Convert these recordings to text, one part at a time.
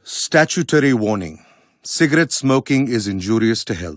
Statutory warning. Cigarette smoking is injurious to health.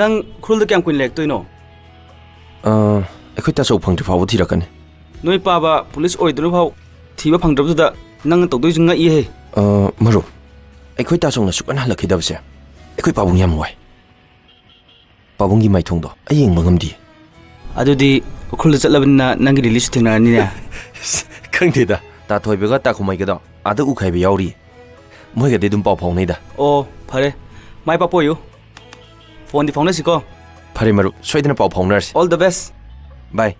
Nang khulda kyam kuin lek toino ꯑꯩꯈꯣꯏ ꯇꯥꯆꯧ ꯐꯪꯗ꯭ꯔꯤ ꯐꯥꯎꯕ ꯊꯤꯔꯛꯀꯅꯤ noi paba police oidru phau thiba phangdab da nang tawdoi junga I he ꯃꯔꯨꯞ ꯑꯩꯈꯣꯏ ꯇꯥꯆꯧꯅ ꯁꯨꯛꯍꯟ ꯍꯜꯂꯛꯈꯤꯗꯕꯁꯦ ꯑꯩꯈꯣꯏ ꯄꯥꯕꯨꯡ ꯌꯥꯝ ꯋꯥꯏ ꯄꯥꯕꯨꯡꯒꯤ ꯃꯥꯏꯊꯣꯡꯗꯣ ꯑꯩ ꯌꯦꯡꯕ ꯉꯝꯗꯦ adudi khulda chatlabna nang release thinarani ne ꯈꯪꯗꯦꯗ ꯇꯥ ꯊꯣꯏꯕꯒ ꯇꯥ ꯈꯨꯃꯩꯒꯗꯣ ꯑꯥꯗ ꯎꯈꯥꯏꯕ ꯌꯥꯎꯔꯤ ꯃꯣꯏꯒꯗꯤ ꯑꯗꯨꯝ ꯄꯥꯎ ꯐꯥꯎꯅꯩꯗ oh phare mai papoyu phone di phone siko ꯐꯔꯦ ꯃꯔꯨꯞ ꯁꯣꯏꯗꯅ ꯄꯥꯎ ꯐꯥꯎꯅꯔꯁꯤ all the best ꯕꯥꯏ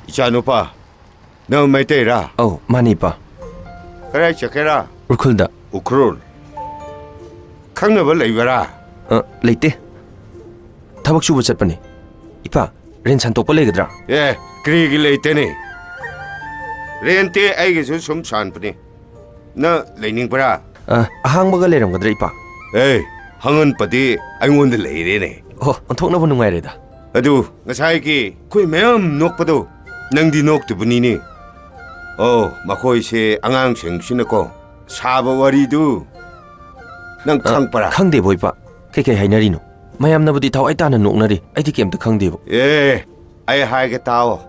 이찬오빠, 너 메테라. ꯑꯧ ꯃꯥꯅꯤ ꯏꯄꯥ 그래, 저케라. ꯎꯈ꯭ꯔꯨꯜꯗ 우크롤. 강너벌 레이거라. ꯂꯩꯇꯦ ꯊꯕꯛ ꯁꯨꯕ ꯆꯠꯄꯅꯤ ꯏꯄꯥ ꯔꯦꯟ ꯁꯟꯇꯣꯛꯄ ꯂꯩꯒꯗ꯭ꯔꯥ 예, 그리길 레이테니. 렌테 아이게서 좀 산프니. 너 레이닝브라. ꯑꯍꯥꯡꯕꯒ ꯂꯩꯔꯝꯒꯗ꯭ꯔꯥ ꯏꯄꯥ 에이, 항은 빠디 아이원데 레이레네. ꯑꯣꯟꯊꯣꯛꯅꯕ ꯅꯨꯡꯉꯥꯏꯔꯦꯗ 아두, 나사이기 코이 매엄 녹바도 낭디 녹두분이니. 마코이세 앙앙 생신했고 사버와리도 난 캉빠라. ꯈꯪꯗꯦꯕꯣ ꯏꯄꯥ ꯀꯩꯀꯩ ꯍꯥꯏꯅꯔꯤꯅꯣ ꯃꯌꯥꯝꯅꯕꯨꯗꯤ ꯊꯋꯥꯏ ꯇꯥꯅ ꯅꯣꯛꯅꯔꯤ ꯑꯩꯗꯤ ꯀꯩꯝꯇ ꯈꯪꯗꯦꯕ 예, 아이 하겠다오.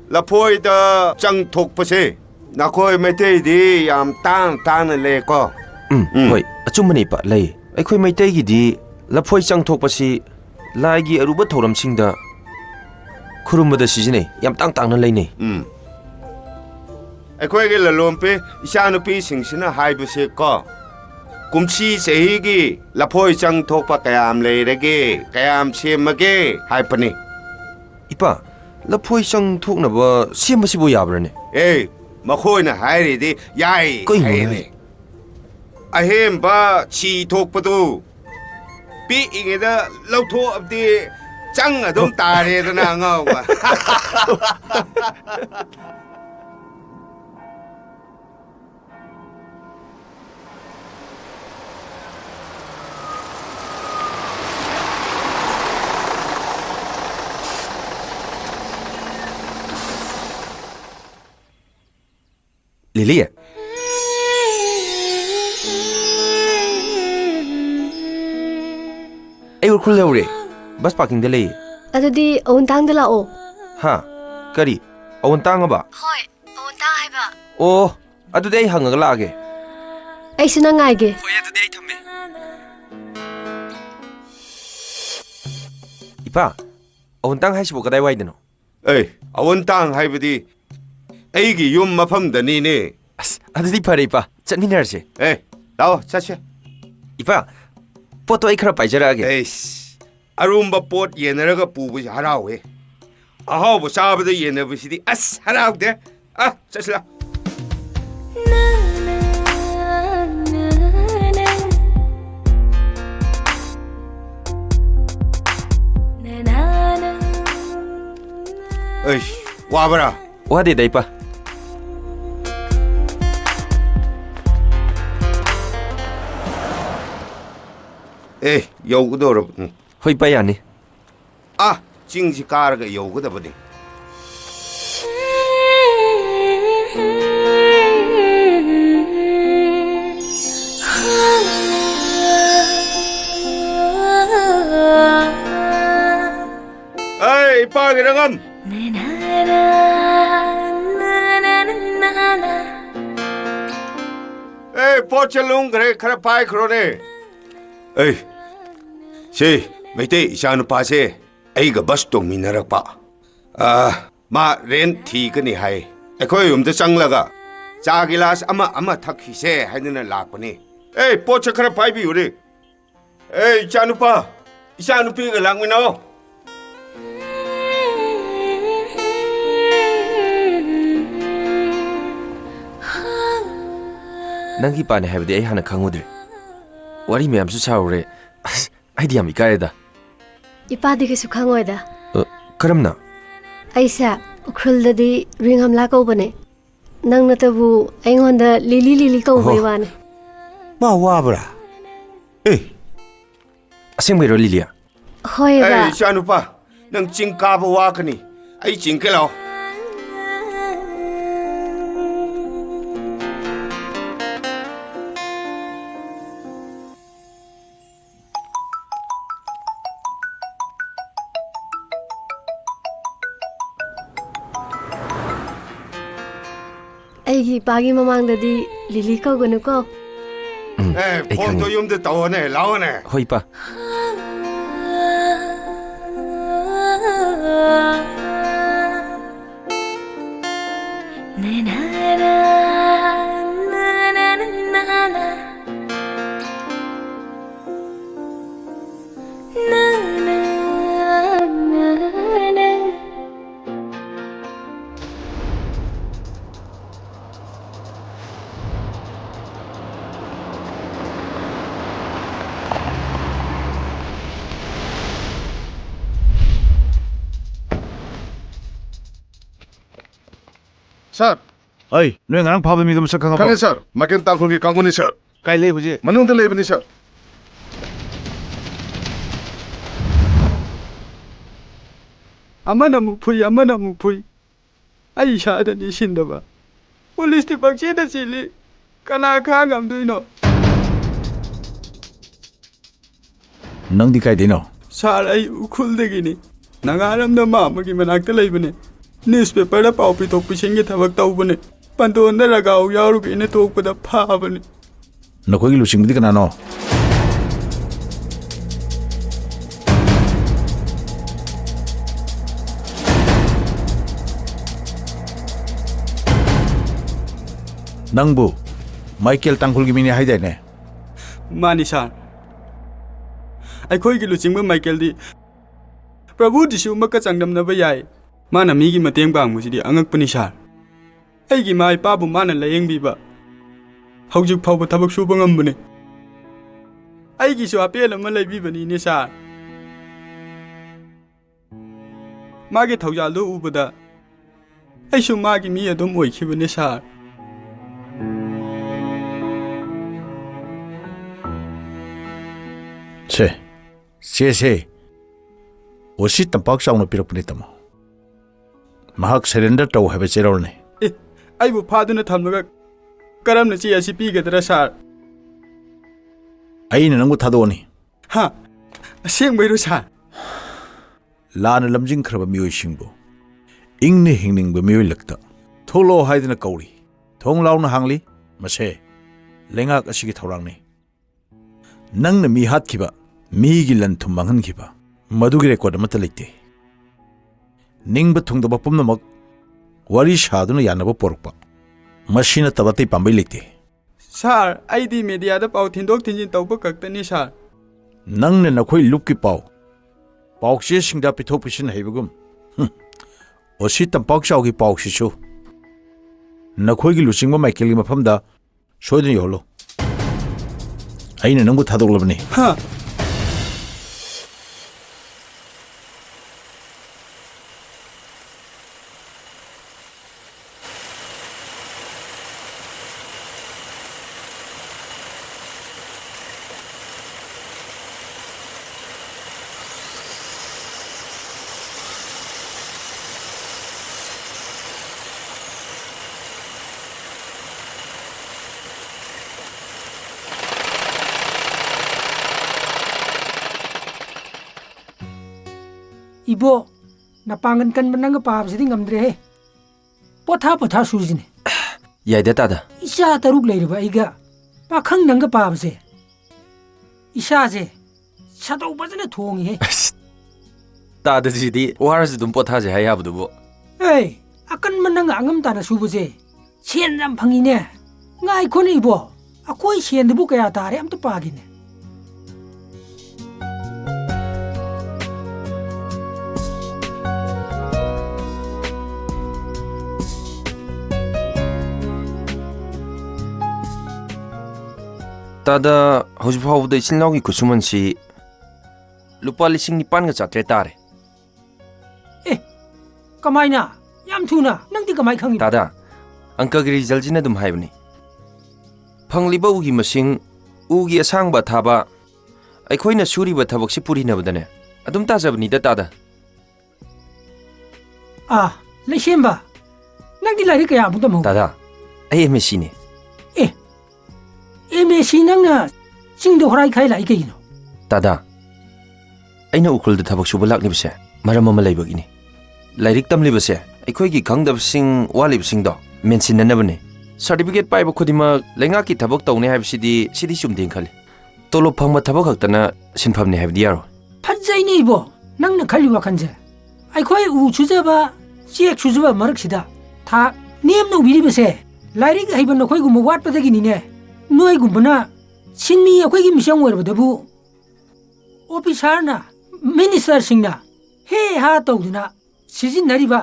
라포이다 짱톡버세 나코이 메테이디 얌 땅땅을 내고. ꯍꯣꯏ ꯑꯆꯨꯝꯕꯅꯤ ꯏꯄꯥ ꯂꯩ ꯑꯩꯈꯣ이 ꯃꯩꯇꯩꯒꯤꯗꯤ ꯂꯐꯣꯏ ꯆꯪꯊꯣꯛꯄꯁꯤ ꯂꯥꯏꯒꯤ ꯑꯔꯨꯕ ꯊꯧꯔꯝꯁꯤꯡꯗ ꯈꯨꯔꯨꯝꯕꯗ ꯁꯤꯖꯤꯟꯅꯩ ꯌꯥꯝ ꯇꯥꯡꯅ ꯂꯩꯅꯩ ꯑꯩꯈꯣꯏꯒꯤ ꯂꯂꯣꯟꯄꯤ ꯏꯆꯥꯅꯨꯄꯤꯁꯤꯡꯁꯤꯅ ꯍꯥꯏꯕꯁꯦ ꯀꯣ ꯀꯨꯝꯁꯤ ꯆꯍꯤꯒꯤ ꯂꯐꯣꯏ ꯆꯪ ꯊꯣꯛꯄ ꯀꯌꯥꯝ ꯂꯩꯔꯒꯦ ꯀꯌꯥꯝ ꯁꯦꯝꯃꯒꯦ ꯍꯥꯏꯕꯅꯤ ꯏꯄꯥ ꯂꯐꯣꯏ ꯆꯪ ꯊꯣꯛꯅꯕ ꯁꯦꯝꯕꯁꯤꯕꯨ ꯌꯥꯕ꯭ꯔꯅꯦ ꯑꯦ ꯃꯈꯣꯏꯅ ꯍꯥꯏꯔꯤꯗꯤ ꯌꯥꯏ ꯀꯩꯅꯣ ꯍꯥꯏꯅꯦ ꯑꯍꯦꯟꯕ ꯁꯤ ꯊꯣꯛꯄꯗꯨ ꯄꯤꯛꯏꯉꯩꯗ ꯂꯧꯊꯣꯛꯑꯕꯗꯤ ꯆꯪ ꯑꯗꯨꯝ ꯇꯥꯔꯦꯗꯅ ꯑꯉꯥꯎꯕ ꯂꯤꯂꯤ ꯑꯩ ꯎꯈ꯭ꯔꯨꯜ ꯌꯧꯔꯦ ꯕꯁ ꯄꯥꯔꯀꯤꯡꯗ ꯂꯩꯌꯦ ꯑꯗꯨꯗꯤ ꯑꯋꯨꯟꯇꯥꯡꯗ ꯂꯥꯛꯑꯣ ꯍꯥ ꯀꯔꯤ ꯑꯋꯟꯇꯥꯡꯉꯕ ꯍꯣꯏ ꯑꯋꯨꯟꯇꯥꯡ ꯍꯥꯏꯕ ꯑꯣ ꯑꯗꯨꯗꯤ ꯑꯩ ꯍꯪꯉꯒ ꯂꯥꯛꯑꯒꯦ ꯑꯩꯁꯨ ꯅꯪ ꯉꯥꯏꯒꯦ ꯍꯣꯏ ꯑꯗꯨꯗꯤ ꯑꯩ ꯊꯝꯃꯦ ꯏꯄꯥ ꯑꯋꯟꯇꯥꯡ ꯍꯥꯏꯁꯤꯕꯨ ꯀꯗꯥꯏ ꯋꯥꯏꯗꯅꯣ ꯑꯩ ꯑꯋꯟꯇꯥꯡ ꯍꯥꯏꯕꯗꯤ ꯑꯩꯒꯤ ꯌꯨꯝ ꯃꯐꯝꯗꯅꯤꯅꯦ ꯑꯁ ꯑꯗꯨꯗꯤ ꯐꯔꯦ ꯏꯄꯥ ꯆꯠꯃꯤꯟꯅꯔꯁꯦ ꯑꯦ ꯂꯥꯛꯑꯣ ꯆꯠꯁꯦ ꯏꯄꯥ ꯄꯣꯠꯇꯣ ꯑꯩ ꯈꯔ ꯄꯥꯏꯖꯔꯛꯑꯒꯦ ꯑꯩꯁ ꯑꯔꯨꯝꯕ ꯄꯣꯠ ꯌꯦꯟꯅꯔꯒ ꯄꯨꯕꯁꯤ ꯍꯔꯥꯎꯋꯦ ꯑꯍꯥꯎꯕ ꯆꯥꯕꯗ ꯌꯦꯟꯅꯕꯁꯤꯗꯤ ꯑꯁ ꯍꯔꯥꯎꯗꯦ ꯆꯠꯁꯤ ꯂꯥꯛ ꯑꯩꯁ ꯋꯥꯕ꯭ꯔꯥ ꯋꯥꯗꯦꯗ ꯏꯄꯥ ꯑꯦ ꯌꯧꯒꯗꯧꯔꯕꯅꯤ ꯍꯣꯏ ꯏꯄꯥ ꯌꯥꯅꯤ ꯆꯤꯡꯁꯤ ꯀꯥꯔꯒ ꯌꯧꯒꯗꯕꯅꯤ ꯑꯩ ꯏꯄꯥꯒꯤ ꯔꯪꯒꯝ ꯑꯦ ꯄꯣꯠ ꯆꯠꯂꯨꯝꯈ꯭ꯔꯦ ꯈꯔ ꯄꯥꯏꯈ꯭ꯔꯣꯅꯦ ꯑꯩ ꯁꯤ ꯃꯩꯇꯩ ꯏꯆꯥꯅꯨꯄꯥꯁꯦ ꯑꯩꯒ ꯕꯁ ꯇꯣꯡꯃꯤꯟꯅꯔꯛꯄ ꯃꯥ ꯔꯦꯟ ꯊꯤꯒꯅꯤ ꯍꯥꯏ ꯑꯩꯈꯣꯏ ꯌꯨꯝꯗ ꯆꯪꯂꯒ ꯆꯥ ꯒꯤꯂꯥꯁ ꯑꯃ ꯊꯛꯈꯤꯁꯦ ꯍꯥꯏꯗꯅ ꯂꯥꯛꯄꯅꯤ ꯑꯦ ꯄꯣꯠꯁꯦ ꯈꯔ ꯄꯥꯏꯕꯤꯌꯨꯅꯦ ꯑꯦ ꯏꯆꯥꯅꯨꯄꯥ ꯏꯆꯥꯅꯨꯄꯤꯒ ꯂꯥꯛꯃꯤꯟꯅꯧ ꯅꯪꯒꯤ ꯏꯄꯥꯅꯦ ꯍꯥꯏꯕꯗꯤ ꯑꯩ ꯍꯥꯟꯅ ꯈꯪꯉꯨꯗ꯭ꯔꯦ ꯋꯥꯔꯤ ꯃꯌꯥꯝꯁꯨ ꯁꯥꯔꯨꯔꯦ ꯑꯁ ꯑꯩꯗꯤ ꯌꯥꯝ ꯏꯀꯥꯏꯔꯦꯗ ꯏꯄꯥꯗꯤ ꯀꯩꯁꯨ ꯈꯪꯉꯣꯏꯗ ꯀꯔꯝꯅ ꯑꯩꯁꯦ ꯎꯈ꯭ꯔꯨꯜꯗꯗꯤ ꯔꯤꯡꯍꯝꯂꯥ ꯀꯧꯕꯅꯦ ꯅꯪꯅꯇꯕꯨ ꯑꯩꯉꯣꯟꯗ ꯂꯤꯂꯤ ꯂꯤꯂꯤ ꯀꯧꯕꯩ ꯋꯥꯅꯦ ꯃꯥ ꯋꯥꯕ꯭ꯔꯥ ꯑꯦ ꯑꯁꯦꯡꯕꯩꯔꯣ ꯂꯤꯂꯤꯌꯥ ꯍꯣꯏꯕ ꯑꯩ ꯏꯆꯥꯅꯨꯄꯥ ꯅꯪ ꯆꯤꯡ ꯀꯥꯕ ꯋꯥꯀꯅꯤ ꯑꯩ ꯆꯤꯡꯀꯦ ꯂꯥꯛꯑꯣ ꯑꯩꯒꯤ ꯏꯄꯥꯒꯤ ꯃꯃꯥꯡꯗꯗꯤ ꯂꯤꯂꯤ ꯀꯧꯒꯅꯨꯀꯣ ꯐꯣꯟꯗꯣ ꯌꯨꯝꯗ ꯇꯧꯑꯣꯅꯦ ꯂꯥꯛꯑꯣꯅꯦ ꯍꯣꯏ ꯏꯄꯥ Sir, ꯑꯩ ꯅꯣꯏ ꯉꯔꯥꯡ ꯐꯥꯕ ꯃꯤꯗꯣ ꯃꯁꯛ ꯈꯪꯉꯕꯣ? ꯈꯪꯉꯦ sir. ꯃꯀꯦꯟ ꯇꯥꯡꯈꯨꯜꯒꯤ ꯀꯥꯡꯕꯨꯅꯤ sir. ꯀꯥꯏ ꯂꯩ ꯍꯧꯖꯤꯛ? ꯃꯅꯨꯡꯗ ꯂꯩꯕꯅꯤ sir. ꯑꯃꯅ ꯑꯃꯨꯛ ꯐꯨꯏ ꯑꯃꯅ ꯑꯃꯨꯛ ꯐꯨꯏ ꯑꯩ ꯏꯁꯥꯗꯅꯤ ꯁꯤꯟꯗꯕ ꯄꯨꯂꯤꯁꯇꯤ ꯄꯪꯆꯦꯟꯗ ꯆꯦꯜꯂꯤ ꯀꯅꯥ ꯈꯥ ꯉꯝꯗꯣꯏꯅꯣ ꯅꯪꯗꯤ ꯀꯥꯏꯗꯩꯅꯣ? ꯁꯥꯔ ꯑꯩ ꯎꯈ꯭ꯔꯨꯜꯗꯒꯤꯅꯤ ꯅꯉꯥꯔꯝꯗ ꯃꯥꯝꯃꯒꯤ ꯃꯅꯥꯛꯇ ꯂꯩꯕꯅꯦ ꯅ꯭ꯌꯨꯁꯄꯦꯄꯔꯗ ꯄꯥꯎ ꯄꯤꯊꯣꯛ ꯄꯤꯁꯤꯟꯒꯤ ꯊꯕꯛ ꯇꯧꯕꯅꯦ ꯄꯟꯇꯣꯟꯗ ꯔꯒꯥꯎ ꯌꯥꯎꯔꯨꯒꯦꯅ ꯇꯣꯛꯄꯗ ꯐꯥꯕꯅꯦ ꯅꯈꯣꯏꯒꯤ ꯂꯨꯆꯤꯡꯕꯗꯤ ꯀꯅꯥꯅꯣ? ꯅꯪꯕꯨ ꯃꯥꯏꯀꯦꯜ ꯇꯥꯡꯈꯨꯜꯒꯤ ꯃꯤꯅꯤ ꯍꯥꯏꯗꯥꯏꯅꯦ? ꯃꯥꯅꯤ ꯁꯥꯔ ꯑꯩꯈꯣꯏꯒꯤ ꯂꯨꯆꯤꯡꯕ ꯃꯥꯏꯀꯦꯜꯗꯤ ꯄ꯭ꯔꯚꯨꯗꯤꯁꯨ ꯑꯃꯛꯀ ꯆꯥꯡꯗꯝꯅꯕ ꯌꯥꯏ ꯃꯥꯅ ꯃꯤꯒꯤ ꯃꯇꯦꯡ ꯄꯥꯡꯕꯁꯤꯗꯤ ꯑꯉꯛꯄꯅꯤ ꯁꯥꯔ ꯑꯩꯒꯤ ꯏꯃꯥ ꯏꯄꯥꯕꯨ ꯃꯥꯅ ꯂꯥꯌꯦꯡꯕꯤꯕ ꯍꯧꯖꯤꯛ ꯐꯥꯎꯕ ꯊꯕꯛ ꯁꯨꯕ ꯉꯝꯕꯅꯤ ꯑꯩꯒꯤꯁꯨ ꯑꯄꯦꯜ ꯑꯃ ꯂꯩꯕꯤꯕꯅꯤꯅꯦ ꯁꯥꯔ मागे थौजालदो उबदा ऐसु मागी मी अदुम ओइखिबने सार से ओसी तंपाक चाउन पिरपनि तम महक सरेंडर तौ हैबे चेरोलने ए आइबु फादुना थमलगा करमना ची असि पीगदरा सार आइने नंगु थादोनी हा असेंबैरो सार लान लमजिंग खरब मियोइसिंगबो इंगने हिंगनिंगबो मियोइलक्ता थोलो हाइदना कौरी थोंग लाउना हांगली मसे लेंगाक असिगी थौरांगनी नंगना मी हातखिबा मीगी लन थुम मांगनखिबा मदुगी रेकॉर्ड अमता लेते निंगबा थुंगदबा पुमनमक वारी सादुना यानबा पोरकपा मशीना तबतै पांबै लेते सार आइदी मीडिया दा पाउ थिंदोक थिंजिन तौबा कक्तनी सार नंगने नखोई लुपकी पाउ पाउचे सिंगदा पिथोक पिसिन हैबगुम ओसी तंपाक चाउगी पाउसिसु नखोईगी लुचिंगबा माइकेलगी मफमदा सोयदन योलो आइना नंगु थादोकलबनी हा इबो नापांगन कन बनंग पाबसिदि ngamdre he potha potha sujine याइदा तादा इसा तरुक लेरबा आइगा पाखंग नंग पाबसे इसा जे छादौ बजने थोंगी हे तादा जिदि वारस दुम पोथा जे हायाबदुबो ए अकन मनंग अंगम ताना सुबजे सेन जम फंगिने ngai khoni इबो अकोई सेन दुबु कया तारे अमत पागिने तादा हौजफावद इसिनलाउगी कुसुमनसी लुपा लिसिंग निपानगा चात्रे तारे ए कमाइना याम थुना नंगति कमाइ खंगी तादा अंकगी रिजल्ट जिना दुम हाइबनी फंगलिबा उगी मसिंग उगी असांगबा थाबा अखोइना सुरिबा थबकसि पुरिनबदने अदुम ताजबनी दा तादा आ लेशेंबा नंगति लारि कया मुदम हो तादा आई एमएससी ने एमएससी नंगना चिंगदो हराइ खाइ लाई कइनो तादा अइना उखुलद थबक सुबा लाक्लिबसे मरम अमा लैबगिनी लाइरिक तमलिबसे अखोइगी खंगदबसिंग वालिबसिंगदो मेंसिननबने सर्टिफिकेट पाइबा खुदिमा लेंगाकी थबक तौने हाइबसिदि सिदि चुमदिं खलि तोलो फंगमा थबक खक्तना सिनफमने हाइबदि यारो फजैनी इबो नंगना खलि वखनजे अखोइ उ छुजबा चेक छुजबा मरकसिदा था नेम नो बिरिबसे लाइरिक हाइबा नखोइगु मवाट पदगिनिने नोइगुबना सिनमी अखोइगी मिसंग ओरबदबु ऑफिसरना मिनिस्टर सिंगना हे हा तौदुना सिजिनरिबा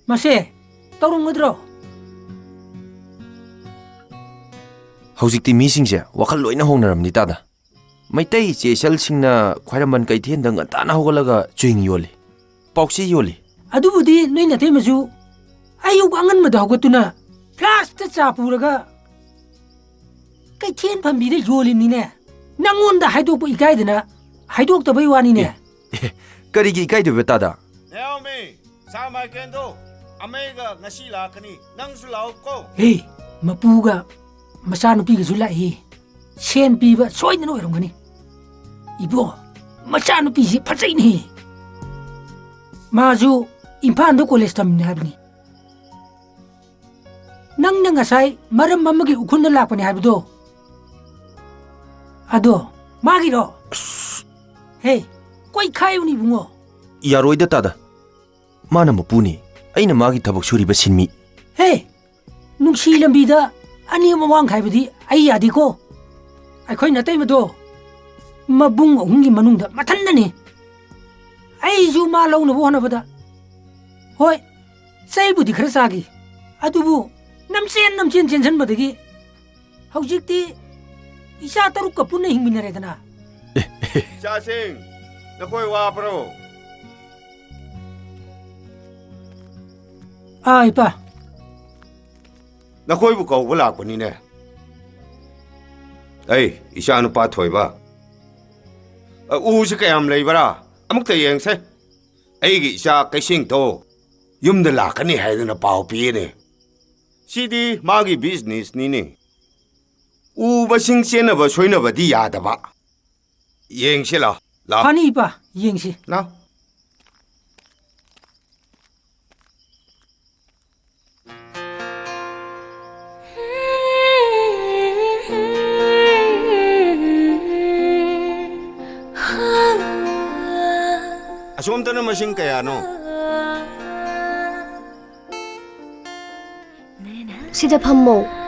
मसे तौरंगद्रो हौजिकति मीसिंगसे वखल लोइना होंगनरमनि तादा मैतै चेसल सिंगना ख्वाइरमन कैथेनदंग ताना होगलगा चुइंग योली पाउसी योली अदुबुदि नोइना थेमजु आयुग अंगन मदा होगतुना फ्लास त चापुरगा कैथेन फम्बिदे योलिनिने नंगोंदा हाइदोकपु इकाइदना हाइदोक्तबै वानिने करिगी इकाइदबे तादा Naomi, sama kendo, amega ngasi lakani, nang sulaw ko. हे मपुगा मचानुपीगसु लाइ सेन पीबा सोइदन ओइरमगनि इबो मचानुपीसे फजैनि माजु इम्फालदो कॉलेज तमिने हाबनि नंगना ngasai मरम अमगी उखुन्द लापनि हाबदो अदो मागिरो हे कोइ खायुनि बुङो यारोइदा तादा माना मपुनी अइना मागी थबक सुरिबा सिनमी हे नुंसी लंबीदा ani mawang khaibadi ai yadi ko ai khoi na tai mado mabung onggi manungda mathan na ni ai ju ma lo na bo na bada hoi sai budi khara sagi adubu namchen chen badagi haujikti isa taruk ka punna hingminare dana 이샤싱 너코이 와 브로 a ipa 너코이 부 거울 라고니네 에이 이샤는 빠 토이바 우시 그얌 레이바라 아묵대 여행세 에이기 이샤 깨싱도 юм다 라카니 하이드나 파오 피에네 시디 마기 비즈니스 니네 우바싱 세나바 소이나바디 야다바 여행시라 라 pani ipa yengsi 라 아솜다는 마신 거야 너 Sida phammo.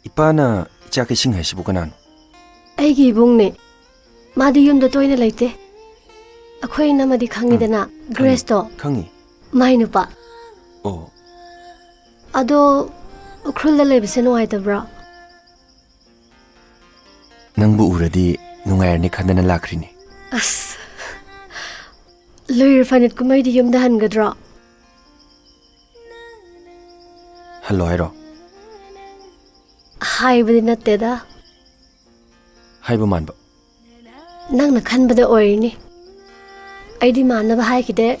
ipana icha ke sing haisibu kanan Aigi ibungni. Madi yumda toina laite. Akhoi namadi khangidana Grace to khangi mai nupa. o Ado ukhrulla lebise nuaitabra. nangbu uradi nungairni khandana lakrini As. Loir fanit kumai di yumda hangadra. hallo hairo Haibadi natteda. haiba manba Nangna khanbada oirini. Aidi manaba haikide.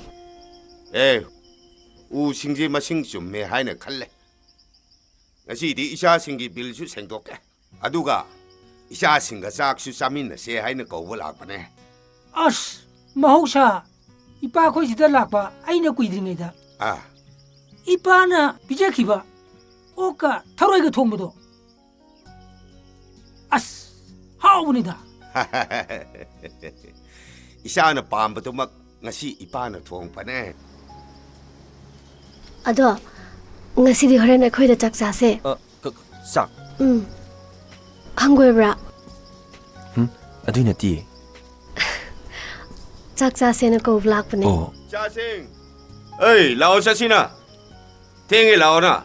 에이 우싱지 마싱 좀매 하이네 칼레 ngasi디 이샤싱기 빌수 생독게 아두가 이샤싱가 짝수 싸민나세 하이네 거울 라바네 as mahausa ipa khoi sida lakpa aina kuidringeida 아 ipa na bijakhiba oka tharoi ga thongbodo as haubunida 이샤나 밤부터 막 ngasi 이빠나 통파네 Ado ngasidi horen akhoi da chak chase. sak Hangoibra. adui nati Chak chase na ko vlog pane. o 자싱 에이 라오샤시나 땡이 라오나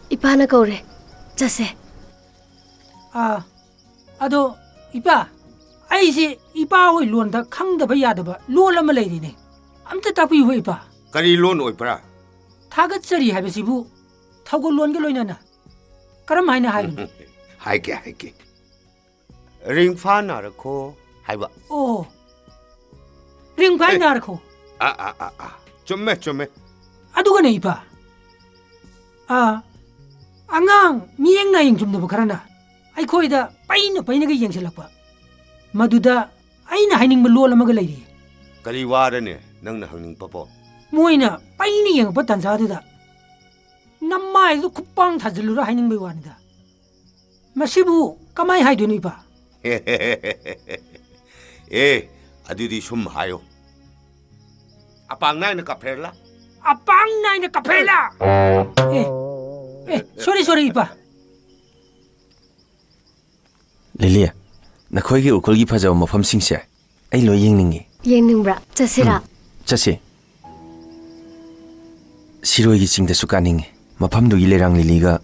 Ipana kore. Chase. a ado ipa ai si ipa hoi lon da khangda ba yada ba lon lama leiri ne amta tapi hoi ipa 까리 론 오이프라 thagat chari habesibu thaugo lon ge loina na karam haina haibun 하이게 링파나르코 하이바 o ring pai na rakho 아아아아 좀매 aduga ne ipa a angang mieng na yeng jumda ba karana ai khoi da paina ga yeng selakpa maduda aina haining ba lol amaga leiri 까리 와르네 낭나 항닝 빠뽀 moina paina yeng ba tansa da namai du kupang thajlura haining ba wanida masibu kamai haiduni pa 에 아두디 좀 하요 아빵나이는 카페라 apang nai na kapela sorry ipa lilia nakhoi gi ukol gi phajaw mafam singse ai lo yengningi Yenningbra. Chasira. chase siroi gi chingda sukaningi mafam du ilerang liliga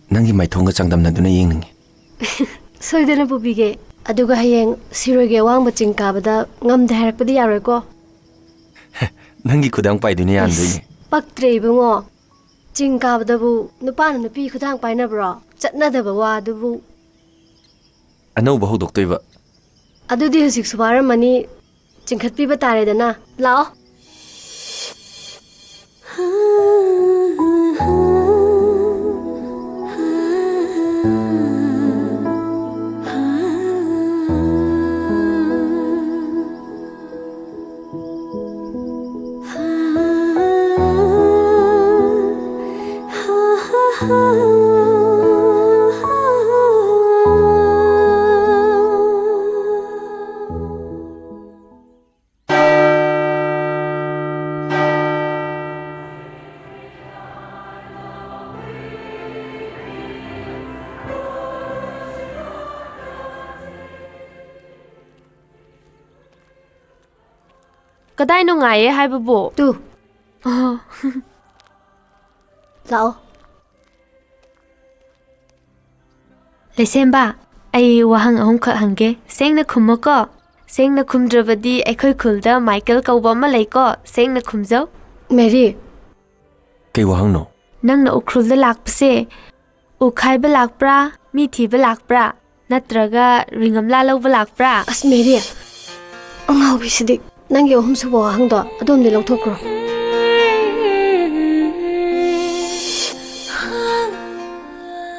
nangi mai thonga changdamna duna yengningi Soidana pubige. Aduga hayeng siroge wangba chingkabada ngamde harakpadi yaroi ko. nangi khudang pai duni yan duni Paktre ibungo. Chingkabadabu nupana nupi khudang painabra. Chatnadaba wa adubu. anau bahu doktoiba Adudi husik subaramani chingkhatpiba taredana. Lao. ꯀꯗꯥꯏ ꯅꯨꯡꯉꯥꯏꯌꯦ ꯍꯥꯏꯕꯕꯨ two ꯂꯥꯛꯑꯣ ꯂꯩꯁꯦꯝꯕ ꯑꯩ ꯋꯥꯍꯪ ꯑꯍꯨꯝꯈꯛ ꯍꯪꯒꯦ ꯁꯦꯡꯅ ꯈꯨꯝꯃꯣꯀꯣ ꯁꯦꯡꯅ ꯈꯨꯝꯗ꯭ꯔꯕꯗꯤ ꯑꯩꯈꯣꯏ ꯈꯨꯜꯗ ꯃꯥꯏꯀꯦꯜ ꯀꯧꯕ ꯑꯃ ꯂꯩꯀꯣ ꯁꯦꯡꯅ ꯈꯨꯝꯖꯧ ꯃꯦꯔꯤ ꯀꯩ ꯋꯥꯍꯪꯅꯣ ꯅꯪꯅ ꯎꯈ꯭ꯔꯨꯜꯗ ꯂꯥꯛꯄꯁꯦ ꯎ ꯈꯥꯏꯕ ꯂꯥꯛꯄ꯭ꯔꯥ ꯃꯤ ꯊꯤꯕ ꯂꯥꯛꯄ꯭ꯔꯥ ꯅꯠꯇ꯭ꯔꯒ ꯔꯤꯡꯒꯝꯂꯥ ꯂꯧꯕ ꯂꯥꯛꯄ꯭ꯔꯥ ꯑꯁ ꯃꯦꯔꯤ ꯑꯉꯥꯎꯕꯤꯁꯤꯗꯤ ꯅꯪꯒꯤ ꯑꯍꯨꯝꯁꯨꯕ ꯋꯥꯍꯪꯗꯣ ꯑꯗꯣꯝꯗꯤ ꯂꯧꯊꯣꯛꯈ꯭ꯔꯣ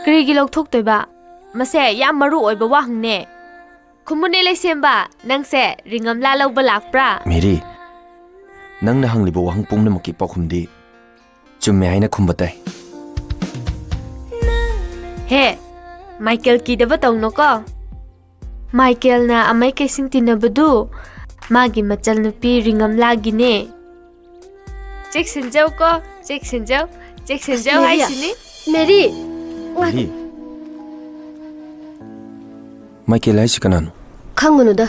ꯀꯔꯤꯒꯤ ꯂꯧꯊꯣꯛꯇꯣꯏꯕ ꯃꯁꯦ ꯌꯥꯝ ꯃꯔꯨ ꯑꯣꯏꯕ ꯋꯥꯍꯪꯅꯦ ꯈꯨꯝꯃꯨꯅꯦ ꯂꯩꯁꯦꯝꯕ ꯅꯪꯁꯦ ꯔꯤꯡꯒꯝꯂꯥ ꯂꯧꯕ ꯂꯥꯛꯄ꯭ꯔꯥ ꯃꯦꯔꯤ ꯅꯪꯅ ꯍꯪꯂꯤꯕ ꯋꯥꯍꯪ ꯄꯨꯝꯅꯃꯛꯀꯤ ꯄꯥꯎꯈꯨꯝꯗꯤ ꯆꯨꯝꯃꯦ ꯍꯥꯏꯅ ꯈꯨꯝꯕ ꯇꯥꯏ ꯍꯦ ꯃꯥꯏꯀꯦꯜ ꯀꯤꯗꯕ ꯇꯧꯅꯣꯀꯣ ꯃꯥꯏꯀꯦꯜꯅ ꯑꯃꯩ ꯀꯩꯁꯤꯡ ꯇꯤꯟꯅꯕꯗꯨ ꯃꯥꯒꯤ ꯃꯆꯜꯅꯨꯄꯤ ꯔꯤꯡꯒꯝꯂꯥꯒꯤꯅꯦ ꯆꯦꯛꯁꯤꯟꯖꯧꯀꯣ ꯆꯦꯛꯁꯤꯟꯖꯧ ꯆꯦꯛꯁꯤꯟꯖꯧ ꯍꯥꯏꯁꯤꯅꯤ ꯃꯦꯔꯤ ꯃꯦꯔꯤ ꯃꯥꯏꯀꯦꯜ ꯍꯥꯏꯁꯤ ꯀꯅꯥꯅꯣ ꯈꯪꯒꯅꯨꯗ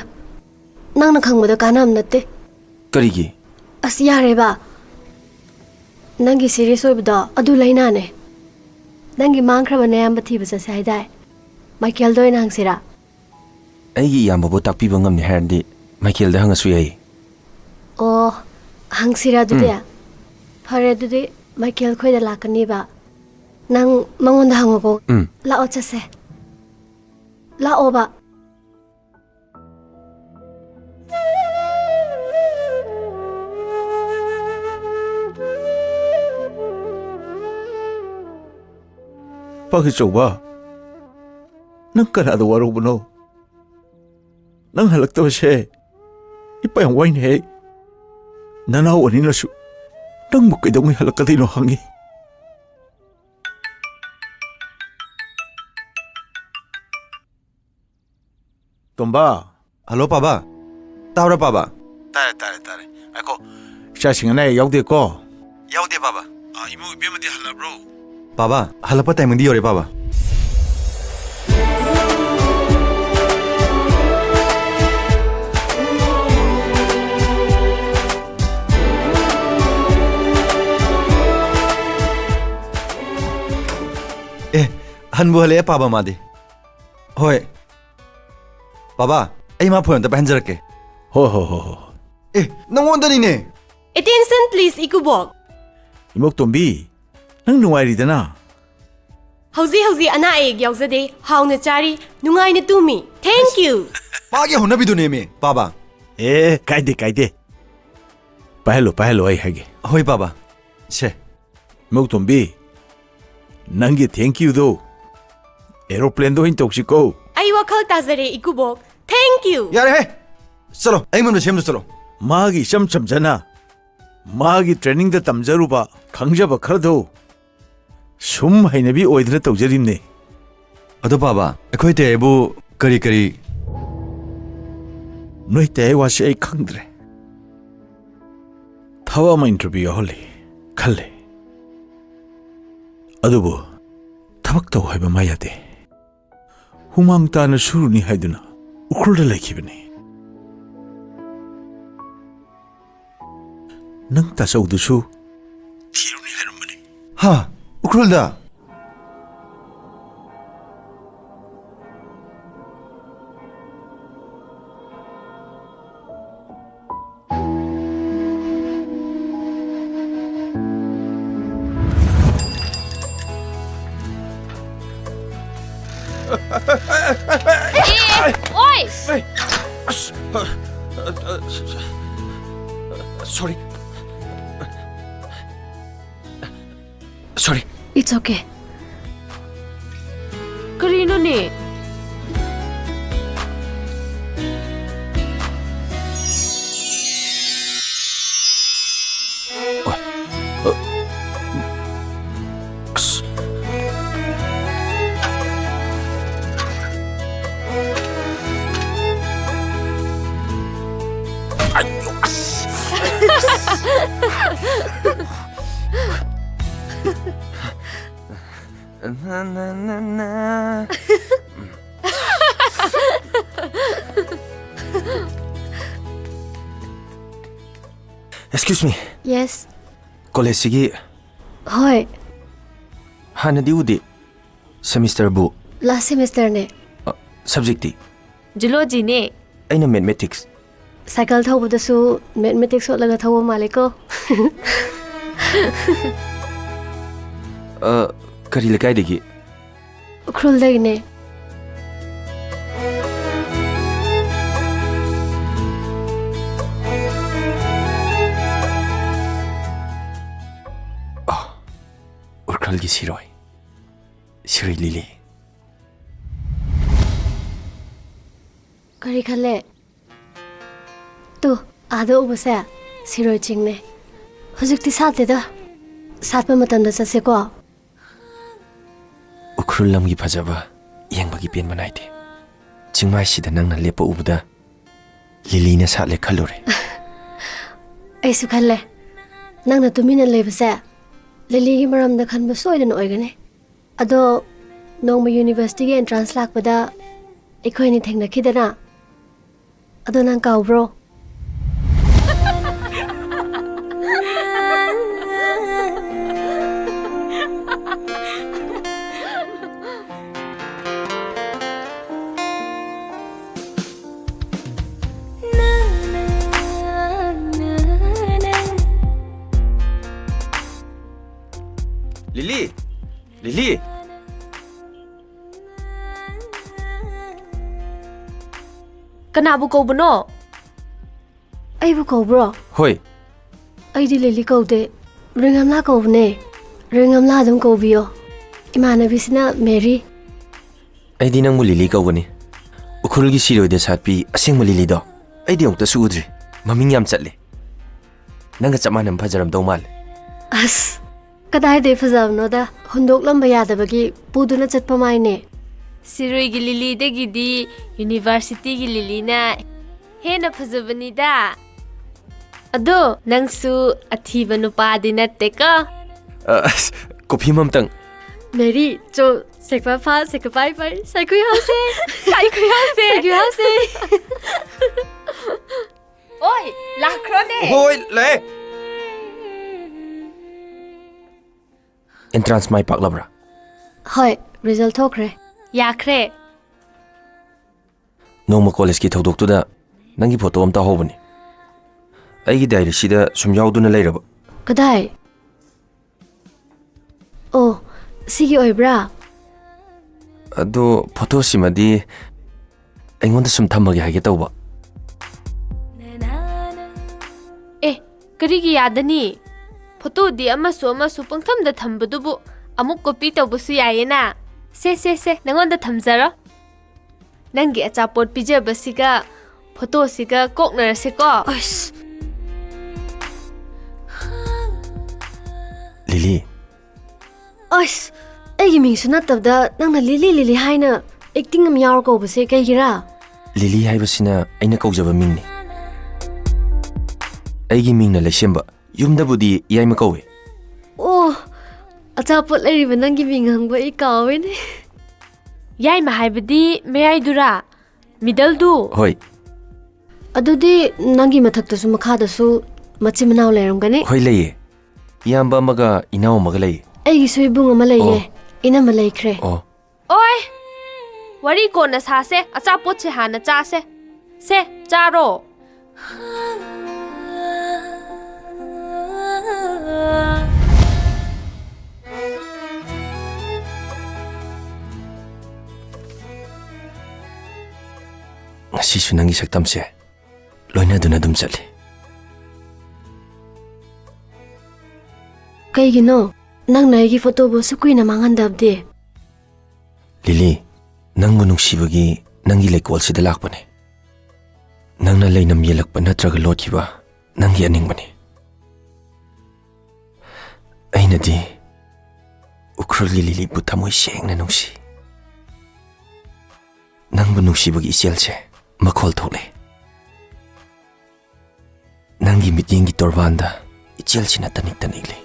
ꯅꯪꯅ ꯈꯪꯕꯗ ꯀꯥꯟꯅꯕ ꯅꯠꯇꯦ ꯀꯔꯤꯒꯤ ꯑꯁ ꯌꯥꯔꯦꯕ ꯅꯪꯒꯤ ꯁꯤꯔꯤꯌꯁ ꯑꯣꯏꯕꯗꯣ ꯑꯗꯨ ꯂꯩꯅꯥꯅꯦ ꯅꯪꯒꯤ ꯃꯥꯡꯈ꯭ꯔꯕ ꯅꯌꯥꯝꯕ ꯊꯤꯕ ꯆꯠꯁꯦ ꯍꯥꯏꯗꯥꯏ ꯃꯥꯏꯀꯦꯜꯗ ꯑꯣꯏꯅ ꯍꯪꯁꯤꯔꯥ ꯑꯩꯒꯤ ꯏꯌꯥꯝꯕꯕꯨ ꯇꯥꯛꯄꯤꯕ ꯉꯝꯅꯤ ꯍꯥꯏꯔꯗꯤ ꯃꯥꯏꯀꯦꯜꯗ ꯍꯪꯉꯁꯨ ꯌꯥꯏ ꯑꯣ ꯍꯪꯁꯤꯔꯥ ꯑꯗꯨꯗꯤ ꯐꯔꯦ ꯑꯗꯨꯗꯤ ꯃꯥꯏꯀꯦꯜ ꯈꯣꯏꯗ ꯂꯥꯛꯀꯅꯤꯕ ꯅꯪ ꯃꯉꯣꯟꯗ ꯍꯪꯉꯣꯀꯣ ꯂꯥꯛꯑꯣ ꯆꯠꯁꯦ ꯂꯥꯛꯑꯣꯕ ꯄꯥꯈꯤꯆꯧꯕ ꯅꯪ ꯀꯅꯥꯗ ꯋꯥꯔꯧꯕꯅꯣ ꯅꯪ ꯍꯜꯂꯛꯇꯕꯁꯦ ꯏꯄꯥ ꯌꯥꯝ ꯋꯥꯏꯅꯦꯍꯦ ꯅꯅꯥꯎ ꯑꯅꯤꯅꯁꯨ ꯅꯪꯕꯨ ꯀꯩꯗꯧꯉꯩ ꯍꯜꯂꯛꯀꯗꯣꯏꯅꯣ ꯍꯪꯉꯤ ꯇꯣꯝꯕ ꯍꯜꯂꯣ ꯄꯥꯕꯥ ꯇꯥꯕ꯭ꯔꯥ ꯄꯥꯕꯥ ꯇꯥꯔꯦ ꯑꯩꯈꯣ ꯏꯆꯥꯁꯤꯡ ꯑꯅꯥ ꯑꯌꯦꯛ ꯌꯥꯎꯗꯦꯀꯣ ꯌꯥꯎꯗꯦ ꯄꯥꯕꯥ ꯏꯃꯨꯡ ꯏꯕꯦꯝꯃꯗꯤ ꯍꯜꯂꯕ꯭ꯔꯣ ꯄꯥꯕꯥ ꯍꯜꯂꯛꯄ ꯇꯥꯏꯃꯤꯡꯗꯤ ꯌꯧꯔꯦ ꯄꯥꯕꯥ हनबु हले पाबा मादे होय पाबा आई मा फोन त पहनजरके हो नंगोंदनीने Attention please Ikubok इमोक तोम्बी नंग नुंगाइरिदना हौजी अना आयेक यावजदे हाउना चारी नुंगाइना तुमी थैंक यू मागे होनबिदुने मे पाबा ए कायदे पहलो आई हागे होय पाबा छे इमोक तोम्बी नंगी थैंक यू दो एरोप्लेन दो इन तोक्सिको आई वखल ताजरे इकुबोक थैंक यू यार है चलो आई मन सेम चलो मागी चम जना मागी ट्रेनिंग द तमजरुबा खंगजब खरदो सुम हैनबी ओइदना तौजरिमने अदो पाबा अखोय तेबु करी करी नोय ते वासे आई खंगद्रे थवा मा इंटरव्यू होले खले अदुबो थबक तो हाइबा मा यादे हुमांग ताना सुरुनी हाइदुना उखुलदा लाइखिबने नंग तासौदुसु थिरुनी हारमने हा उखरुलदा ओए Sorry. It's okay Karino ne Na. Excuse me. Yes. College Hoi. Hana diudi semester bu Last semester ne. subject di Zoology ne. aina mathematics. Cycle thawbadasu mathematics laga thawa male ko. Kari lekai degi Ukrul dai ne. Urkral gi siroi. Siri Lily. Kari khale. Tu ado ubasa siroi chingne. Hojikti sate da. Satpa matamda chase ko. Ukrul lam gi phajaba yeng bagi pen banai de. Chingmai sida nangna lepa ubuda Lily na sa le khalure. Ai su khale. Nangna tumina lebasa. Lily gi maramda khanba soidan oigane. Ado Nongma University ge entrance lakpada ekhoi ni thengna khidana. Ado nang kaw bro. Lily. Lily. Kanabu ko bano? Ai bu ko bro. Hoi. Ai di Lily ko de. Ringamla ko bne. Ringamla dum ko biyo. Imanabi sina Mary. Ai di nang mu Lily kawani. Ukrul gi siroi de satpi aseng mu Lily do. Ai di ongta su udri. Maming yam chatle. Nanga chamanam phajaram do mal. As. Kadai de fazabno da. Hundok lamba yadabagi puduna chatpa maine. Siroi gi Lily de gi di University gi Lily na hena fazabani da. Ado nangsu athiba nupa di natte ka. Kopi mamtang. Mary cho sekpa pha sekpa pai pai saikui house. Saikui house. Saikui house. Oi, lakro ne. Hoi, le. Entrance mai pak labra. Hoi, result thokre. Yakre. Nongma college ki thodok tu da nangi photo amta hobani. Aigi diary sida sum yauduna leiraba. Kadai. Oh, sigi oibra. Ado photo simadi aingonda sum thamage hage tawba. Eh, karigi yadani. Photo di amasu pangthamda thambadubu amuk copy tawbusu yayena. Se nangonda thamjara. Nangi achapot pijabasiga photo siga koknarase ko. Ois. Lily. Ois. Aigi mingsu natabda nangna Lily haina acting am yaw ko base kaigira. Lily haibasina aina kaujaba mingni. Aigi mingna lesemba yumda budi yaima kawe. Oh, achapot leriba nangi minghangba ikawe ne. Yaima haibadi meyaidura. Middle du. Hoi. Adudi nangi mathaktasu makhadasu machimanaw leramgani. Hoi leye. Yamba amaga inaw amaga leye. Aigi soibung ama leye. Ina ma leikre. Oh. Oi. Wari ko na sase achapot se hana chase. Se charo. Ngasisu nangi saktamse loina duna dum chale. Kaigino nang naigi photo bo sukuina mangandabde. Lily, nangbu nungsibagi nangi lekol sida lakpane. Nangna leinam yelakpa natraga lothiba nangi aningbane. Ainadi ukrul Lily bu thamoi sengna nungsi. Nangbu nungsibagi iselche makhol thole. Nangi mityengi torbanda ichelchina tanikle.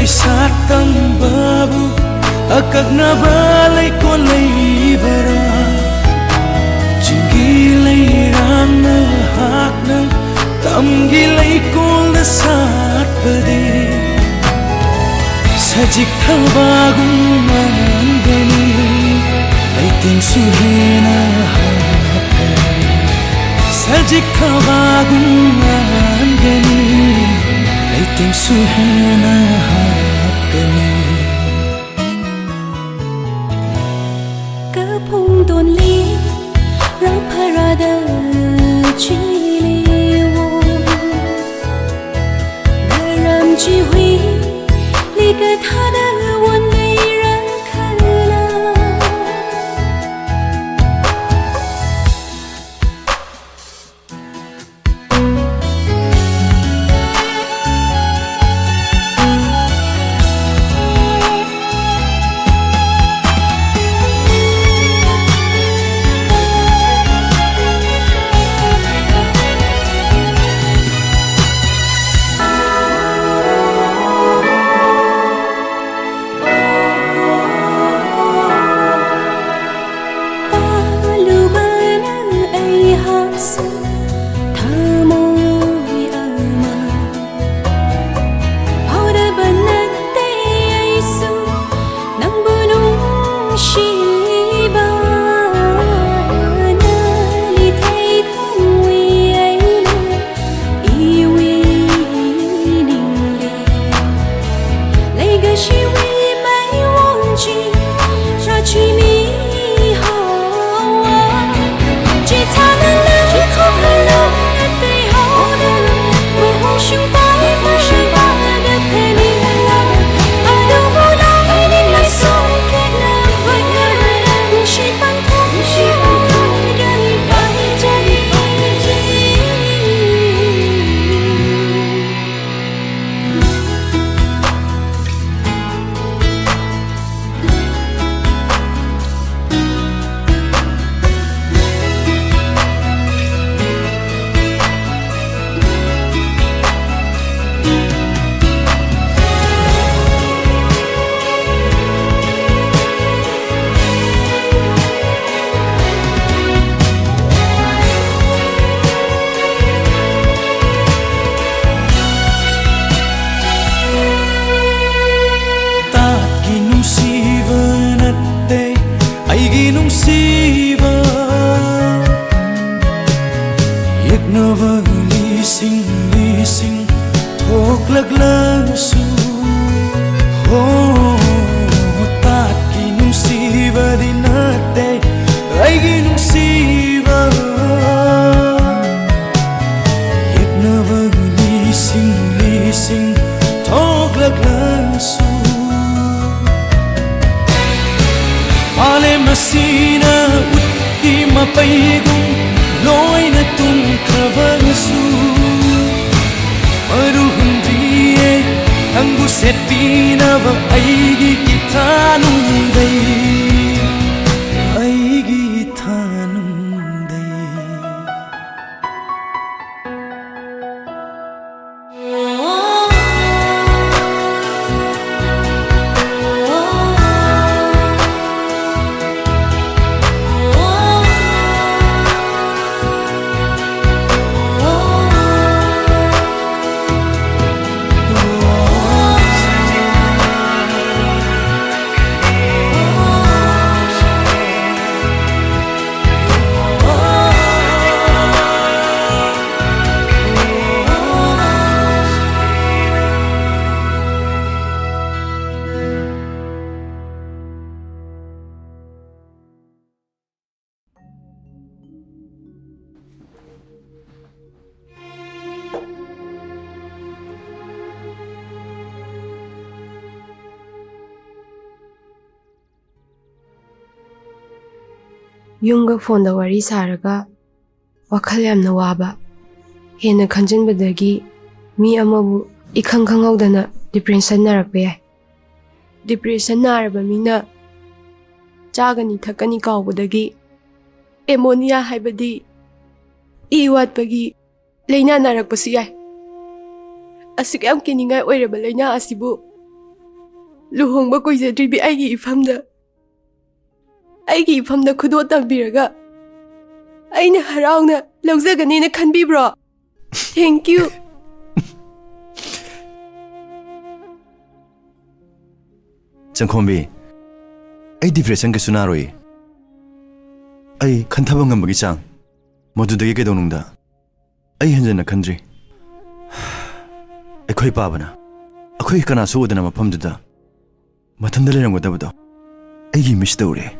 sát tâm babu akak na balay ko laybara jingi lay ram na hak na tamgi lay ko na sát bade sajik thabagung man gani lay ting suhena sajik thabagung man gani lay ting suhena gani Phung đồn lý rau parada chi liêu naram chi huy li ka thada wan nei ra khala Yungga phonda wari saraga wakhal yamna waba hena khanjinbadagi mi amabu ikhang khanghaudana depression narakpa yai depression naraba mina chagani thakani kaubadagi ammonia haibadi i watpagi leina narakpasu yai asik yam kiningai oiraba leina asibu luhongba kuizadribi aigi ifamda khudo tambiraga aina harauna lawzaganina khanbibro. Thank you. Changkhombi, ai depression ke sunaroi. Ai khantaba ngambagi chang. Modudagi ke donungda. Ai hanjana khandri. Akhoi pabana. Akhoi kana suudana maphamduda. Mathamda lerangwadabado. Aigi miss tawre.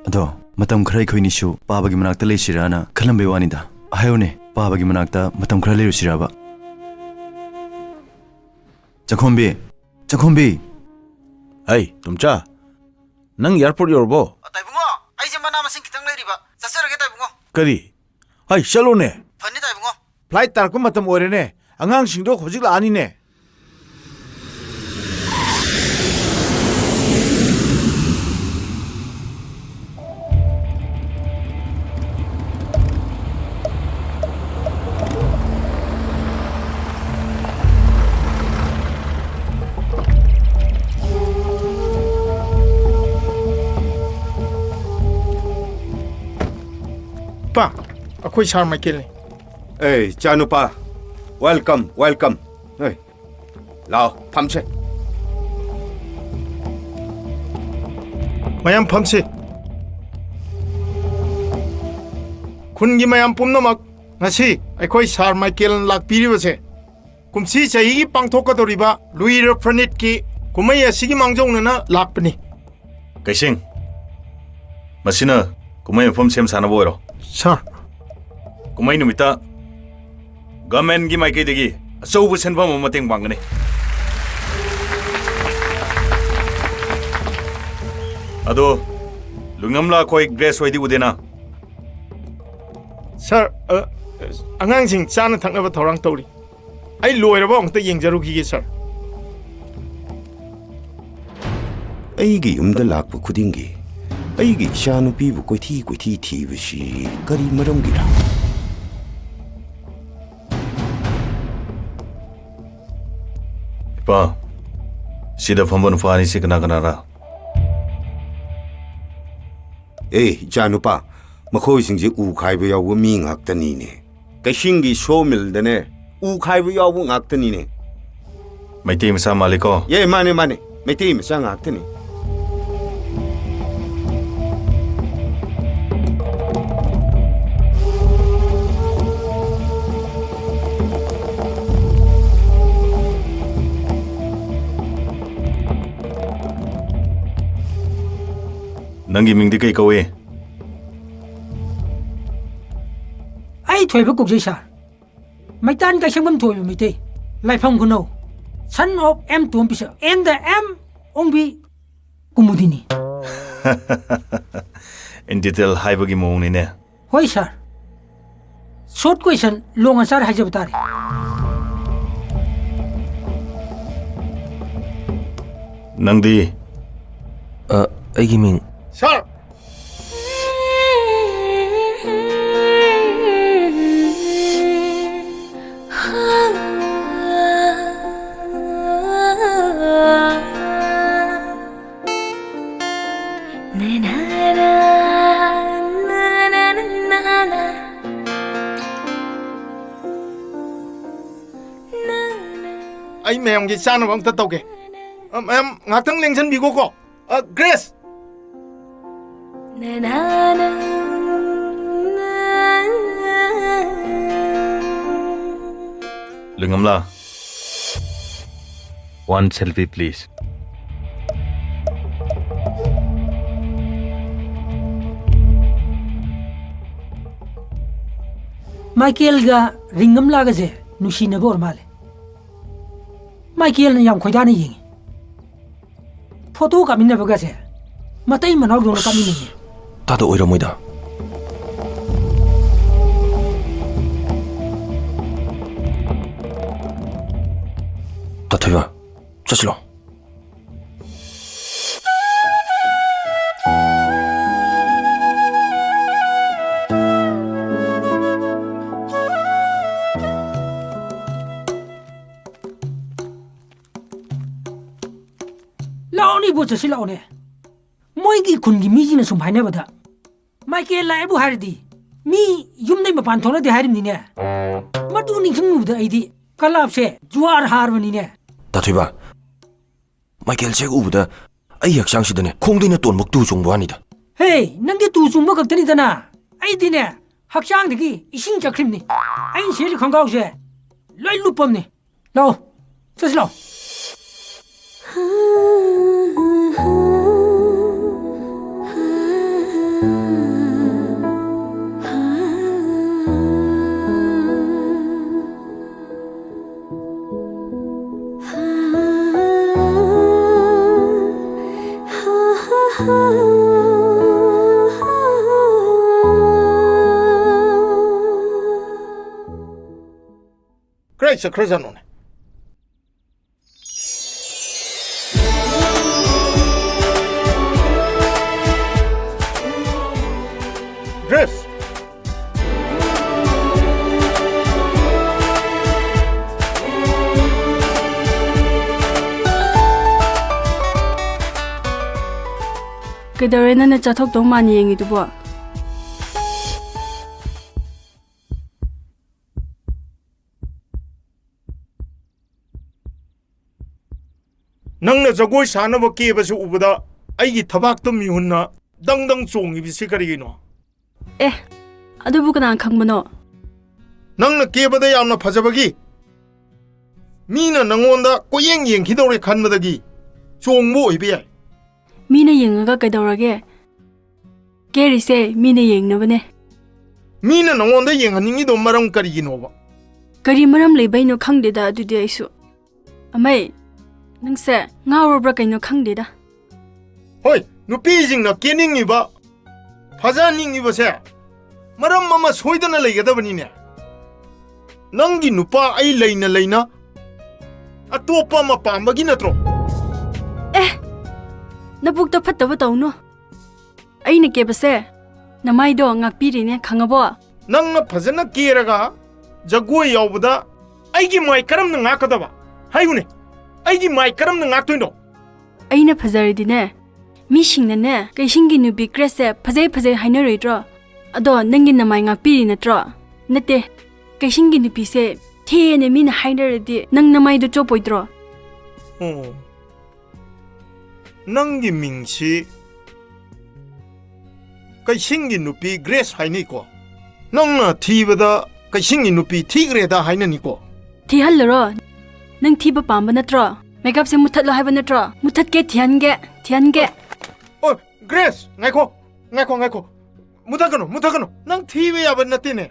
Ado matam khrai khoi nisu pabagi manakta leisirana khalambe wanida. Ahayone pabagi manakta matam khrai lerusiraba. Changkhombi. Hey, tumcha. Nang airport yorbo. Taibungo, ai je mana masing kitang leiriba. Chasarage taibungo. Kari. Hey, chalo ne. Phani taibungo. Flight tarko matam ore ne. Angang singdo khojik la ani ne. Pa, akhoi Sir Michael ne. Hey, Chanupa, welcome. Hey, lao, phamse. Mayam phamse. Khungi mayam pumnamak ngasi akhoi Sir Michael lakpiribase. Kumsi chahi pangthokadoriba Louis Refranit ki kumai asigi mangjongna lakpani. Kaising. Masina kumai phom sem sana boiro. Sir. Kumai numita government gi maike degi achoubu senbam mateng bangani. Ado lungamla koi grace hoidi udena. Sir, angangsing chana thaknaba thorang tawri. Ai loiraba ongta yengjarugi sir. Aigi yumda lakpa khudingi. Aigi ishanupibu koithi thibashi kari maramgira. Pa, sida phambon fani se kana ra. Hey, Chanupa, makhoi singje u khaiba yawu mi ngaktani ne. Kaishingi sawmill dane u khaiba yawu ngaktani ne. Maitei masa maliko. Ye mane maitei masa ngaktani. Nangi mingdi kai kawe. Ai thoi ba kok sar. Mai tan ka sangam thoi mi te. Lai phang kuno. Son of M to pisa. And the M ongbi kumudini. In detail haibagi mo ni ne. Hoi sir. Short question long answer hajab tare. Nangdi. Aigi ming. Sir. Ai mèo gì sao nó vẫn tất tàu kìa. Em ngạc thắng lên chân bị cô cổ. Grace. Lungamla. One selfie please. Michael ga ringam la ga je nushi na bor male. Michael na yam khoida ni yin. Photo ka minna baga je. Matai manau do ka minni. Tado oira moida. Tathoiba. Chachlo. लाओ नहीं बोच से लाओ ने मोई की खुन की मीजी ने सुमाइने बता माइकेल लाइबु हारदी मी युम नहीं मपान थोड़ा दे हारिम नी ने मटू निंग उदा आईदी कलाब से जुआर हार बनी ने ताथुबा माइकेल से उबदा आई हक्सांग सिदने खोंगदिना तोन मुक तु चोंगबानिदा हे नंगे तु चुंब खक्तनी दना आईदी ने हक्सांग दगी इसिंग चक्रिमनी आइन सेली खंगाव से लोई लुपमनी लाओ चस लाओ Grace, Grace, no. Grace. Kaidaure na chathok tong mani yengi tu bo. Nang na jagoi sana ba ke ba su ubada ai gi thabak tum mi hunna dang dang chong bi si kari gi no. Adu bu kana khangmano. Nang na ke ba da yam na phajaba gi. Mi na nangon da ko yeng yeng ki dore khan ma da gi. Chong mo i bi ai. Mina yengaga kaidaurage. Keri se mina yengna bane. Mi na nangon da yeng haningi do maram kari gi no ba. Kari maram leibai no khangde da adu de aisu. Amai nangse ngawrobra kaino khangde da. Hoi, nupi jing na kening ni ba. Phaja ning ni ba se. Maram mama soidana lei ga da bani ne. Nangi nupa ai leina leina. Atopa ma pamba gi natro. Nabukta fattaba tawno. Aina kebase namaido ngakpirine khangabo. Nang na phajana keraga jagoi yawbada aigi mai karam na ngakadaba. Hayune. Aigi mai karam na ngaktoino. Aina phajaridine misingna ne kaisingi nubi krese phajai hainaroidro. Ado nangi namai ngakpiri natro. Nate kaisingi nubi se thene mina hainaradi nang namaido chopoidro. Nangi mingsi kaisingi nupi Grace haini ko. Nang na thibada kaisingi nupi thigreda hainani ko. Thi halloro nang thiba pamba natro. Makeup se muthat lo haiba natro. Muthat ke thiange. Oh, Grace, ngaiko. Mutakano. Nang thibe yaba natine.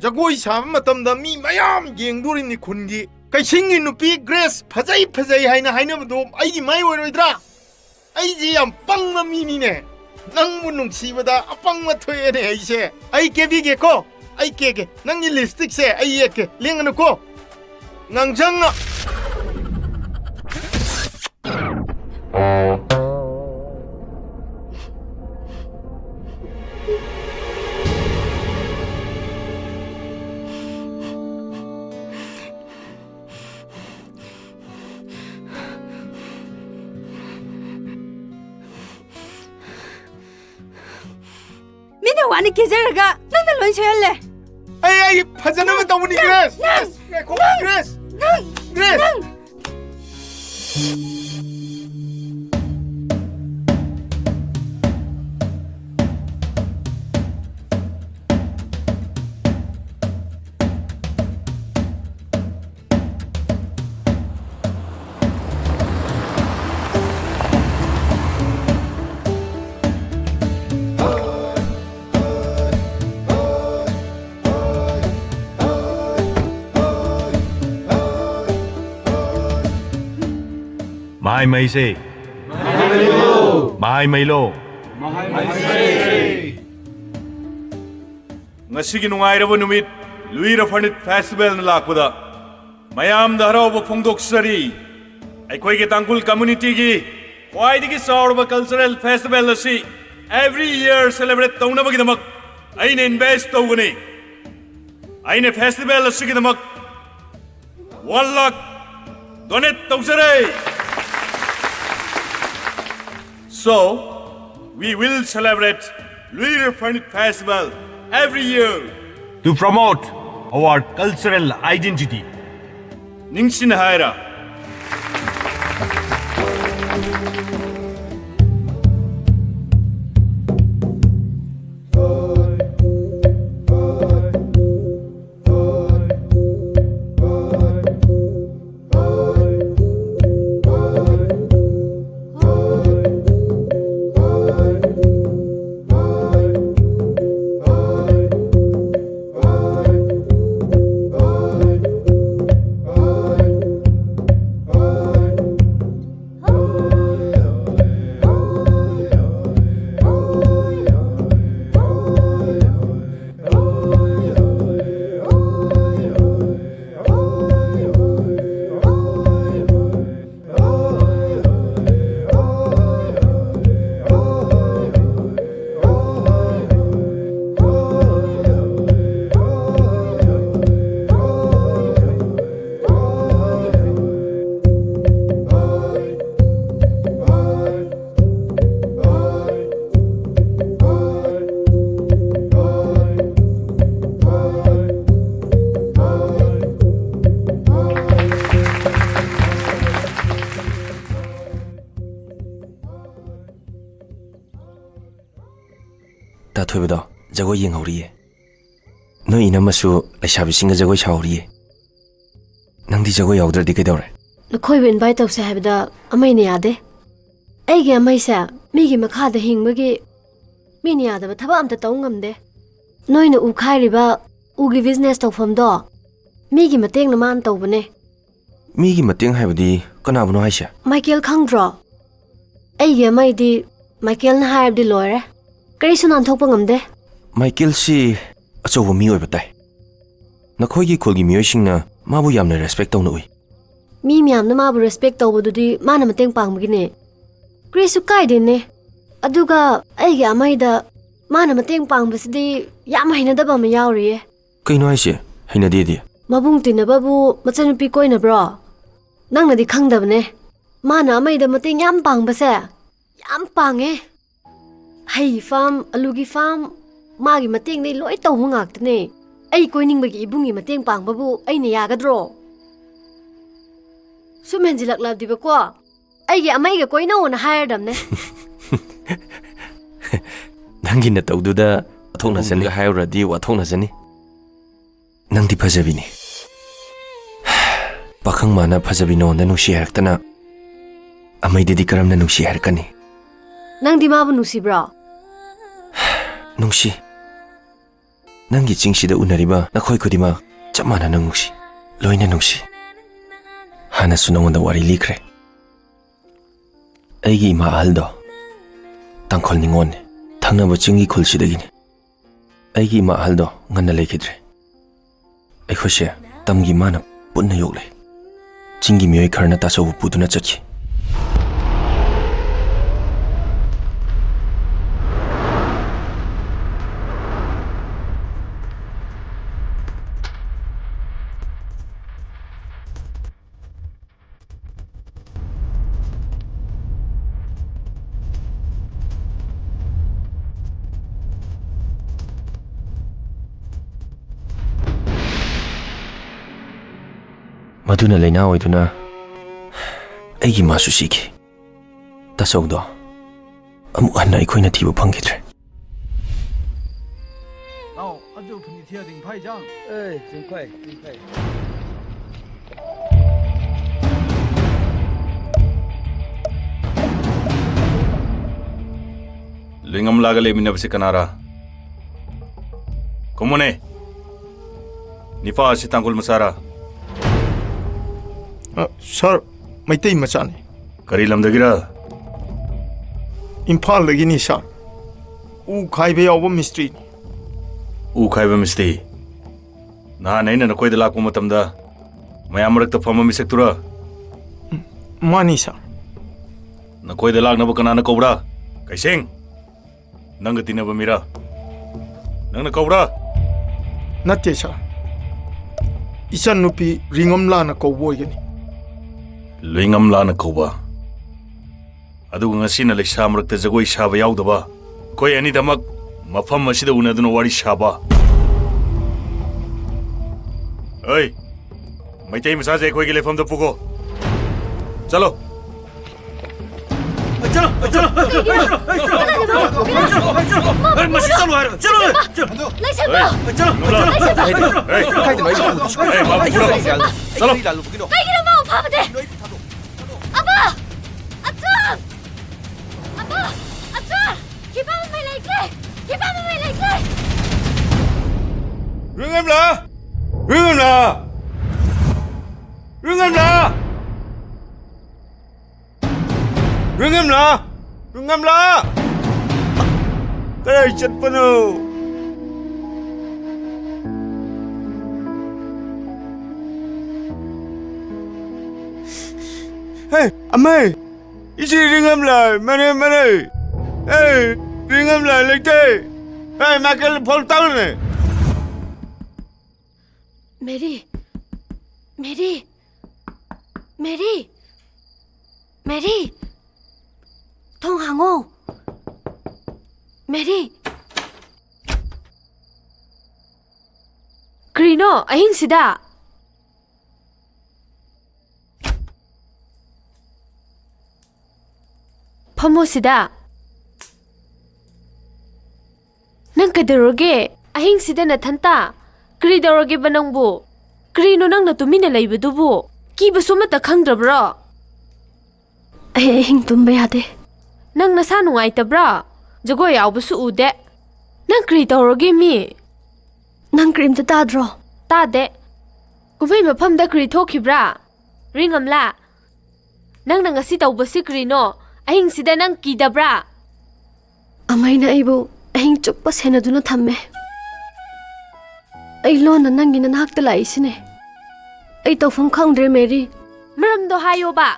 Jagoi sam matamda mi mayam yengdurin ni khungi. Kaisingi nupi Grace phajai haina madu aigi mai oiroidra. Aigi yam pangma mini ne. Nang munung sibada apang mathoye ne aise. Ai kebi ge ko. Ai kege. Nang ni lipstick se ai yeke. Lengano ko. Nang janga. Mina wani kezeraga nang na loin soyalle. Ai phajana ma tawni Grace. Grace. Grace. Mai mai se. Mai mai lo. Ngasigi nungairaba numit Louis Rafanit Festival na lakpada mayam da haraw phongdok sari aikoi ge tangkul community gi waidigi saurba cultural festival asi every year celebrate tawna bagi damak aine invest tawgani aine festival asi gi damak 1 lakh donate tawsare So, we will celebrate Louis Furniture Festival every year to promote our cultural identity. Ningshin Haira. 다투ꯕꯗꯣ 저거 ꯌꯦꯡꯍꯧꯔꯤꯌꯦ. ꯅꯣꯏ 이남마수 ꯂꯩꯁꯥꯕꯤꯁꯤꯡꯒ 저거 샤오리ꯌꯦ. ꯅꯪꯗꯤ 저거 ꯌꯥꯎꯗ꯭ꯔꯗꯤ ꯀꯩꯗꯧꯔꯦ? ꯅꯈꯣꯏꯕꯨ invite ꯇꯧꯁꯦ ꯍꯥꯏꯕꯗ ꯑꯃꯩꯅ ꯌꯥꯗꯦ. ꯑꯩꯒꯤ ꯑꯃꯩꯁꯦ ꯃꯤꯒꯤ ꯃꯈꯥꯗ ꯍꯤꯡꯕꯒꯤ ꯃꯤꯅ ꯌꯥꯗꯕ ꯊꯕꯛ ꯑꯝꯇ ꯇꯧ ꯉꯝꯗꯦ. ꯅꯣꯏꯅ ꯎ ꯈꯥꯏꯔꯤꯕ ꯎꯒꯤ ꯕꯤꯖꯤꯅꯦꯁ ꯇꯧꯐꯝꯗꯣ ꯃꯤꯒꯤ ꯃꯇꯦꯡꯅ ꯃꯥꯅ ꯇꯧꯕꯅꯦ. ꯃꯤꯒꯤ ꯃꯇꯦꯡ ꯍꯥꯏꯕꯗꯤ ꯀꯅꯥꯕꯨꯅꯣ ꯍꯥꯏꯁꯦ? ꯃꯥꯏꯀꯦꯜ ꯈꯪꯗ꯭ꯔꯣ? ꯑꯩꯒꯤ ꯑꯃꯩꯗꯤ ꯃꯥꯏꯀꯦꯜꯅ ꯍꯥꯏꯔꯕꯗꯤ ꯂꯣꯏꯔꯦ. ꯀꯔꯤꯁꯨ ꯅꯥꯟꯊꯣꯛꯄ ꯉꯝꯗꯦ. ꯃꯥꯏꯀꯦꯜꯁꯤ ꯑꯆꯧꯕ ꯃꯤ ꯑꯣꯏꯕ ꯇꯥꯏ. ꯅꯈꯣꯏꯒꯤ ꯈꯨꯜꯒꯤ ꯃꯤꯑꯣꯏꯁꯤꯡꯅ ꯃꯥꯕꯨ ꯌꯥꯝꯅ ꯔꯦꯁꯄꯦꯛ ꯇꯧꯅ ꯎꯏ. ꯃꯤ ꯃꯌꯥꯝꯅ ꯃꯥꯕꯨ ꯔꯦꯁꯄꯦꯛ ꯇꯧꯕꯗꯨꯗꯤ ꯃꯥꯅ ꯃꯇꯦꯡ ꯄꯥꯡꯕꯒꯤꯅꯦ. ꯀꯔꯤꯁꯨ ꯀꯥꯏꯗꯦꯅꯦ. ꯑꯗꯨꯒ ꯑꯩꯒꯤ ꯑꯃꯩꯗ ꯃꯥꯅ ꯃꯇꯦꯡ ꯄꯥꯡꯕꯁꯤꯗꯤ ꯌꯥꯝ ꯍꯩꯅꯗꯕ ꯑꯃ ꯌꯥꯎꯔꯤꯌꯦ. ꯀꯩꯅꯣ ꯍꯥꯏꯁꯦ? ꯍꯩꯅꯗꯦꯗꯤ? ꯃꯕꯨꯡ ꯇꯤꯟꯅꯕꯕꯨ ꯃꯆꯟꯅꯨꯄꯤ ꯀꯣꯏꯅꯕ꯭ꯔꯣ? ꯅꯪꯅꯗꯤ ꯈꯪꯗꯕꯅꯦ. ꯃꯥꯅ ꯑꯃꯩꯗ ꯃꯇꯦꯡ ꯌꯥꯝ ꯄꯥꯡꯕꯁꯦ ꯌꯥꯝ ꯄꯥꯡꯉꯦ. ꯍꯩ ꯐꯥꯝ, ꯑꯂꯨꯒꯤ ꯐꯥꯝ, ꯃꯥꯒꯤ ꯃꯇꯦꯡꯗꯤ ꯂꯣꯏ ꯇꯧꯕ ꯉꯥꯛꯇꯅꯦ. ꯑꯩ ꯀꯣꯏꯅꯤꯡꯕꯒꯤ 이bunꯒꯤ ꯃꯇꯦꯡ ꯄꯥꯡꯕꯕꯨ ꯑꯩꯅ ꯌꯥꯒꯗ꯭ꯔꯣ? ꯁꯨꯝ ꯍꯦꯟꯖꯤꯜꯂꯛꯂꯕꯗꯤꯕꯀꯣ ꯑꯩꯒꯤ ꯑꯃꯩꯒ ꯀꯣꯏꯅꯧꯅ ꯍꯥꯏꯔꯗꯝꯅꯦ. ꯅꯪꯒꯤ ꯅꯇꯧꯗꯨꯗ ꯋꯥꯊꯣꯛꯅꯖꯅꯤ ꯍꯥꯏꯔꯨꯔꯗꯤ ꯋꯥꯊꯣꯛꯅꯖꯅꯤ. ꯅꯪꯗꯤ ꯐꯖꯕꯤꯅꯤ. ꯄꯥꯈꯪ ꯃꯥꯅ ꯐꯖꯕꯤ ꯅꯉꯣꯟꯗ ꯅꯨꯡꯁꯤ ꯍꯥꯏꯔꯛꯇꯅ ꯑꯃꯩꯗꯗꯤ ꯀꯔꯝꯅ ꯅꯨꯡꯁꯤ ꯍꯥꯏꯔꯛꯀꯅꯤ? ꯅꯪꯗꯤ ꯃꯥꯕꯨ ꯅꯨꯡꯁꯤꯕ꯭ꯔꯣ? ꯅꯨꯡꯁꯤ. ꯅꯪꯒꯤ ꯆꯤꯡꯁꯤꯗ ꯎꯅꯔꯤꯕ ꯅꯈꯣꯏ ꯈꯨꯗꯤꯡꯃꯛ ꯆꯞ ꯃꯥꯟꯅꯅ ꯅꯨꯡꯁꯤ. ꯂꯣꯏꯅ ꯅꯨꯡꯁꯤ. ꯍꯥꯟꯅꯁꯨ ꯅꯉꯣꯟꯗ ꯋꯥꯔꯤ ꯂꯤꯈ꯭ꯔꯦ. ꯑꯩꯒꯤ ꯏꯃꯥ ꯑꯍꯜꯗꯣ ꯇꯥꯡꯈꯣꯜ ꯅꯤꯉꯣꯜꯅꯤ. ꯊꯪꯅꯕ ꯆꯤꯡꯒꯤ ꯈꯨꯜꯁꯤꯗꯒꯤꯅꯤ. ꯑꯩꯒꯤ ꯏꯃꯥ ꯑꯍꯜꯗꯣ ꯉꯟꯅ ꯂꯩꯈꯤꯗ꯭ꯔꯦ. ꯑꯩꯈꯣꯏꯁꯦ ꯇꯝꯒꯤ ꯃꯥꯅ ꯄꯨꯟꯅ ꯌꯣꯛꯂꯦ. ꯆꯤꯡꯒꯤ ꯃꯤꯑꯣꯏ ꯈꯔꯅ ꯇꯥꯆꯧꯕꯨ ꯄꯨꯗꯨꯅ ꯆꯠꯈꯤ. ꯃꯗꯨꯅ ꯂꯩꯅꯥ ꯑꯣꯏꯗꯨꯅ ꯑꯩꯒꯤ ꯃꯥꯁꯨ ꯁꯤꯈꯤ. ꯇꯥꯆꯧꯗꯣ ꯑꯃꯨꯛ ꯍꯟꯅ ꯑꯩꯈꯣꯏꯅ ꯊꯤꯕ ꯐꯪꯈꯤꯗ꯭ꯔꯦ. Lingam laga leminabasi kanara. Kumune. Nifa si tangkul masara. Sir, Maitai Machani. Kari lamdagira. Imphal lagini sir. U khaibe yawa mystery. U khaibe mystery. Na naina na koi da lakwa matamda. Mayam rakta fama misektura. Mani sir. Na koi da lak na bakana na kobra. Kaising. Nang tinaba mira. Nang na kobra. Natte sir. Isan nupi ringam la na cowboy gani. Lingam la na koba. ꯑꯗꯨꯒ ꯉꯁꯤꯅ ꯂꯩꯁꯥ ꯃꯔꯛꯇ ꯖꯒꯣꯏ ꯁꯥꯕ ꯌꯥꯎꯗꯕ ꯑꯩꯈꯣꯏ ꯑꯅꯤꯗꯃꯛ ꯃꯐꯝ ꯑꯁꯤꯗ ꯎꯅꯗꯨꯅ ꯋꯥꯔꯤ ꯁꯥꯕ ꯑꯩ ꯃꯩꯇꯩ ꯃꯆꯥꯁꯦ ꯑꯩꯈꯣꯏꯒꯤ ꯂꯩꯐꯝꯗ ꯄꯨꯈꯣ ꯆꯂꯣ Kaya chat pa no. Hey, amay. Isi ringam la, mane. Hey, ringam la lekte. Hey, makal phol taul ne. Mary. Thong hango. Mary. Krino, ahing sida. Pamo sida. Nang kadaroge, ahing sida na thanta. Kri daroge ba nang bu? Krino nang natumina laybadubu. Kiba sumata khangdrabra. Ay ahing tumba yade. Nang nasa nungaitabra. Jago yaubasu ude. Nang kri tawroge mi. Nang krim ta tadro. Tade. Kumay mapamda kri thokibra. Ringamla. Nang nangasi tawbasi krino. Ahing sida nang kidabra. Amay na ibo. Ahing chukpa senaduna thamme. Ay lona nang ginanahakta laisine. Ay tawfam khangdre Mary. Maramdo hayo ba?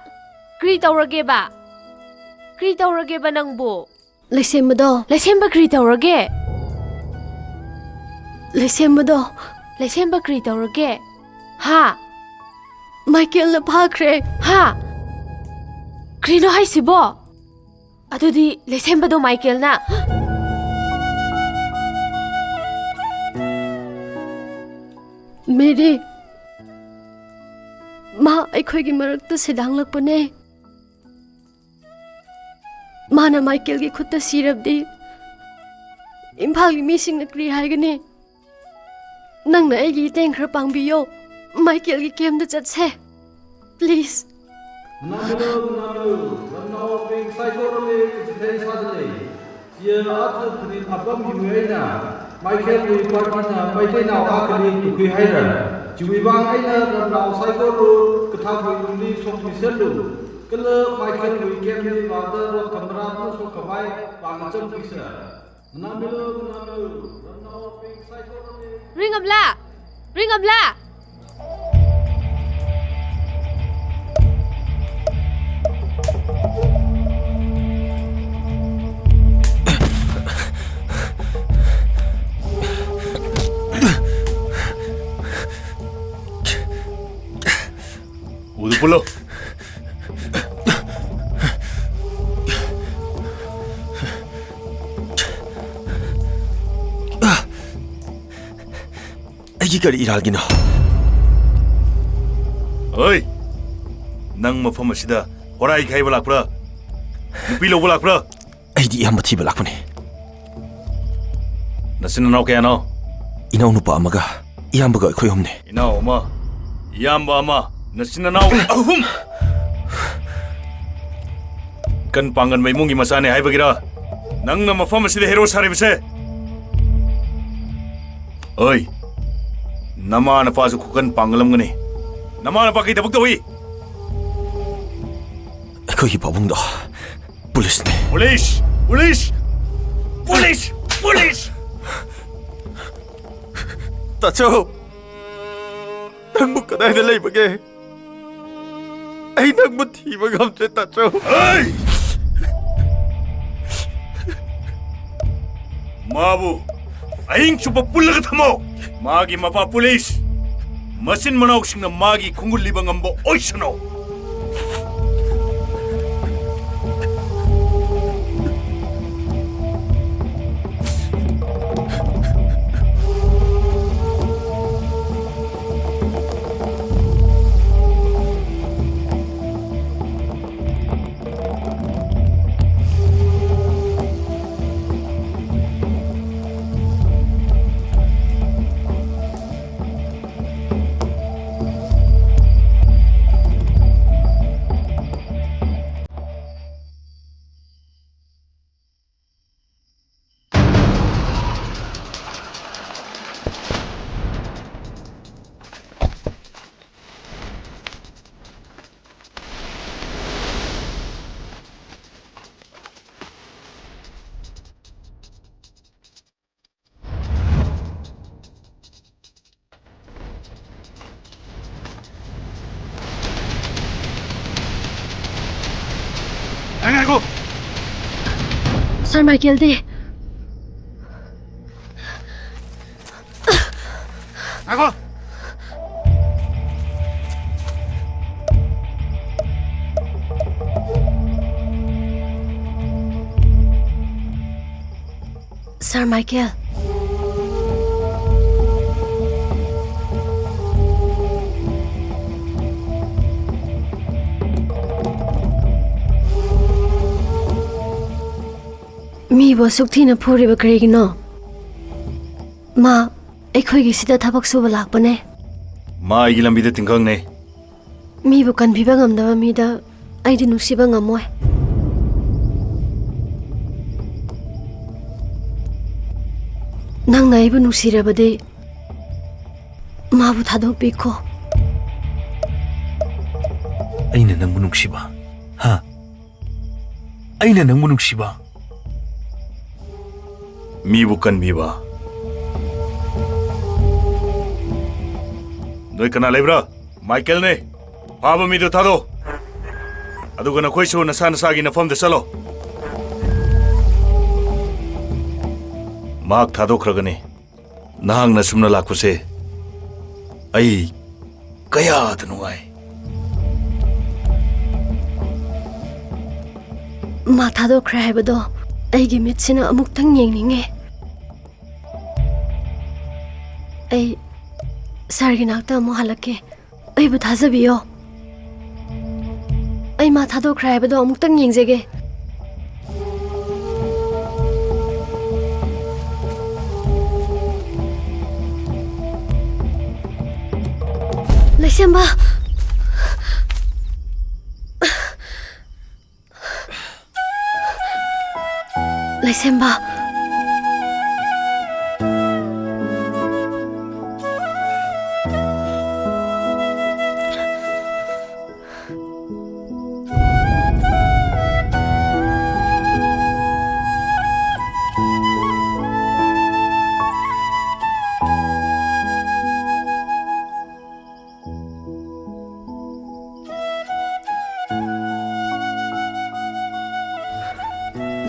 Kri tawroge ba? Kri tawroge ba nang bu? Laisemba kri tawroge. Laisemba kri tawroge. Ha. Michael na phakre. Ha. Krino hai sibo. Adudi laisemba do Michael na. Mary. Ma aikhoigi marakta sidhanglakpane. Mana Michael ki khutta sirabdi Imphal ki mising na kri haigani nang na aigi teng khara pangbiyo Michael ki kem da chatse please Michael wi partina paitai na akali tu kui haira jiwibang aina ramnau saikoro kathawi umni sompiselu Kala Michael wi kemni wada ro kamra no so kabai pangcham pisa namilo ramnau ping saikoro Ringamla Udu pulo. Aigi kari iralgina. Oi. Nang mafam asida horai khai balak pra. Nupi lo balak pra. Aidi yam bathi balak pune. Nasin naw kaya no. Inaw nupa amaga. Iyambaga khoi humne. Inaw ma. Iyamba ama. Nasin naw ahum. Kan pangan mai mungi masane hai bagira. Nang na mafam asida hero sare bise. Oi. Nama na pasu kukan pangalam gani. Nama na pakai tabuk tawi. Khoi pabung do. Police ne. Police. Tacho. Nang mo kadai da lay bage. Ay nang mo thi bagam tre tacho. Hey! Mabu. Aing chupa pullaga thamo. Magi mapa police. Masin manaw sing na magi kungul libang ambo oisano. Sir Michael di. Ako! Sir Michael. ꯃꯤꯕꯨ ꯑꯁꯨꯛ ꯊꯤꯅ ꯐꯨꯔꯤꯕ ꯀꯔꯤꯒꯤꯅꯣ? ꯃꯥ ꯑꯩꯈꯣꯏꯒꯤ ꯁꯤꯗ ꯊꯕꯛ ꯁꯨꯕ ꯂꯥꯛꯄꯅꯦ. ꯃꯥ ꯑꯩꯒꯤ ꯂꯝꯕꯤꯗ ꯇꯤꯡꯈꯪꯅꯦ. ꯃꯤꯕꯨ ꯀꯟꯕꯤꯕ ꯉꯝꯗꯕ ꯃꯤꯗ ꯑꯩꯗꯤ ꯅꯨꯡꯁꯤꯕ ꯉꯝꯃꯣꯏ. ꯅꯪꯅ ꯑꯩꯕꯨ ꯅꯨꯡꯁꯤꯔꯕꯗꯤ 마부 다독비코 ꯑꯩꯅ ꯅꯪꯕꯨ ꯅꯨꯡꯁꯤꯕ ꯍꯥ ꯑꯩꯅ ꯅꯪꯕꯨ ꯅꯨꯡꯁꯤꯕ 미부 깐비바 너희 그나 레브라 마이켈네 바바 미도 타도 아두거나 코이쇼 나사나사기 나폼데 살로 막 타도 그러거니 나항나 숨나 라쿠세 아이 까야 드누아이 마 다독ꯈ꯭ꯔꯦ ꯍꯥꯏꯕꯗꯣ ꯑꯩꯒꯤ ꯃꯤꯠꯁꯤꯅ ꯑꯃꯨꯛꯇꯪ ꯌꯦꯡꯅꯤꯡꯉꯦ ꯑꯩ ꯁꯥꯔꯒꯤ ꯅꯥꯛꯇ ꯑꯃꯨꯛ ꯍꯜꯂꯛꯀꯦ ꯑꯩꯕꯨ ꯊꯥꯖꯕꯤꯌꯣ ꯑꯩ ꯃꯥ ꯊꯥꯗꯣꯛꯈ꯭ꯔꯦ ꯍꯥꯏꯕꯗꯣ ꯑꯃꯨꯛꯇꯪ ꯌꯦꯡꯖꯒꯦ ꯂꯩꯁꯦꯝꯕ ꯂꯩꯁꯦꯝꯕ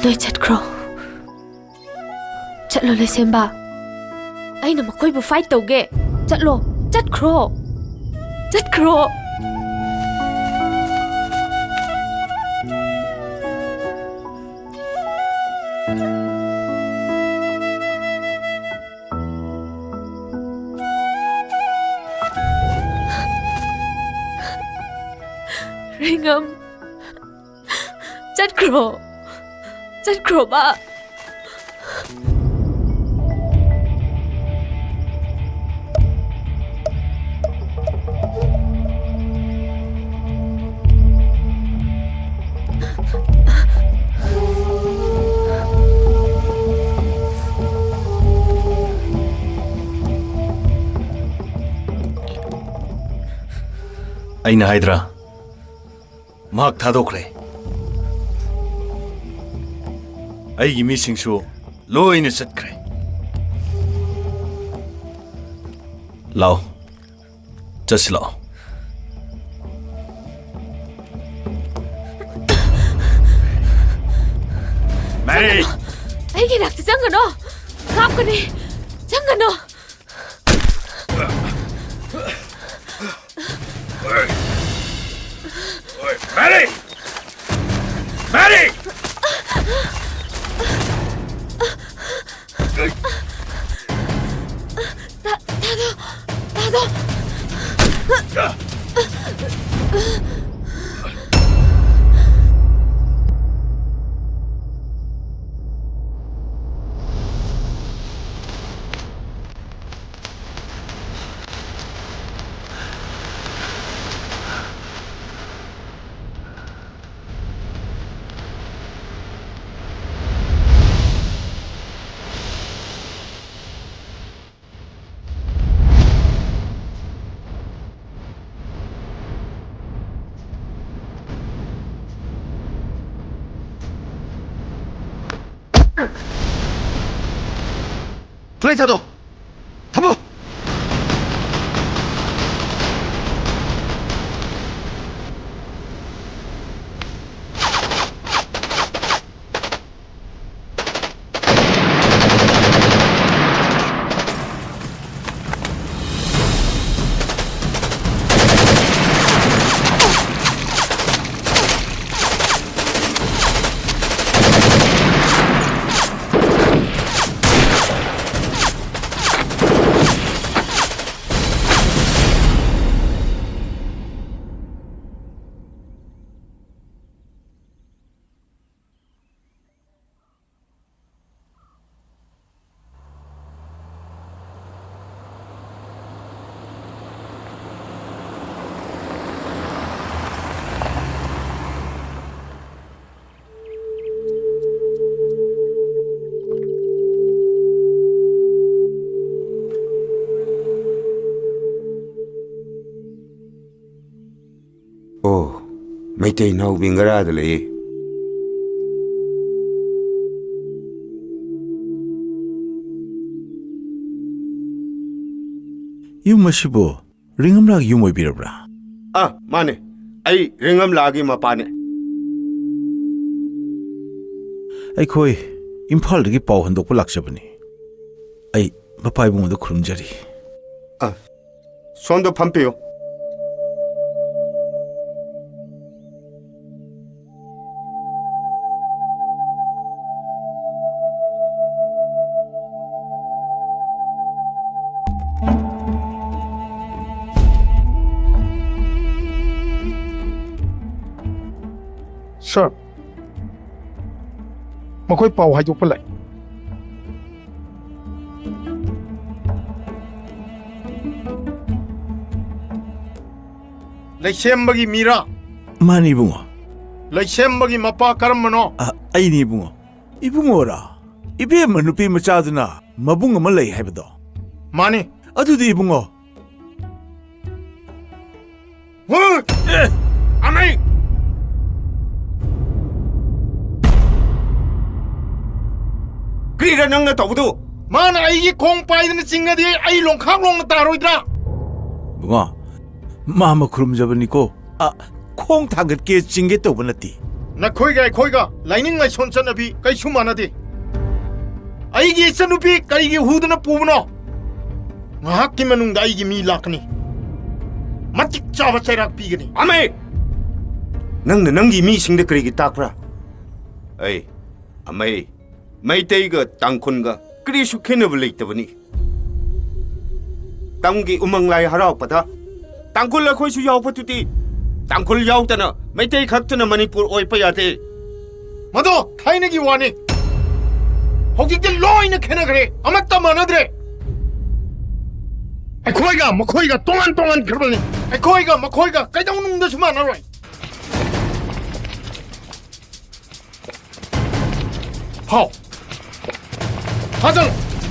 ꯅꯣꯏ ꯆꯠꯈ꯭ꯔꯣ ꯆꯠꯂꯣ ꯂꯩꯁꯦꯝꯕ ꯑꯩꯅ ꯃꯈꯣꯏꯕꯨ ꯐꯥꯏꯠ ꯇꯧꯒꯦ ꯆꯠꯂꯣ ꯆꯠꯈ꯭ꯔꯣ ꯆꯠꯈ꯭ꯔꯣ ꯔꯤꯡꯉꯝ ꯆꯠꯈ꯭ꯔꯣ ꯆꯠꯈ꯭ꯔꯣꯕ ꯑꯩꯅ ꯍꯥꯏꯗ꯭ꯔꯥ ꯃꯍꯥꯛ ꯊꯥꯗꯣꯛꯈ꯭ꯔꯦ ꯑꯩꯒꯤ ꯃꯤꯁꯤꯡꯁꯨ ꯂꯣꯏꯅ ꯆꯠꯈ꯭ꯔꯦ ꯂꯥꯎ ꯆꯠꯁꯤ ꯂꯥꯎ ꯃꯦꯔꯤ ꯑꯩꯒꯤ ꯅꯥꯛꯇ ꯆꯪꯒꯅꯣ ꯀꯥꯞꯀꯅꯤ ꯆꯪꯒꯅꯣ Mary! Mary! 플레이타도 탐보 ꯑꯣ ꯃꯩꯇꯩ ꯅꯥꯎꯕꯤ ꯉꯔꯥꯗ ꯂꯩꯌꯦ ꯌꯨꯝ ꯑꯁꯤꯕꯨ ꯔꯤꯡꯉꯝꯂꯥꯒꯤ ꯌꯨꯝ ꯑꯣꯏꯕꯤꯔꯕ꯭ꯔꯥ? ꯃꯥꯅꯦ ꯑꯩ ꯔꯤꯡꯉꯝꯂꯥꯒꯤ ꯃꯄꯥꯅꯦ ꯑꯩꯈꯣꯏ ꯏꯝꯐꯥꯜꯗꯒꯤ ꯄꯥꯎ ꯍꯟꯗꯣꯛꯄ ꯂꯥꯛꯆꯕꯅꯤ ꯑꯩ ꯃꯄꯥ ꯏꯕꯨꯡꯉꯣꯗ ꯈꯨꯔꯨꯝꯖꯔꯤ ꯁꯣꯝꯗ ꯐꯝꯕꯤꯌꯨ Sir, makoy pau haydok palay. Laysembagi mira. Mani ibungo. Laysembagi mapa karamano. Ay ni ibungo. Ibungo ra. Ibe manupi machaduna mabung ama lay haibado. Mani. Adudi ibungo. Amay! ꯀꯔꯤꯔ ꯅꯪꯅ ꯇꯧꯕꯗꯨ ꯃꯥꯅ ꯑꯩꯒꯤ ꯈꯣꯡ ꯄꯥꯏꯗꯅ ꯆꯤꯡꯉꯗꯤ ꯑꯩ ꯂꯣꯡꯈꯥꯛ ꯂꯣꯡꯅ ꯇꯥꯔꯣꯏꯗ꯭ꯔꯥ ꯕꯨꯡꯉꯣ ꯃꯥ ꯈꯨꯔꯨꯝꯖꯕꯅꯤꯀꯣ ꯈꯣꯡ ꯊꯥꯡꯒꯠꯀꯦ ꯆꯤꯡꯒꯦ ꯇꯧꯕ ꯅꯠꯇꯦ ꯅꯈꯣꯏꯒ ꯑꯩꯈꯣꯏꯒ ꯂꯥꯏꯅꯤꯡ ꯂꯥꯏꯁꯣꯟ ꯆꯠꯅꯕꯤ ꯀꯩꯁꯨ ꯃꯥꯟꯅꯗꯦ ꯑꯩꯒꯤ ꯏꯆꯟꯅꯨꯄꯤ ꯀꯔꯤꯒꯤ ꯍꯨꯗꯅ ꯄꯨꯕꯅꯣ ꯉꯥꯏꯍꯥꯛꯀꯤ ꯃꯅꯨꯡꯗ ꯑꯩꯒꯤ ꯃꯤ ꯂꯥꯛꯀꯅꯤ ꯃꯇꯤꯛ ꯆꯥꯕ ꯆꯩꯔꯥꯛ ꯄꯤꯒꯅꯤ ꯑꯃꯦ ꯅꯪꯅ ꯅꯪꯒꯤ ꯃꯤꯁꯤꯡꯗ ꯀꯔꯤꯒꯤ ꯇꯥꯛꯄ꯭ꯔꯥ ꯑꯩ ꯑꯃꯦ ꯃꯩꯇꯩꯒ ꯇꯥꯡꯈꯨꯜꯒ ꯀꯔꯤꯁꯨ ꯈꯦꯟꯅꯕ ꯂꯩꯇꯕꯅꯤ ꯇꯝꯒꯤ ꯎꯃꯪ ꯂꯥꯏ ꯍꯔꯥꯎꯄꯗ ꯇꯥꯡꯈꯨꯜ ꯑꯩꯈꯣꯏꯁꯨ ꯌꯥꯎꯕꯗꯨꯗꯤ ꯇꯥꯡꯈꯨꯜ ꯌꯥꯎꯗꯅ ꯃꯩꯇꯩ ꯈꯛꯇꯅ ꯃꯅꯤꯄꯨꯔ ꯑꯣꯏꯕ ꯌꯥꯗꯦ ꯃꯗꯣ ꯊꯥꯏꯅꯒꯤ ꯋꯥꯅꯤ ꯍꯧꯖꯤꯛꯇꯤ ꯂꯣꯏꯅ ꯈꯦꯟꯅꯈ꯭ꯔꯦ ꯑꯃꯠꯇ ꯃꯥꯟꯅꯗ꯭ꯔꯦ ꯑꯩꯈꯣꯏꯒ ꯃꯈꯣꯏꯒ ꯇꯣꯉꯥꯟ ꯇꯣꯉꯥꯟꯈ꯭ꯔꯕꯅꯤ ꯑꯩꯈꯣꯏꯒ ꯃꯈꯣꯏꯒ ꯀꯩꯗꯧꯅꯨꯡꯗꯁꯨ ꯃꯥꯟꯅꯔꯣꯏ ꯍꯥꯎ 하잖아.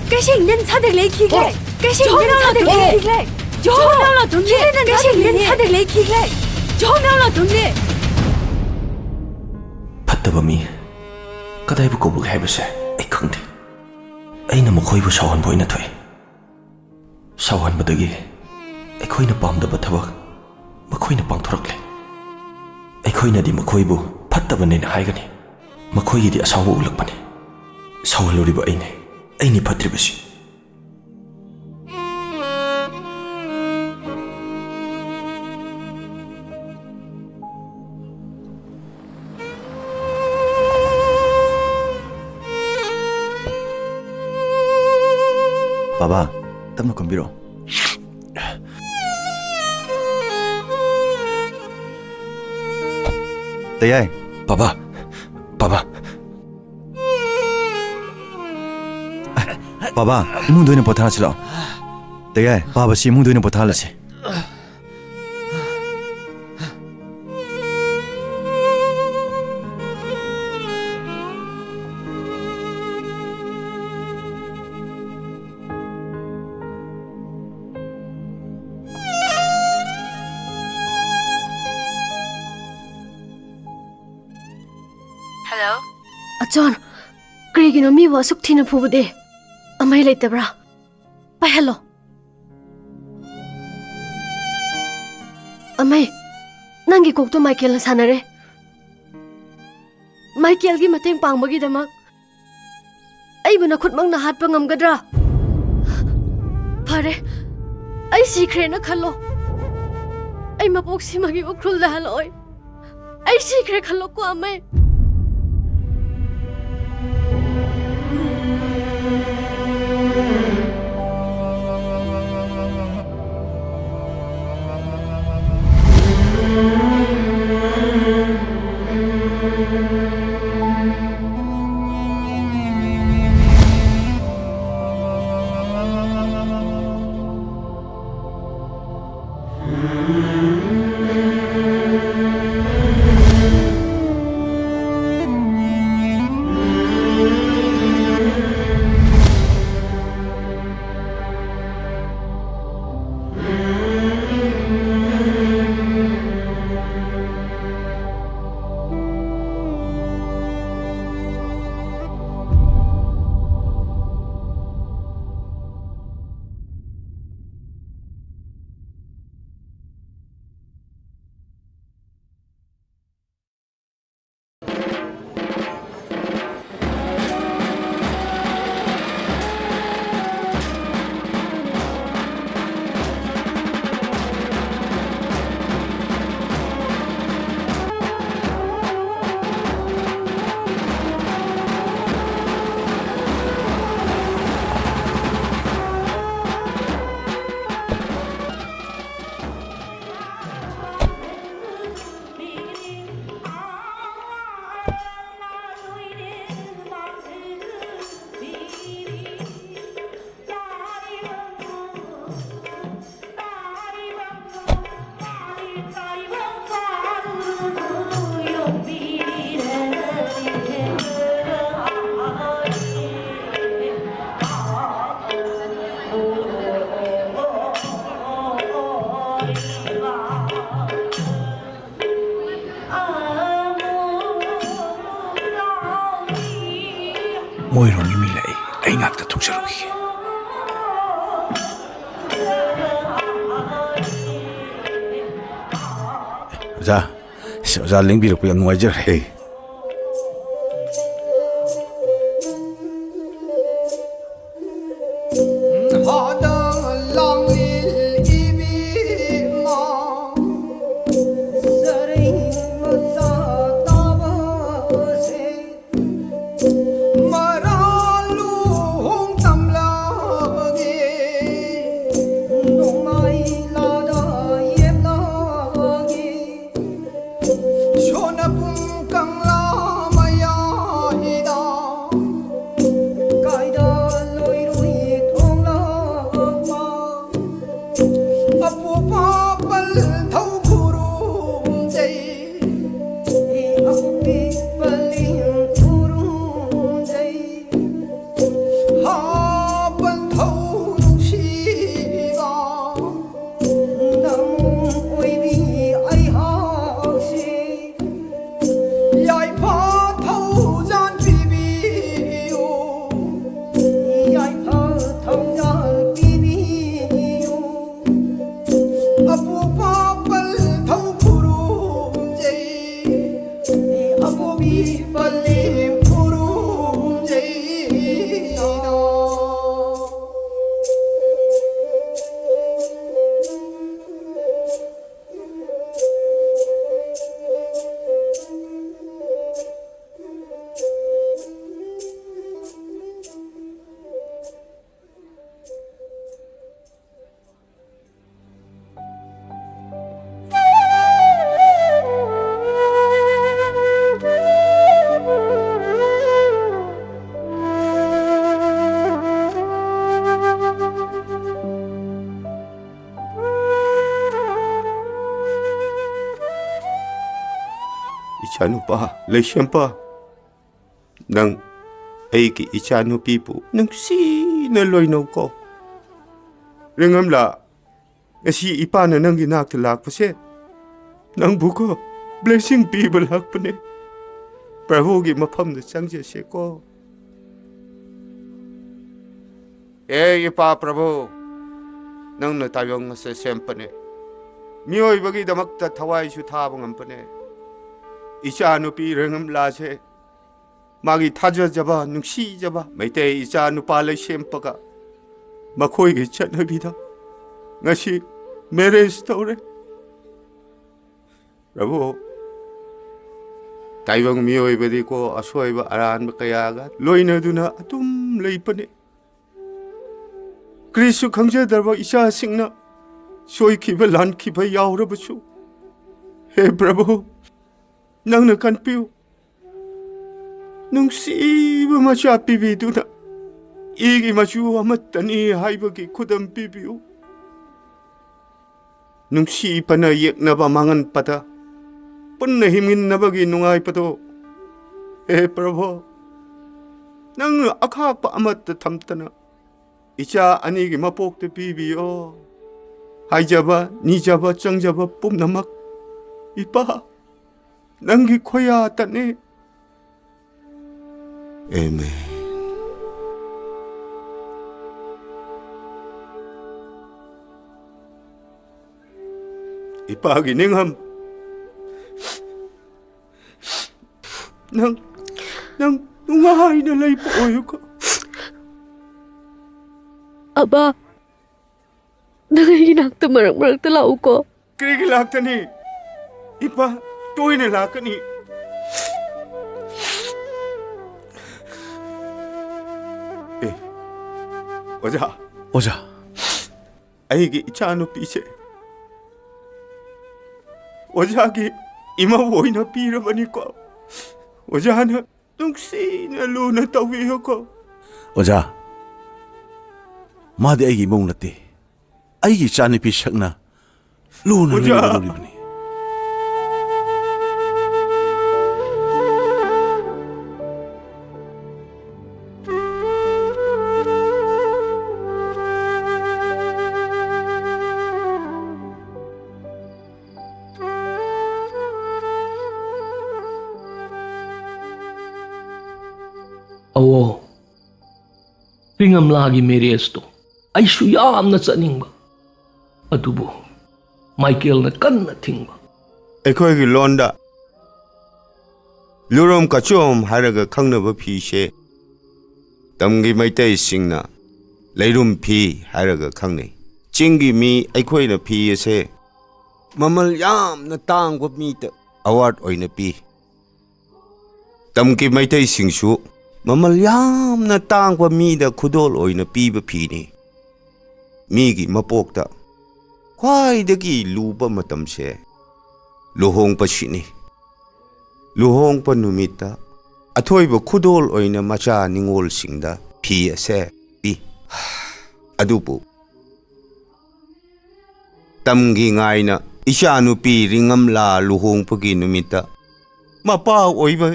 깨시 있는 차들 레이키래. 깨시 있는 차들 레이키래. 저명로 동네. 깨시 있는 차들 레이키래. 저명로 동네. ꯐꯠꯇꯕ ꯃꯤ ꯀꯗꯥꯏꯕꯨ ꯀꯧꯕꯒꯦ ꯍꯥꯏꯕꯁꯦ ꯑꯩ ꯈꯪꯗꯦ ꯑꯩꯅ ꯃꯈꯣꯏꯕꯨ ꯁꯥꯎꯍꯟꯕ ꯑꯣꯏꯅ ꯊꯣꯛꯏ ꯁꯥꯎꯍꯟꯕꯗꯒꯤ ꯑꯩꯈꯣꯏꯅ ꯄꯥꯝꯗꯕ ꯊꯕꯛ ꯃꯈꯣꯏꯅ ꯄꯥꯡꯊꯣꯔꯛꯂꯦ ꯑꯩꯈꯣꯏꯅꯗꯤ ꯃꯈꯣꯏꯕꯨ ꯐꯠꯇꯕꯅꯦꯅ ꯍꯥꯏꯒꯅꯤ ꯃꯈꯣꯏꯒꯤꯗꯤ ꯑꯁꯥꯎꯕ ꯎꯠꯂꯛꯄꯅꯤ ꯁꯥꯎꯍꯜꯂꯨꯔꯤꯕ ꯑꯩꯅꯤ ꯐꯠꯇ꯭ꯔꯤꯕꯁꯤ 바바, 땀 놓고 밀어. 대야이. 바바. 바바, 이문도 있는 버튼 하나 치러. 대야이, 바바 씨 이문도 있는 버튼 하나씩. Hello? Achon, Krigino mi wa sukthina phubade. Amai leitabra. Pai hello. Amai, nangi kokto Michael na sanare. Michael gi mateng pangbagi damak. Ai buna khutmang na hatpa ngamgadra. Phare. Ai sikre na khallo. Ai mapok simagi ukrul da haloi. Ai sikre khallo ko amai. ꯃꯣꯏꯔꯣꯝꯒꯤ ꯃꯤ ꯂꯥꯛꯏ ꯑꯩ ꯉꯥꯛꯇ ꯊꯣꯛꯆꯔꯨꯈꯤꯒꯦ ꯑꯣꯖꯥ ꯑꯣꯖꯥ ꯂꯦꯡꯕꯤꯔꯛꯄ ꯌꯥꯝ ꯅꯨꯡꯉꯥꯏꯖꯔꯦ 이찬우빠, 레시엄빠, 능 에이기 이찬우 피부 능시나 로이노고 링엄라 ngasi ipana nang ginaktalak pa siya nang buko blessing people hak pa ni Prabhu gi mapam na sang siya ko ipa Prabhu nang natayong sa siyem pa ni miyoy bagi damakta taway siya tabang ang pa ni 이자누 비릉음 라세 마기 타저잡아 능시잡아 메테 이자누 발레 셴빠가 마코에게 찬업이다 ngasi 메레스토레 라보 타이방 미오이베디고 아소이바 아란 바카야가 로이나두나 아툼 레이빠네 그리스 강제들바 이샤 싱나 소이키바 란키바 야우라바수 해 브라보 nang nakanpiw nung siba masya pibido na igi masya matani haibagi kudam pibiyo nung sipa na yak na bamangan pata panahimin na bagi nungay pato Prabhu nang akak pa amat tamtana isya anigi mapok te pibiyo haijaba nijaba changjaba pumnamak ipa Nanggi koya tane. Amen. Ipagi ningham. Nang nungahay na lay po oyo ka. Aba, nangayinak marak talaw ko. Kirigilak tani. Ipa, tôi này là cái gì? Ê, 오자. 아이기 이차노 삐세. 오자기 이마 보이나 삐러버니까. 오자는 뚱씨나 루나 따위하고. 오자. 마디 아이기 몽라띠. 아이기 짜니 삐샥나. 루나 루나 Awo, ꯔꯤꯡꯉꯝꯂꯥꯒꯤ ꯃꯦꯔꯦꯖꯇꯣ ꯑꯩꯁꯨ ꯌꯥꯝꯅ ꯆꯠꯅꯤꯡꯕ ꯑꯗꯨꯕꯨ ꯃꯥꯏꯀꯦꯜꯅ ꯀꯟꯅ ꯊꯤꯡꯕ ꯑꯩꯈꯣꯏꯒꯤ ꯂꯣꯟꯗ ꯂꯨꯔꯣꯝ ꯀꯆꯣꯝ ꯍꯥꯏꯔꯒ ꯈꯪꯅꯕ ꯐꯤꯁꯦ ꯇꯝꯒꯤ ꯃꯩꯇꯩꯁꯤꯡꯅ ꯂꯩꯔꯨꯝ ꯐꯤ ꯍꯥꯏꯔꯒ ꯈꯪꯅꯩ ꯆꯤꯡꯒꯤ ꯃꯤ ꯑꯩꯈꯣꯏꯅ ꯐꯤ ꯑꯁꯦ ꯃꯃꯜ ꯌꯥꯝꯅ ꯇꯥꯡꯕ ꯃꯤꯗ ꯑꯋꯥꯔꯗ ꯑꯣꯏꯅ ꯄꯤ ꯇꯝꯒꯤ ꯃꯩꯇꯩꯁꯤꯡꯁꯨ ꯃꯃꯜ ꯌꯥꯝꯅ ꯇꯥꯡꯕ ꯃꯤꯗ ꯈꯨꯗꯣꯜ ꯑꯣꯏꯅ ꯄꯤꯕ ꯐꯤꯅꯤ ꯃꯤꯒꯤ ꯃꯄꯣꯛꯇ ꯈ꯭ꯋꯥꯏꯗꯒꯤ ꯂꯨꯕ ꯃꯇꯝꯁꯦ ꯂꯨꯍꯣꯡꯕꯁꯤꯅꯤ ꯂꯨꯍꯣꯡꯕ ꯅꯨꯃꯤꯠꯇ ꯑꯊꯣꯏꯕ ꯈꯨꯗꯣꯜ ꯑꯣꯏꯅ ꯃꯆꯥ ꯅꯤꯉꯣꯜꯁꯤꯡꯗ ꯐꯤ ꯑꯁꯦ ꯄꯤ ꯑꯗꯨꯕꯨ ꯇꯝꯒꯤ ꯉꯥꯏꯅ ꯏꯆꯥꯅꯨꯄꯤ ꯔꯤꯡꯉꯝꯂꯥ ꯂꯨꯍꯣꯡꯕꯒꯤ ꯅꯨꯃꯤꯠꯇ ꯃꯄꯥ ꯑꯣꯏꯕ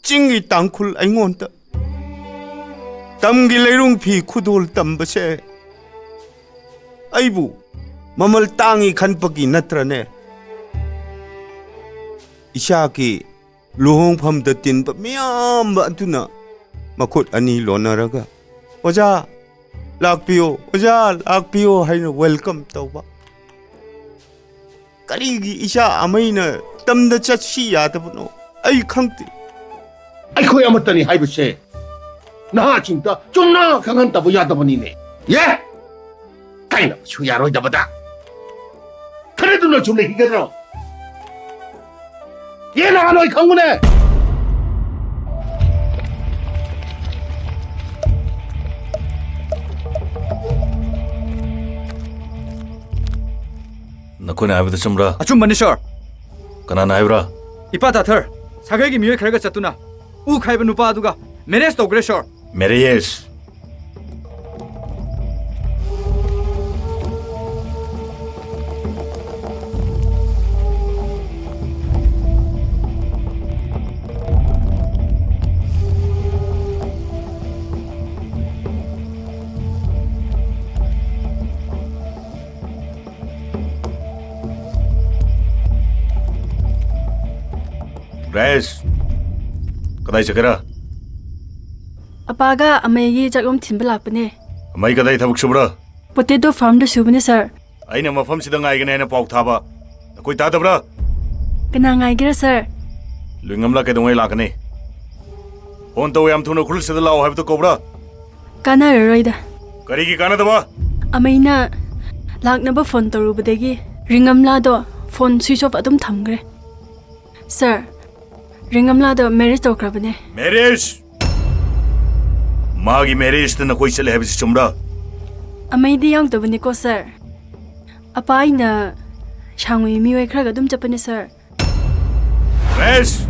ꯆꯤꯡꯒꯤ ꯇꯥꯡꯈꯨꯜ ꯑꯩꯉꯣꯟꯗ ꯇꯝꯒꯤ ꯂꯩꯔꯨꯡ ꯐꯤ ꯈꯨꯗꯣꯜ ꯇꯝꯕꯁꯦ ꯑꯩꯕꯨ ꯃꯃꯜ ꯇꯥꯡꯏ ꯈꯟꯕꯒꯤ ꯅꯠꯇ꯭ꯔꯅꯦ ꯏꯆꯥꯒꯤ ꯂꯨꯍꯣꯡꯐꯝꯗ ꯇꯤꯟꯕ ꯃꯌꯥꯝ ꯑꯗꯨꯅ ꯃꯈꯨꯠ ꯑꯅꯤ ꯂꯣꯟꯅꯔꯒ ꯑꯣꯖꯥ ꯂꯥꯛꯄꯤꯌꯣ ꯑꯣꯖꯥ ꯂꯥꯛꯄꯤꯌꯣ ꯍꯥꯏꯅ ꯋꯦꯜꯀꯝ ꯇꯧꯕ ꯀꯔꯤꯒꯤ ꯏꯆꯥ ꯑꯃꯩꯅ ꯇꯝꯗ ꯆꯠꯁꯤ ꯌꯥꯗꯕꯅꯣ ꯑꯩ ꯈꯪꯗꯦ ꯑꯩꯈꯣꯏ ꯑꯃꯠꯇꯅꯤ ꯍꯥꯏꯕꯁꯦ ꯅꯍꯥꯁꯤꯡꯗ ꯆꯨꯝꯅ ꯈꯪꯍꯟꯗꯕ ꯌꯥꯗꯕꯅꯤꯅꯦ ꯌꯦ ꯀꯥꯏꯅꯕꯁꯨ ꯌꯥꯔꯣꯏꯗꯕꯗ ꯈꯔꯗꯨꯅꯁꯨ ꯂꯩꯈꯤꯒꯗ꯭ꯔꯣ ꯌꯦ ꯅꯍꯥꯟꯋꯥꯏ ꯈꯪꯕꯅꯦ ꯅꯈꯣꯏꯅ ꯍꯥꯏꯕꯗꯨ ꯆꯨꯝꯕ꯭ꯔꯥ? ꯑꯆꯨꯝꯕꯅꯤ ꯁꯥꯔ. ꯀꯅꯥꯅ ꯍꯥꯏꯕ꯭ꯔꯥ? ꯏꯄꯥ ꯇꯥꯊꯔ ꯁꯥꯒꯩꯒꯤ ꯃꯤꯑꯣꯏ ꯈꯔꯒ ꯆꯠꯇꯨꯅ ꯎ ꯈꯥꯏꯕ ꯅꯨꯄꯥ ꯑꯗꯨꯒ ꯃꯦꯔꯦꯖ ꯇꯧꯈ꯭ꯔꯦ ꯁꯥꯔ. ꯃꯦꯔꯦꯖ? ꯔꯦꯁ ꯀꯗꯥꯏ ꯆꯠꯀꯦꯔꯥ? ꯑꯄꯥꯒ ꯑꯃꯩꯒꯤ ꯆꯥꯛꯂꯣꯝ ꯊꯤꯟꯕ ꯂꯥꯛꯄꯅꯦ. ꯑꯃꯩ ꯀꯗꯥꯏ ꯊꯕꯛ ꯁꯨꯕ꯭ꯔꯥ? ꯄꯣꯇꯦꯇꯣ ꯐꯥꯔꯝꯗ ꯁꯨꯕꯅꯦ ꯁꯥꯔ. ꯑꯩꯅ ꯃꯐꯝꯁꯤꯗ ꯉꯥꯏꯒꯅꯤ ꯍꯥꯏꯅ ꯄꯥꯎ ꯊꯥꯕ ꯅꯈꯣꯏ ꯇꯥꯗꯕ꯭ꯔꯥ? ꯀꯅꯥ ꯉꯥꯏꯒꯦꯔꯥ ꯁꯥꯔ? ꯂꯨꯏꯉꯝꯂꯥ ꯀꯩꯗꯧꯉꯩ ꯂꯥꯛꯀꯅꯤ? ꯐꯣꯟ ꯇꯧ ꯌꯥꯝ ꯊꯨꯅ ꯎꯈ꯭ꯔꯨꯜꯁꯤꯗ ꯂꯥꯛꯑꯣ ꯍꯥꯏꯕꯗꯨ ꯀꯧꯕ꯭ꯔꯥ? ꯀꯥꯟꯅꯔꯔꯣꯏꯗ. ꯀꯔꯤꯒꯤ ꯀꯥꯟꯅꯗꯕ? ꯑꯃꯩꯅ ꯂꯥꯛꯅꯕ ꯐꯣꯟ ꯇꯧꯔꯨꯕꯗꯒꯤ ꯔꯤꯡꯉꯝꯂꯥꯗꯣ ꯐꯣꯟ ꯁ꯭ꯋꯤꯆ ꯑꯣꯐ ꯑꯗꯨꯝ ꯊꯝꯈ꯭ꯔꯦ. ꯁꯥꯔ, ꯔꯤꯡꯉꯝꯂꯥꯗꯣ ꯃꯦꯔꯦꯖ ꯇꯧꯈ꯭ꯔꯕꯅꯦ. ꯃꯦꯔꯦꯖ? ꯃꯥꯒꯤ ꯃꯦꯔꯦꯖꯇ ꯅꯈꯣꯏ ꯆꯠꯂꯦ ꯍꯥꯏꯕꯁꯤ ꯆꯨꯝꯕ꯭ꯔꯥ? ꯑꯃꯩꯗꯤ ꯌꯥꯎꯗꯕꯅꯤꯀꯣ ꯁꯥꯔ. ꯑꯄꯥ ꯑꯩꯅ ꯁꯥꯡꯉꯨꯏ ꯃꯤꯑꯣꯏ ꯈꯔꯒ ꯑꯗꯨꯝ ꯆꯠꯄꯅꯦ ꯁꯥꯔ. ꯔꯦꯁ!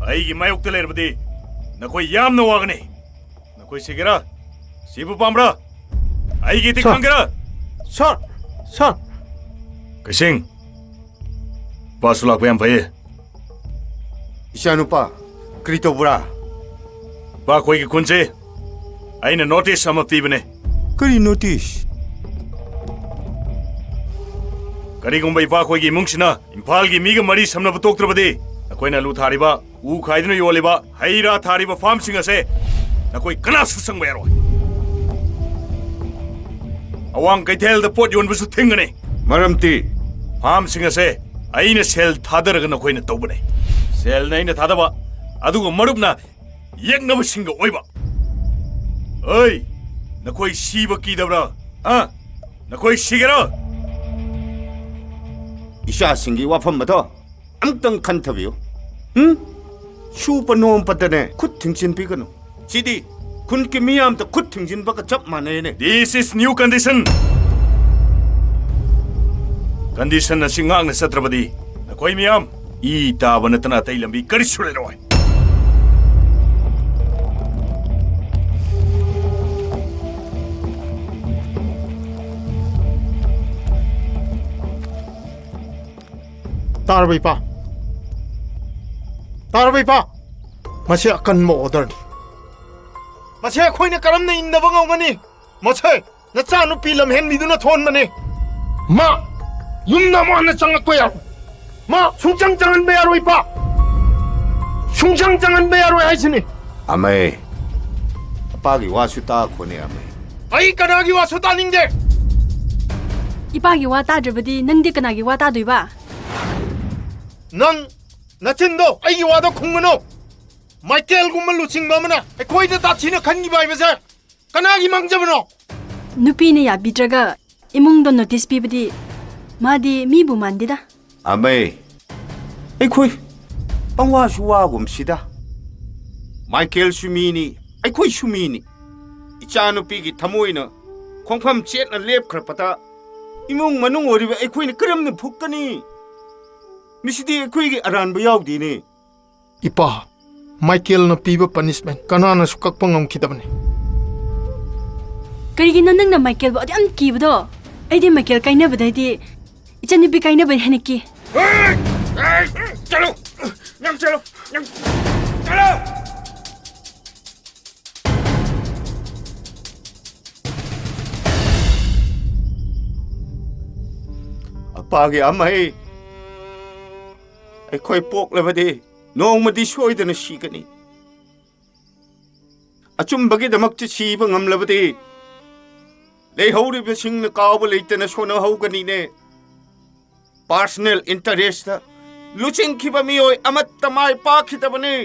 ꯑꯩꯒꯤ ꯃꯥꯌꯣꯛꯇ ꯂꯩꯔꯕꯗꯤ ꯅꯈꯣꯏ ꯌꯥꯝꯅ ꯋꯥꯒꯅꯤ. ꯅꯈꯣꯏ ꯁꯤꯒꯦꯔꯥ? ꯁꯤꯕꯨ ꯄꯥꯝꯕ꯭ꯔꯥ? ꯑꯩꯒꯤꯗꯤ ꯈꯪꯒꯦꯔꯥ? ꯁꯥꯔ, ꯁꯥꯔ. ꯀꯩꯁꯤꯡ ꯄꯥꯁꯨ ꯂꯥꯛꯄ ꯌꯥꯝ ꯐꯩꯌꯦ. ꯏꯆꯥꯅꯨꯄꯥ ꯀꯔꯤ ꯇꯧꯕ꯭ꯔꯥ? ꯄꯥ ꯑꯩꯈꯣꯏꯒꯤ ꯈꯨꯟꯁꯦ ꯑꯩꯅ ꯅꯣꯇꯤꯁ ꯑꯃ ꯄꯤꯕꯅꯦ. ꯀꯔꯤ ꯅꯣꯇꯤꯁ? ꯀꯔꯤꯒꯨꯝꯕ ꯏꯄꯥ ꯑꯩꯈꯣꯏꯒꯤ ꯏꯃꯨꯡꯁꯤꯅ ꯏꯝꯐꯥꯜꯒꯤ ꯃꯤꯒ ꯃꯔꯤ ꯁꯝꯅꯕ ꯇꯣꯛꯇ꯭ꯔꯕꯗꯤ ꯑꯩꯈꯣꯏꯅ ꯂꯨ ꯊꯥꯔꯤꯕ ꯎ ꯈꯥꯏꯗꯨꯅ ꯌꯣꯜꯂꯤꯕ ꯍꯩ ꯔꯥ ꯊꯥꯔꯤꯕ ꯐꯥꯔꯝꯁꯤꯡ ꯑꯁꯦ ꯅꯈꯣꯏ ꯀꯅꯥꯁꯨ ꯆꯪꯕ ꯌꯥꯔꯣꯏ. ꯑꯋꯥꯡ ꯀꯩꯊꯦꯜꯗ ꯄꯣꯠ ꯌꯣꯟꯕꯁꯨ ꯊꯤꯡꯒꯅꯤ. ꯃꯔꯝꯗꯤ ꯐꯥꯔꯝꯁꯤꯡ ꯑꯁꯦ ꯑꯩꯅ ꯁꯦꯜ ꯊꯥꯗꯔꯒ ꯅꯈꯣꯏꯅ ꯇꯧꯕꯅꯦ. ꯁꯦꯜꯅ ꯑꯩꯅ ꯊꯥꯗꯕ ꯑꯗꯨꯒ ꯃꯔꯨꯞꯅ ꯌꯦꯛꯅꯕꯁꯤꯡꯒ ꯑꯣꯏꯕ. ꯑꯩ नकोई सीब कीदबरा हाँ नकोई सिगेरो इशा सिंगी वाफम बतो अमतंग खंथबियो सुपर नोम पतने खुद थिंगचिन पिगनो सिदी खुन के मियाम तो खुद थिंगचिन बका चप माने ने this is new condition condition सिंगांग न सत्रबदी नकोई मियाम ई ताबन तना तै लंबी करि सुरे रोय तारबैपा तारबैपा मसे अकन मो ऑर्डर मसे अखोइने करमने इन्नब गौगनी मसे नचा नुपी लमहेन मिदुना थोन मने मा युमना मोहन चंगको या मा सुंचंग चंगन बे यारोइपा सुंचंग चंगन बे यारोइ हाइसिनी अमे 아빠기 와수 다 고네야매. 아이 까나기 와서 따닌데. 이빠기 와 따드버디 능디 끄나기 와 따두이바. 넌 나친도 아이 와도 콩문어. 마이켈 구만 루칭 마마나 거이다 다치는 간기 바이버세. 까나기 망잡으노. 누피네 야비드라가 이몽도 노티스 피버디 마디 미부 만디다. 아메. 아이코이 빵와수 와곰시다. 마이켈 수미니 아이코이 수미니. 이짜누피기 타모이나 콩팜 쳇나 랩크라파타 이몽 마농 오리베 아이코이니 그럼는 폭가니. 미시디 아이코이기 아란바 야우디니. 이빠 마이켈나 피버 퍼니시먼트 까나나 수깍방 엄키다버네. 그리기는 능나 마이켈 어디 안 끼부도 아이디 마이켈 까이나버다이디 이짜누피 까이나버 해니키. चलो 냥 चलो 냥 चलो 아빠게 아마이 ꯑꯩꯈꯣꯏ ꯄꯣꯛꯂꯕꯗꯤ ꯅꯣꯡꯃꯗꯤ ꯁꯣꯏꯗꯅ ꯁꯤꯒꯅꯤ ꯑꯆꯨꯝꯕꯒꯤꯗꯃꯛꯇ ꯁꯤꯕ ꯉꯝꯂꯕꯗꯤ ꯂꯩꯍꯧꯔꯤꯕꯁꯤꯡꯅ ꯀꯥꯎꯕ ꯂꯩꯇꯅ ꯁꯣꯟꯅꯍꯧꯒꯅꯤꯅꯦ ꯄꯥꯔꯁꯣꯅꯦꯜ ꯏꯟꯇꯔꯦꯁꯇ ꯂꯨꯆꯤꯡꯈꯤꯕ ꯃꯤꯑꯣꯏ ꯑꯃꯠꯇ ꯃꯥꯏ ꯄꯥꯛꯈꯤꯗꯕꯅꯤ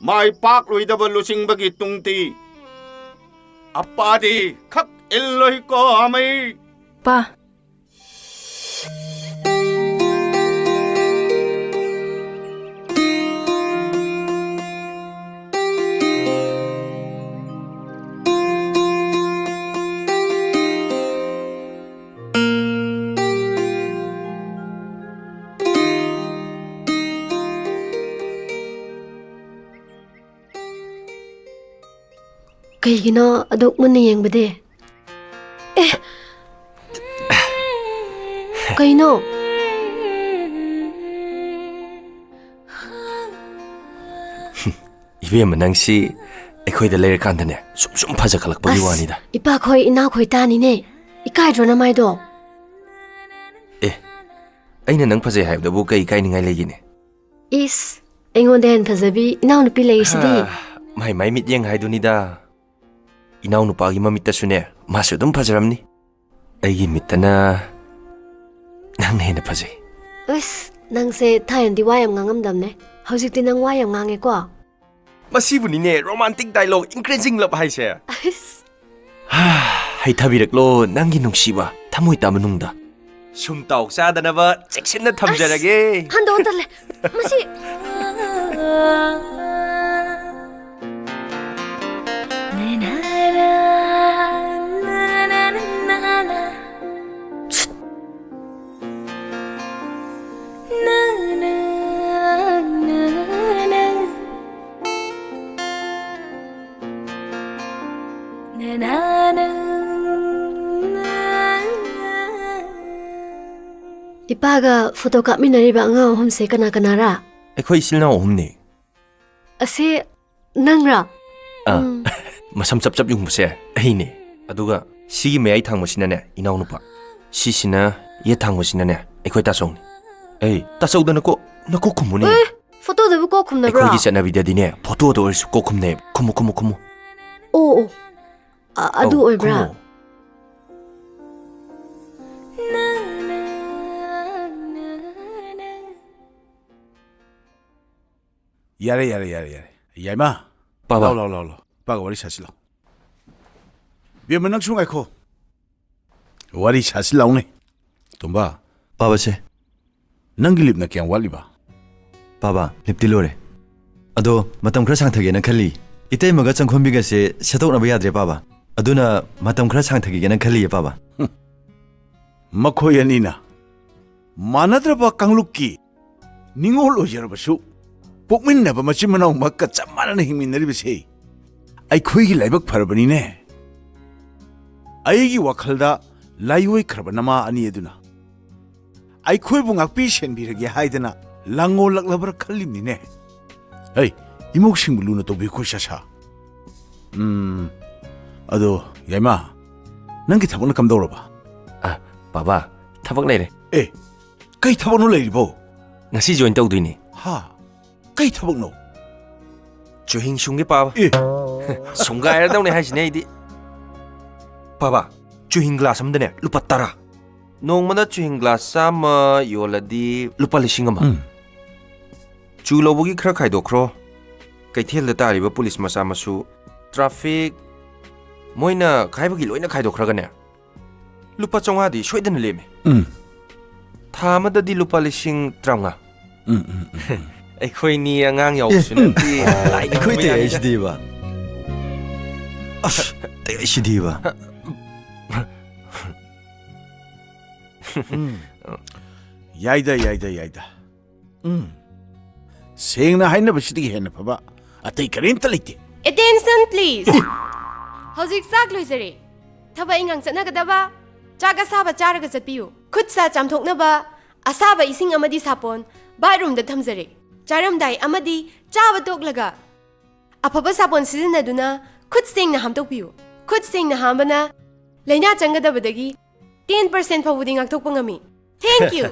ꯃꯥꯏ ꯄꯥꯛꯂꯣꯏꯗꯕ ꯂꯨꯆꯤꯡꯕꯒꯤ ꯇꯨꯡꯗꯤ ꯑꯞꯄꯥꯗꯤ ꯈꯛ ꯏꯜꯂꯣꯏꯀꯣ ꯑꯃꯩ ꯄꯥ ꯀꯩꯒꯤꯅꯣ ꯑꯗꯨꯛ ꯃꯨꯟꯅ ꯌꯦꯡꯕꯗꯤ ꯑꯦ ꯀꯩꯅꯣ 이베ꯝ ꯅꯪꯁꯤ ꯑꯩꯈꯣꯏꯗ ꯂꯩꯔꯀꯥꯟꯗꯅꯦ ꯁꯨꯝ ꯐꯖꯈꯠꯂꯛꯄꯒꯤ ꯋꯥꯅꯤꯗ 이빠ꯈꯣꯏ 이나ꯈꯣꯏ ꯇꯥꯅꯤꯅꯦ 이까ꯏꯗ꯭ꯔꯣ ꯅꯃꯥꯏꯗꯣ ꯑꯦ ꯑꯩꯅ ꯅꯪ ꯐꯖꯩ ꯍꯥꯏꯕꯗꯕꯨ ꯀꯩ ꯏꯀꯥꯏꯅꯤꯡꯉꯥꯏ ꯂꯩꯒꯦꯅꯦ ꯏꯁ ꯑꯩꯉꯣꯟꯗ ꯍꯦꯟ ꯐꯖꯕꯤ ꯏꯅꯥꯎꯅꯨꯄꯤ ꯂꯩꯔꯤꯁꯤꯗꯤ ꯃꯥꯏ ꯃꯤꯠꯌꯦꯡ ꯍꯥꯏꯗꯨꯅꯤꯗ 이나우누빠기 맘미따수네 마수 좀 파저람니 아이기 밑다나 낭 해나 파지 으스 낭세 타연디 와얌 강함담네 하우직디 낭 와얌 강해과 마시부니네 로만틱 다이로그 인크리징 럽 하이세 하이타비렉로 낭기 농시바 타모이 따무농다 숨따옥 싸다나바 잭신나 탐자라게 한도 온달래 마시 이빠가 포토 까미나리바 anga homse kana kanara 에코이 실나 옴니 ase nangra 마삼 짭짭 용부세 에이니 아두가 시기 메아이 탕모시나네 이나우누빠 시시나 예 탕모시나네 에코이 따송니 에이 따송다나 나코 쿰무니 포토도 꼭 쿰나브라 에코이 기사나비다디네 포토도 얼수 꼭 쿰네 쿰무 오 아두 얼브라 야래 야이마 빠바 라우 빠가 와리 사실라 비면낭 중아이코 와리 사실라오네 톰바 빠바세 낭길립나 그냥 와리바 빠바 립딜로레 아도 마탐 크라 상타게나 칼리 이때마가 정콤비가세 샤도나바 야드레 빠바 아두나 마탐 크라 상타게나 칼리 빠바 마코야니나 마나드라바 강룩기 닝올 오저버수 복민나바 마치마나우 막까 짬만한 행민나리베세 아이코이기 라이박 파르바니네 아이기 와칼다 라이오이 크라바나마 아니에두나 아이코이부 악비 셴비르게 하이드나 랑올락라바라 칼림니네 에이 이목싱부 루나 또비코샤샤 아도 야이마 난게 타박나 감도로봐 아 빠바 타박 내래 에 까이 타박노 레이리보 나시 조인 떠우드이니 하 까이 타박노 주행 슝게 빠바 송가이라다우네 하시네 이디 빠바 주행 글라스 함드네 루파 따라 농마다 주행 글라스 아마 요라디 루파 리싱 아마 주로보기 크라 카이도크로 kaithel da tari ba police masa masu traffic moina kaiba gi loina khaido khra gane lupa chonga di shoiden leme thama da di lupa lising tranga ai khoi ni angang yaw sun ti lai khoi te HD ba ash te HD ba 야이다. 생나 하이나 버시디게 했나 봐봐. 아따이 그림tal 있지. Attention please. Hojik sak loisere. Thaba ingang chanagadaba. Chaga saba charaga chatpiu. Khutsa chamthoknaba asaba ising amadi sapon bathroom da thamjare. Charamdai amadi chawa toklaga. Afaba sapon sizinaduna khut sengna hamtokpiu. Khut sengna hambana laina changadabadagi 10% phawudi ngakthokpa ngami. Thank you.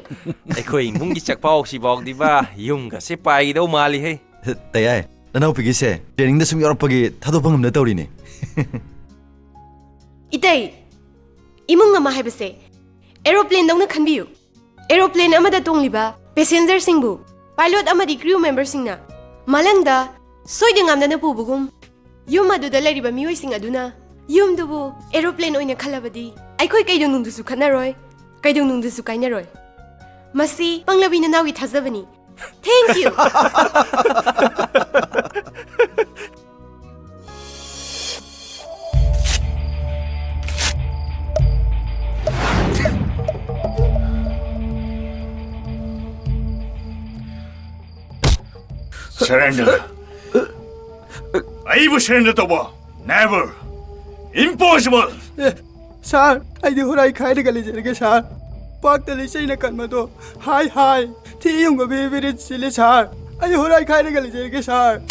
ai mungi chakpao si bok di ba yung ga se pai do mali he tayai nanau pigi se training da sum yorop pagi thado pangam na tawri ne Itai imung ama haibase aeroplane dongna khanbiu. Aeroplane amada tongliba passenger singbu pilot amadi crew member singna malangda soiding amdana pubugum yum aduda lariba mioi sing aduna yum dubu aeroplane oina khalabadi aikoi kaidong nungdusu khanaroi kaidong nungdusu kainaroi masi panglabina nawi thazabani. Thank you. Surrender. I will surrender to war. Never. Impossible. Sir, I do what I kind of get, sir. Park the Lisa in a Kanmato. Hi. Tea young baby, it's silly, sir. I do what I kind of get, sir.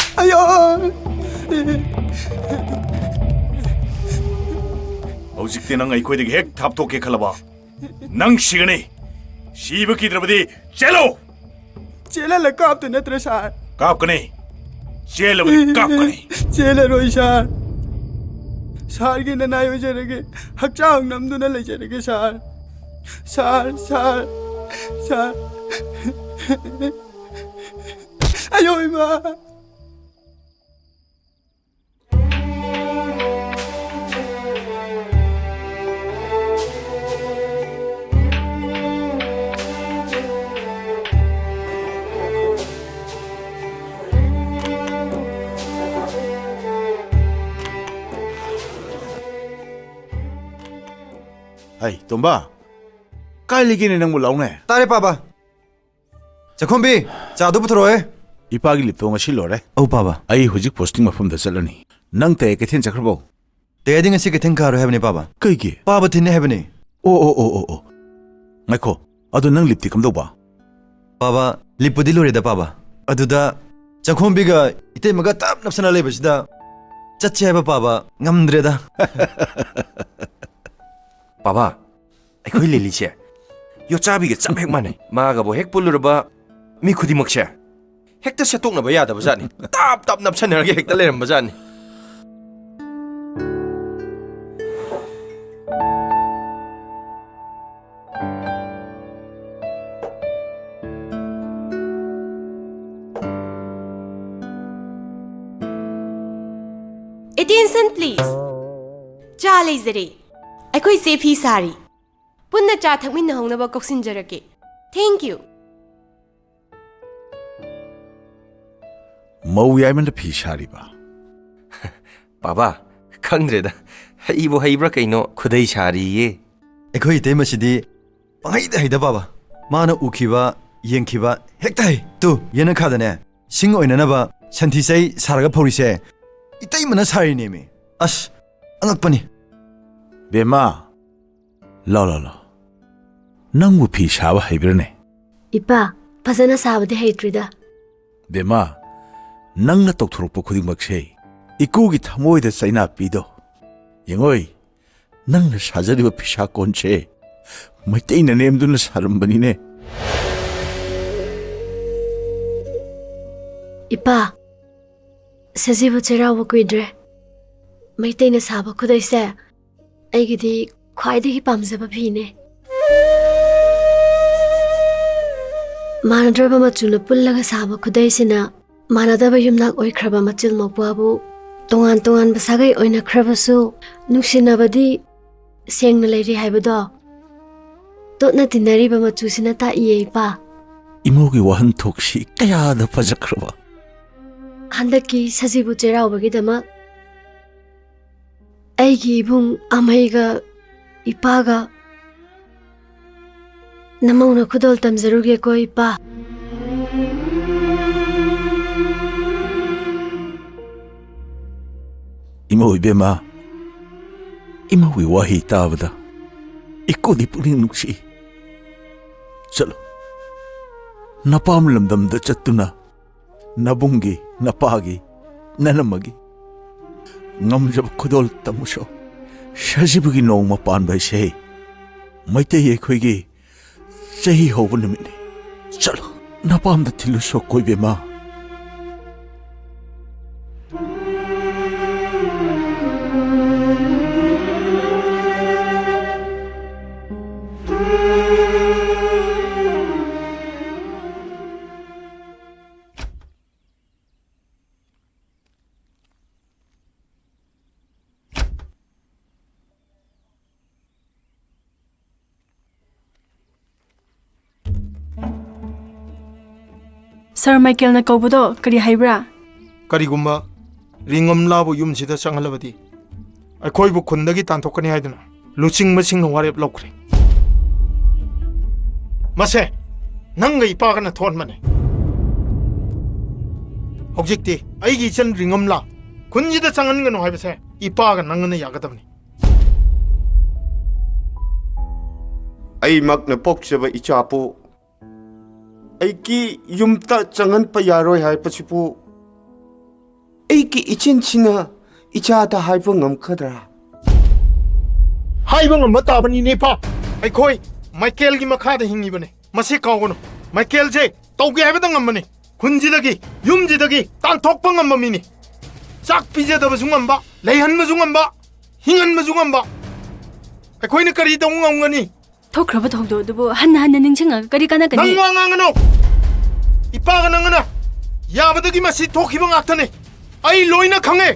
Howzik nang aikoy hek tap to ke khalaba. Nang shigani. Shiba ki drabadi chelo. Chela la kap to natra, sir. Kap kane. Chelo kap kane. Chela roi, sir. Sar ki nanai ho jarege. Hakchang namduna le jarege, sir. Sir. Ayo ima. 아이 돈바 깔리기는 능 몰라오네. tare paba chakhombi cha do puthroe 이빠기 립동아 실로래. au paba 아이 후직 포스팅 마품다 셀러니. 낭때 깨텐 자크보. te ding se ke thengkaro hebne paba 그이기. paba thinne hebne 오오오오오. 마이코. 아도 능 립티 감도봐. paba lipudi lore da paba aduda chakhombi ga itemaga tap napsana lebasida chache heba paba ngamdreda baba ai lili che yo chabi ge cham hek mane ma ga bo hek pulurba mi khudi makche hek ta setok na ba ya da bajani tap nap chaner ge hek ta leram bajani Attention please. Cha leizare. Aikoi sefi sari. Punna cha thakmin hongna ba koksin jarake. Thank you. 머우야이면 피샤리바. baba khangdreda haibo haibra kaino khudai shari ekhoi temasidi pangai da haida paba mana ukhiba yengkhiba hektai tu yena khadane sing oina na ba shanthi sai saraga phaurise itai mana sari ne me as angakpani 베마. 라라라. 낭무 피샤와 하이브르네. Ipa, pasana sabade hatrida. 베마. 낭나 똑토록보 코딩막세. 이꾸기 타모이데 사이나 비도. 영어이. 낭나 사자리바 피샤 꼰체. 마이테이나 네임두나 사람바니네. Ipa, ꯁꯖꯤꯕꯨ ꯆꯩꯔꯥꯎꯕ ꯀꯨꯏꯗ꯭ꯔꯦ ꯃꯩꯇꯩꯅ ꯁꯥꯕ ꯈꯨꯗꯩꯁꯦ ꯑꯩꯒꯤꯗꯤ ꯈ꯭ꯋꯥꯏꯗꯒꯤ ꯄꯥꯝꯖꯕ ꯐꯤꯅꯦ ꯃꯥꯟꯅꯗ꯭ꯔꯕ ꯃꯆꯨꯅ ꯄꯨꯜꯂꯒ ꯁꯥꯕ ꯈꯨꯗꯩꯁꯤꯅ ꯃꯥꯟꯅꯗꯕ ꯌꯨꯝꯅꯥꯛ ꯑꯣꯏꯈ꯭ꯔꯕ ꯃꯆꯤꯜ ꯃꯧꯄ꯭ꯋꯥꯕꯨ ꯇꯣꯉꯥꯟ ꯇꯣꯉꯥꯟꯕ ꯁꯥꯒꯩ ꯑꯣꯏꯅꯈ꯭ꯔꯕꯁꯨ ꯅꯨꯡꯁꯤꯅꯕꯗꯤ ꯁꯦꯡꯅ ꯂꯩꯔꯤ ꯍꯥꯏꯕꯗꯣ ꯇꯣꯠꯅ ꯇꯤꯟꯅꯔꯤꯕ ꯃꯆꯨꯁꯤꯅ ꯇꯥꯛꯏꯌꯦ ꯏꯄꯥ ꯏꯃꯧꯒꯤ ꯋꯥꯍꯟꯊꯣꯛꯁꯤ ꯀꯌꯥꯗ ꯐꯖꯈ꯭ꯔꯕ ꯍꯟꯗꯛꯀꯤ ꯁꯖꯤꯕꯨ ꯆꯩꯔꯥꯎꯕꯒꯤꯗꯃꯛ ꯑꯩꯒꯤ 이ꯕꯨꯡ ꯑꯃꯩꯒ 이빠가 ꯅꯃꯧꯅ ꯈꯨꯗꯣꯜ ꯇꯝꯖꯔꯨꯒꯦꯀꯣ 이빠 이모 이베마 이모의 와히 따보다 이꼬디 뿌링 눅시 चलो नपाम लमदमदा चत्तुना नबुंगी नपागी ननमगी ngam khudol tamusho shajibugi nongma panbai se maite ye khoigi chahi hobu numini chalo napam da thilu so koibe ma Sir Michael na kaubudo kari haibra ꯀꯔꯤꯒꯨꯝꯕ ꯔꯤꯡꯉꯝꯂꯥꯕꯨ ꯌꯨꯝꯁꯤꯗ ꯆꯪꯍꯜꯂꯕꯗꯤ ꯑꯩꯈꯣꯏꯕꯨ ꯈꯨꯟꯗꯒꯤ ꯇꯥꯟꯊꯣꯛꯀꯅꯤ ꯍꯥꯏꯗꯨꯅ ꯂꯨꯆꯤꯡꯕꯁꯤꯡꯅ ꯋꯥꯔꯦꯞ ꯂꯧꯈ꯭ꯔꯦ ꯃꯁꯦ ꯅꯪꯒ ꯏꯄꯥꯒꯅ ꯊꯣꯟꯕꯅꯦ ꯍꯧꯖꯤꯛꯇꯤ ꯑꯩꯒꯤ ꯏꯆꯟ ꯔꯤꯡꯉꯝꯂꯥ ꯈꯨꯟꯁꯤꯗ ꯆꯪꯍꯟꯒꯅꯨ ꯍꯥꯏꯕꯁꯦ ꯏꯄꯥꯒ ꯅꯪꯒꯅ ꯌꯥꯒꯗꯕꯅꯤ ꯑꯩꯃꯛꯅ ꯄꯣꯛꯆꯕ ꯏꯆꯥꯄꯨ ꯑꯩꯒꯤ ꯌꯨꯝꯗ ꯆꯪꯍꯟꯕ ꯌꯥꯔꯣꯏ ꯍꯥꯏꯕꯁꯤꯕꯨ ꯑꯩꯒꯤ ꯏꯆꯤꯟꯁꯤꯅ ꯏꯆꯥꯗ ꯍꯥꯏꯕ ꯉꯝꯒꯗ꯭ꯔꯥ ꯍꯥꯏꯕ ꯉꯝꯕ ꯇꯥꯕꯅꯤꯅꯦ ꯏꯄꯥ ꯑꯩꯈꯣꯏ ꯃꯥꯏꯀꯦꯜꯒꯤ ꯃꯈꯥꯗ ꯍꯤꯡꯉꯤꯕꯅꯦ ꯃꯁꯤ ꯀꯥꯎꯒꯅꯨ ꯃꯥꯏꯀꯦꯜꯁꯦ ꯇꯧꯒꯦ ꯍꯥꯏꯕꯗ ꯉꯝꯕꯅꯤ ꯈꯨꯟꯁꯤꯗꯒꯤ ꯌꯨꯝꯁꯤꯗꯒꯤ ꯇꯥꯟꯊꯣꯛꯄ ꯉꯝꯕ ꯃꯤꯅꯤ ꯆꯥꯛ ꯄꯤꯖꯗꯕꯁꯨ ꯉꯝꯕ ꯂꯩꯍꯟꯕꯁꯨ ꯉꯝꯕ ꯍꯤꯡꯍꯟꯕꯁꯨ ꯉꯝꯕ ꯑꯩꯈꯣꯏꯅ ꯀꯔꯤ ꯇꯧ ꯉꯝꯒꯅꯤ ꯊꯣꯛꯈ꯭ꯔꯕ ꯊꯧꯗꯣꯛ ꯍꯟꯅ ꯍꯟꯅ ꯅꯤꯡꯁꯤꯡꯉꯒ ꯀꯔꯤ ꯀꯥꯟꯅꯒꯅꯤ ꯅꯪ ꯋꯥ ꯉꯥꯡꯒꯅꯨ 이빠가 ꯅꯪꯒꯅ 야ꯕꯗꯒꯤ ꯃꯁꯤ ꯊꯣꯛꯈꯤꯕ ꯉꯥꯛꯇꯅꯤ ꯑꯩ ꯂꯣꯏꯅ ꯈꯪꯉꯦ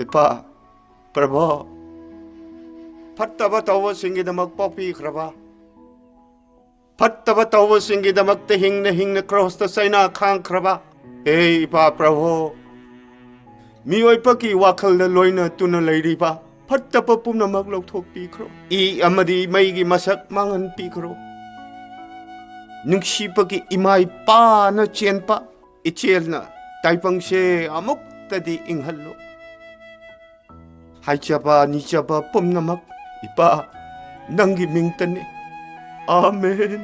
이빠 प्रभो फत्तब तौबसिंगिदमक पोकपीख्रबा फत्तब तौबसिंगिदमक्ते हिंगने क्रॉसता सैना खांख्रबा ए इपा प्रभो मियोइपकी वाखलदा लोइना तुना लैरिबा फत्तब पुमनमक लौथोकपीख्रो इ अमदि मैगी मसक मांगन पीख्रो नुंगसीपकी इमाई पाना चेनपा इचेलना ताइपंगसे अमुक्तदि इंहल्लो हाइचबा निचबा पुमनमक इपा नंगी मिंगतने आमेन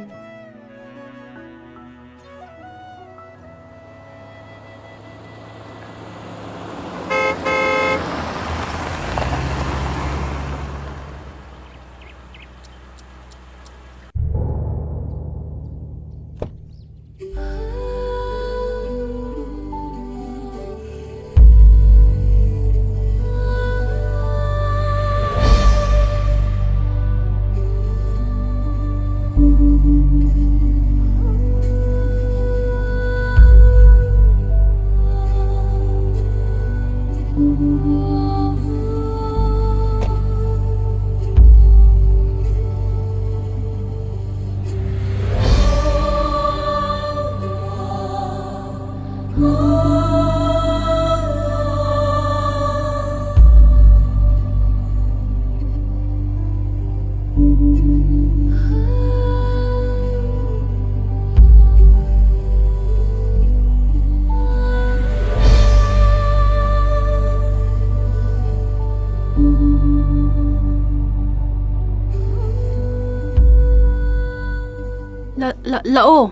La'o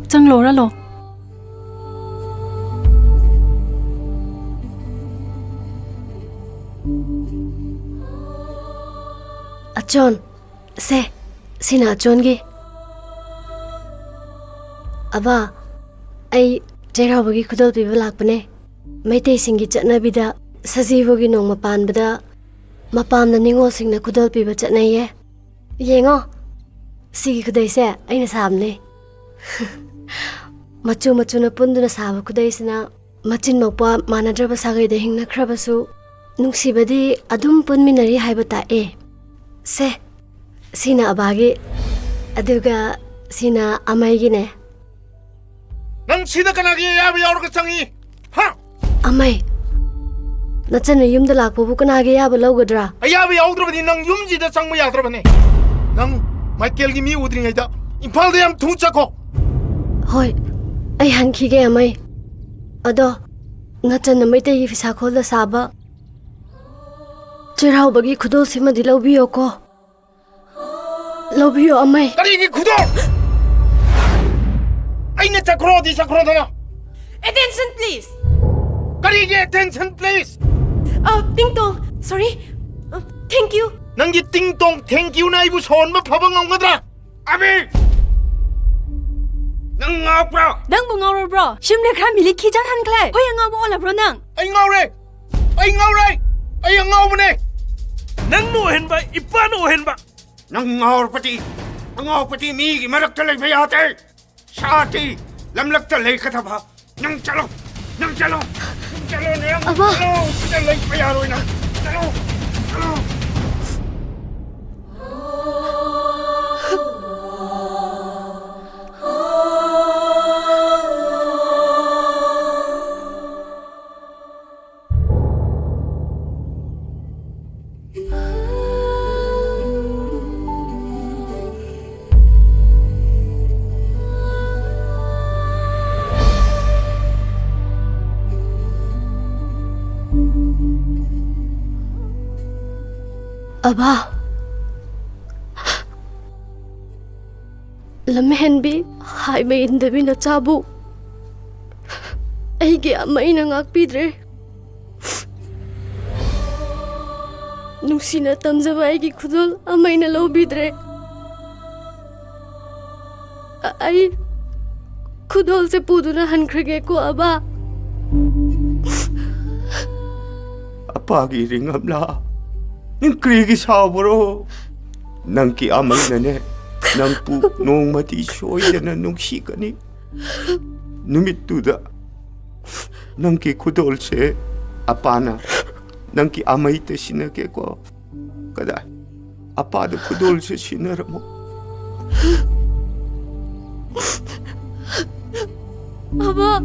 Chang lo ra lo John, se, sina John gi. Aba, ai Jairabagi khudal piba lakpane. Maitei singi chatnabida sajibogi nong mapanbada mapamna ningol singna khudal piba chatnaye. Yengo, sigi khudai se aina samne. Machu na punduna saba khudai sina machin mokpa manadraba sagai de hingna khrabasu nungsibadi adum punminari haiba tae. Se, sina abagi aduga sina amaigi ne. Nang sida kanagi yabi yaurka changi. Ha? Amai. Nachana yumda lakpabu kanagi yaba lawgadra. Ayabi yaudrabani nang yumjida changma yadrabane. Nang Michael gi mi udringaida Imphal da yam thu chako. Hoi. Ai hankhige amai. Ado nachana maitei gi fisa khol da saba. Jairabagi khudol sima di lawbiyo ko. Lawbiyo amai. Kari gi khudol. Aina chakro di chakro dana. Attention please. Kari gi attention please. Ting tong. Sorry. Thank you. Nangi ting tong thank you na ibu son ma phaba ngamgadra. Abi. Nang ngapra. Nang bu ngawro bro. Shimle khra mili khijan han khlai. Hoi ngaw ola bro nang. Ai ngawre. Ai ngawre. Ai ngawbane. Nang no henba ipa no henba. Nang ngawpati. Ngawpati mi gi marak talai bayate. Shati lamlak talai kathaba. Nang chalo. Nang chalo. Chalo ne. Aba. Talai bayaroi nang. Chalo. Chalo. Aba. Lamhenbi hai mai indabi na chabu. Aigi amai na ngakpidre. Nungsina tamjaba aigi khudol amai na lawbidre. Ai khudol se puduna hankrage ko aba. Apagi ringamla. Nang krigi sabro. Nang ki amay na ne. Nang pu nung mati shoy na nung sikani. Numit tuda. Nang ki kudol se apana. Nang ki amay te sinake ko. Kada apada kudol se sinaramo. Aba.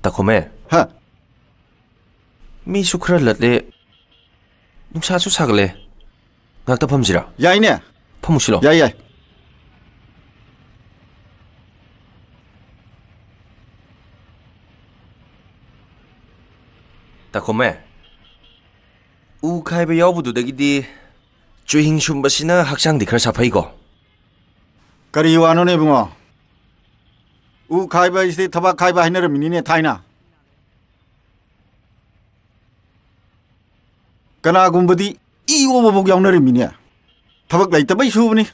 Takome. Ha. Mi sukra latle. Nungsa su sagle. Ngakta phamjira. Yai ne. Phamusilo. Yai yai. Takome. U khaiba yawbududagidi chuhing sumbasina hakchang dikhar saphaigo. Kari wano ne bungo. U khaiba isi thaba khaiba hinara minine thaina. Kana gumbadi I obo bog yawnari minia. Thabak lai tabai subni.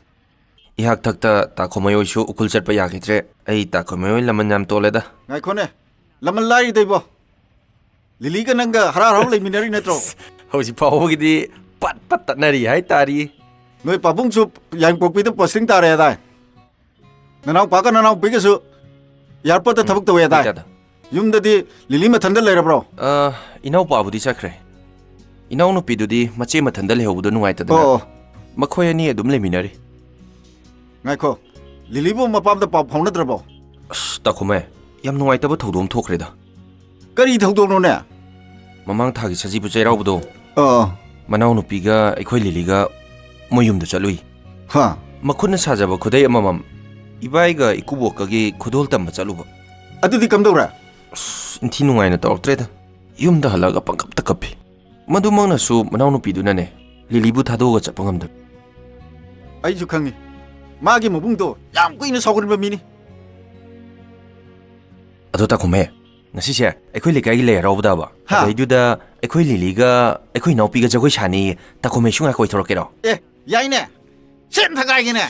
Ihak thakta takomayo shu ukul chatpa yagitre ai takomayo laman yam toleda. Ngai khone. Laman lai deibo. Lili ka nanga hara hara lai minari netro. Hausi pawogidi pat pat tatnari hai tari. Noi pabung su yang pokpi tu posting tare dai. Nanau pa ka nanau pi ka su. Airport ta thabak tawe dai. Yum da di Lili ma thandal lai ra bro. Inau pa budi sakre. Inau no pidudi mache ma thandal he hobudo nuai ta. Oh. Makhoy ani adum le minari. Ngai kho. Lili bo ma pam da pa phong na drabo. Takome yam nuai ta ba thodom thokre da. Kari thodom no ne. Mamang thagi saji bu chairau budo. Manau no piga ekhoi Liliga moyum da chalui. Ha. Makhuna sajaba khudai amamam. Ibai ga ikubok ga gi khudol tam chaluba. Adu di kam dora. Inthi nungai na tawtre da. Yum da halaga pangkap ta kapi. ꯃꯗꯨꯃꯛꯅꯁꯨ ꯃꯅꯥꯎꯅꯨꯄꯤꯗꯨꯅꯅꯦ ꯂꯤꯂꯤꯕꯨ ꯊꯥꯗꯣꯛꯑꯒ ꯆꯠꯄ ꯉꯝꯗꯕ. ꯑꯩꯁꯨ ꯈꯪꯉꯤ ꯃꯥꯒꯤ ꯃꯕꯨꯡꯗꯣ ꯌꯥꯝ ꯀꯨꯏꯅ ꯁꯥꯎꯒꯟꯕ ꯃꯤꯅꯤ. ꯑꯗꯣ ꯇꯥꯈꯨꯝꯍꯦ ꯉꯁꯤꯁꯦ ꯑꯩꯈꯣꯏ ꯂꯩꯀꯥꯏꯒꯤ ꯂꯩ ꯍꯔꯥꯎꯕꯗꯕ ꯑꯗꯩꯗꯨꯗ ꯑꯩꯈꯣꯏ ꯂꯤꯂꯤꯒ ꯑꯩꯈꯣꯏ ꯏꯅꯥꯎꯄꯤꯒ ꯖꯒꯣꯏ ꯁꯥꯅꯤ. ꯇꯥꯈꯨꯝꯍꯩꯁꯨ ꯉꯥꯏ ꯀꯣꯏꯊꯣꯔꯛꯀꯦꯔꯣ? ꯑꯦ ꯌꯥꯏꯅꯦ ꯁꯦꯟ ꯊꯒꯥꯏꯒꯦꯅꯦ.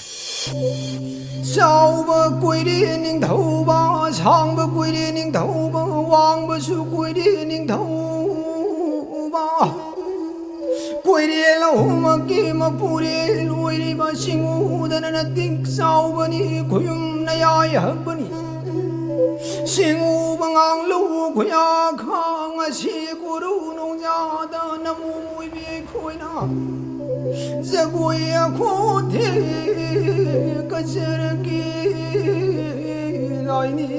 ꯆꯥꯎꯕ ꯀꯨꯏꯔꯦ ꯅꯤꯡꯊꯧꯕ ꯁꯥꯡꯕ ꯀꯨꯏꯔꯦ ꯅꯤꯡꯊꯧꯕ ꯋꯥꯡꯕꯁꯨ ꯀꯨꯏꯔꯦ ꯅꯤꯡꯊꯧꯕ ꯀꯨꯏꯔꯦ ꯂꯧꯍꯨꯝꯃꯛꯀꯤ ꯃꯄꯨꯔꯦ ꯂꯣꯏꯔꯤꯕ ꯁꯤꯡꯎꯗꯅ ꯅꯇꯤꯛ ꯆꯥꯎꯕꯅꯤ ꯈꯨꯌꯨꯝꯅ ꯌꯥꯏ ꯍꯛꯄꯅꯤ ꯁꯤꯡꯎꯕ ꯉꯥꯡꯂꯨ ꯈꯨꯌꯥ ꯈꯥꯡ ꯑꯁꯤ ꯀꯨꯔꯨ ꯅꯣꯡꯖꯥꯗ ꯅꯃꯨ ꯃꯣꯏꯕꯤ ꯑꯩꯈꯣꯏꯅ ꯖꯒꯣꯏ ꯑꯈꯣꯊꯦ ꯀꯆꯔꯒꯤ ꯂꯥꯏꯅꯤꯡꯊꯧ.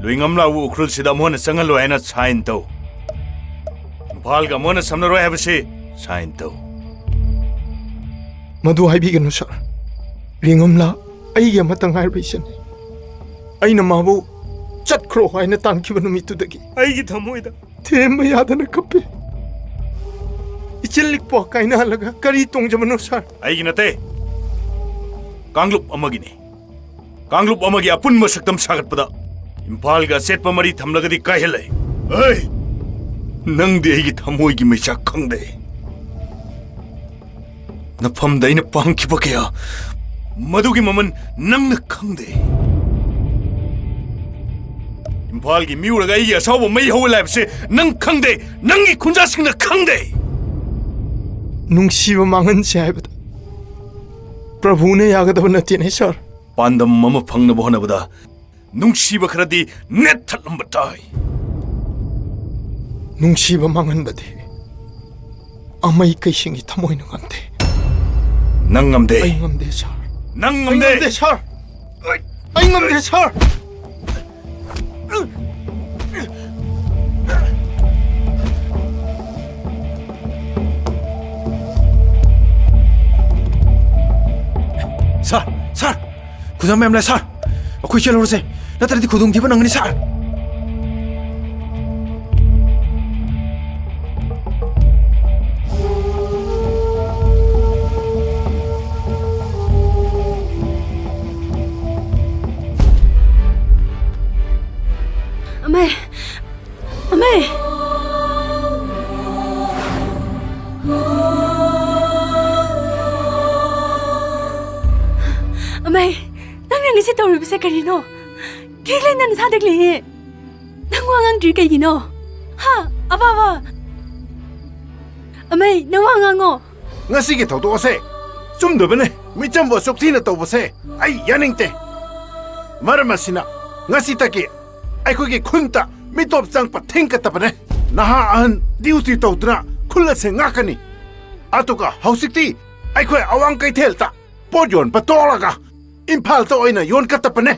ꯂꯨꯏꯉꯝꯂꯥꯎꯕꯨ ꯎꯈ꯭ꯔꯨꯜꯁꯤꯗ ꯑꯃꯨꯛ ꯆꯪꯍꯜꯂꯣꯏ ꯍꯥꯏꯅ ꯁꯥꯏꯟ ꯇꯧ. ꯏꯝꯐꯥꯜꯒ ꯑꯃꯨꯛ ꯁꯝꯅꯔꯣꯏ ꯍꯥꯏꯕꯁꯤ ꯁꯥꯏꯟ ꯇꯧ. ꯃꯗꯨ ꯍꯥꯏꯕꯤꯒꯅꯨ ꯁꯥꯔ. ꯔꯤꯡꯉꯝꯂꯥ ꯑꯩꯒꯤ ꯑꯃꯠꯇ ꯉꯥꯏꯔꯕ ꯏꯆꯟꯅꯤ. ꯑꯩꯅ ꯃꯥꯕꯨ ꯆꯠꯈ꯭ꯔꯣ ꯍꯥꯏꯅ ꯇꯥꯟꯈꯤꯕ ꯅꯨꯃꯤꯠꯇꯨꯗꯒꯤ ꯑꯩꯒꯤ ꯊꯃꯣꯏꯗ ꯊꯦꯝꯕ ꯌꯥꯗꯅ ꯀꯞꯄꯤ. ꯏꯆꯤꯜ ꯂꯤꯛꯄ ꯀꯥꯏꯅꯍꯜꯂꯒ ꯀꯔꯤ ꯇꯣꯡꯖꯕꯅꯣ ꯁꯥꯔ? ꯑꯩꯒꯤ ꯅꯠꯇꯦ, ꯀꯥꯡꯂꯨꯞ ꯑꯃꯒꯤꯅꯤ. ꯀꯥꯡꯂꯨꯞ ꯑꯃꯒꯤ ꯑꯄꯨꯟꯕ ꯁꯛꯇꯝ ꯁꯥꯒꯠꯄꯗ ꯏꯝꯐꯥꯜꯒ ꯆꯦꯠꯄ ꯃꯔꯤ ꯊꯝꯂꯒꯗꯤ ꯀꯥꯏꯍꯜꯂꯦ. ꯑꯩ ꯅꯪꯗꯤ ꯑꯩꯒꯤ ꯊꯃꯣꯏꯒꯤ ꯃꯩꯆꯥꯛ ꯈꯪꯗꯦ. ꯅꯐꯝꯗ ꯑꯩꯅ ꯄꯥꯡꯈꯤꯕ ꯀꯌꯥ ꯃꯗꯨꯒꯤ ꯃꯃꯜ ꯅꯪꯅ ꯈꯪꯗꯦ. ꯏꯝꯐꯥꯜꯒꯤ ꯃꯤꯑꯣꯏꯔꯒ ꯑꯩꯒꯤ ꯑꯁꯥꯎꯕ ꯃꯩ ꯍꯧꯋꯦ ꯍꯥꯏꯕꯁꯦ ꯅꯪ ꯈꯪꯗꯦ. ꯅꯪꯒꯤ ꯈꯨꯟꯖꯥꯁꯤꯡꯅ ꯈꯪꯗꯦ. ꯅꯨꯡꯁꯤꯕ ꯃꯥꯡꯍꯟꯁꯦ ꯍꯥꯏꯕꯗ ꯄ꯭ꯔꯚꯨꯅ ꯌꯥꯒꯗꯕ ꯅꯠꯇꯦꯅꯦ ꯁꯥꯔ. ꯄꯥꯟꯗꯝ ꯑꯃ ꯐꯪꯅꯕ ꯍꯣꯠꯅꯕꯗ ꯅꯨꯡꯁꯤꯕ ꯈꯔꯗꯤ ꯅꯦꯠꯊꯠꯂꯝꯕ ꯇꯥꯏ. ꯅꯨꯡꯁꯤꯕ ꯃꯥꯡꯍꯟꯕꯗꯤ ꯑꯃꯩ ꯀꯩꯁꯤꯡꯒꯤ ꯊꯃꯣꯏꯅ ꯉꯝꯗꯦ. ꯅꯪ ꯉꯝꯗꯦ. ꯑꯩ ꯉꯝꯗꯦ ꯁꯥꯔ. ꯅꯪ ꯉꯝꯗꯦ. ꯑꯩ ꯉꯝꯗꯦ ꯁꯥꯔ. ꯑꯩ ꯉꯝꯗꯦ ꯁꯥꯔ. ꯁꯥꯔ ꯁꯥꯔ ꯈꯨꯗꯝ ꯃꯌꯥꯝ ꯂꯩ ꯁꯥꯔ. ꯑꯩꯈꯣꯏ ꯆꯦꯜꯂꯨꯔꯁꯦ ꯅꯠꯇ꯭ꯔꯗꯤ ꯈꯨꯗꯣꯡꯊꯤꯕ ꯅꯪꯒꯅꯤ ꯁꯥꯔ. Amay! Amay! Amay! Nang nangisi tawribase karino? Kailan na nasadagli? Nangwangang dri kaygino? Ha? Aba! Amay! Nangwangango! Ngasige tawdoose! Sumdabane! Michambo suktina tawbase! Ay yaningte! Maramasina! Ngasitaki! ꯑꯩꯈꯣꯏꯒꯤ ꯈꯨꯟꯇ ꯃꯤꯇꯣꯞ ꯆꯪꯄ ꯊꯤꯡꯀꯠꯇꯕꯅꯦ. ꯅꯍꯥꯟ ꯗ꯭ꯌꯨꯇꯤ ꯇꯧꯗꯨꯅ ꯈꯨꯜ ꯑꯁꯦ ꯉꯥꯛꯀꯅꯤ. ꯑꯗꯨꯒ ꯍꯧꯖꯤꯛꯇꯤ ꯑꯩꯈꯣꯏ ꯑꯋꯥꯡ ꯀꯩꯊꯦꯜꯗ ꯄꯣꯠ ꯌꯣꯟꯕ ꯇꯣꯛꯂꯒ ꯏꯝꯐꯥꯜꯗ ꯑꯣꯏꯅ ꯌꯣꯟꯈꯠꯇꯕꯅꯦ.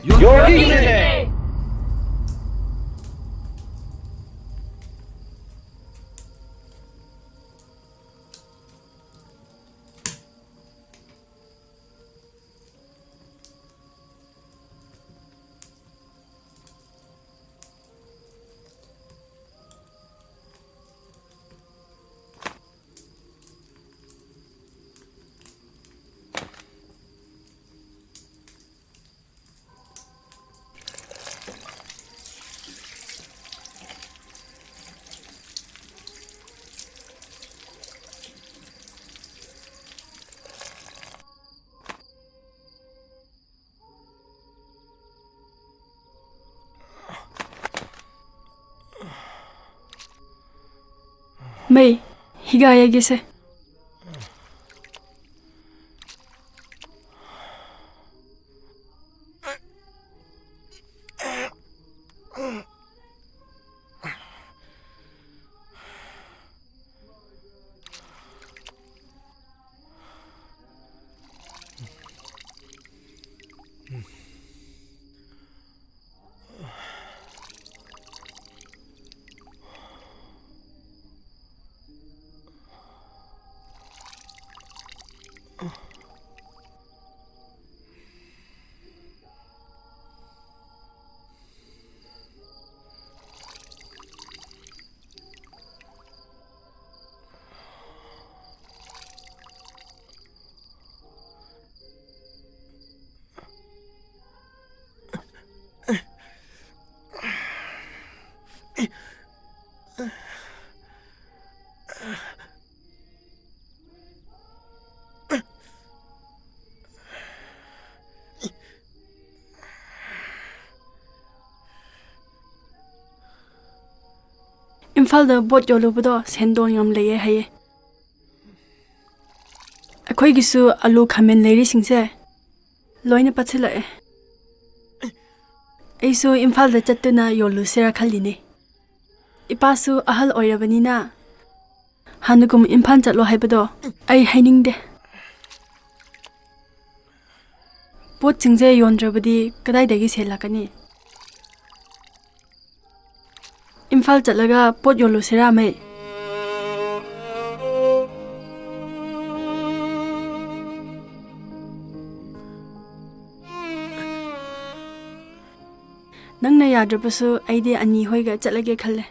Mày, higayagise. Imphal bot yolubado sendon yam leye haye. Akhoi gisu alu khamen leri singse loina pathila e. Aisu imphal da chattuna yolu sera khalini. Ipasu ahal oirabani na. Hanugum imphal chatlo haibado ai hainingde. Bot singse yondrabadi kadai dagi selakani. Imphal chatlaga pot yolu sera mai. Nangna yadrabasu aide ani hoiga chatlage khalle.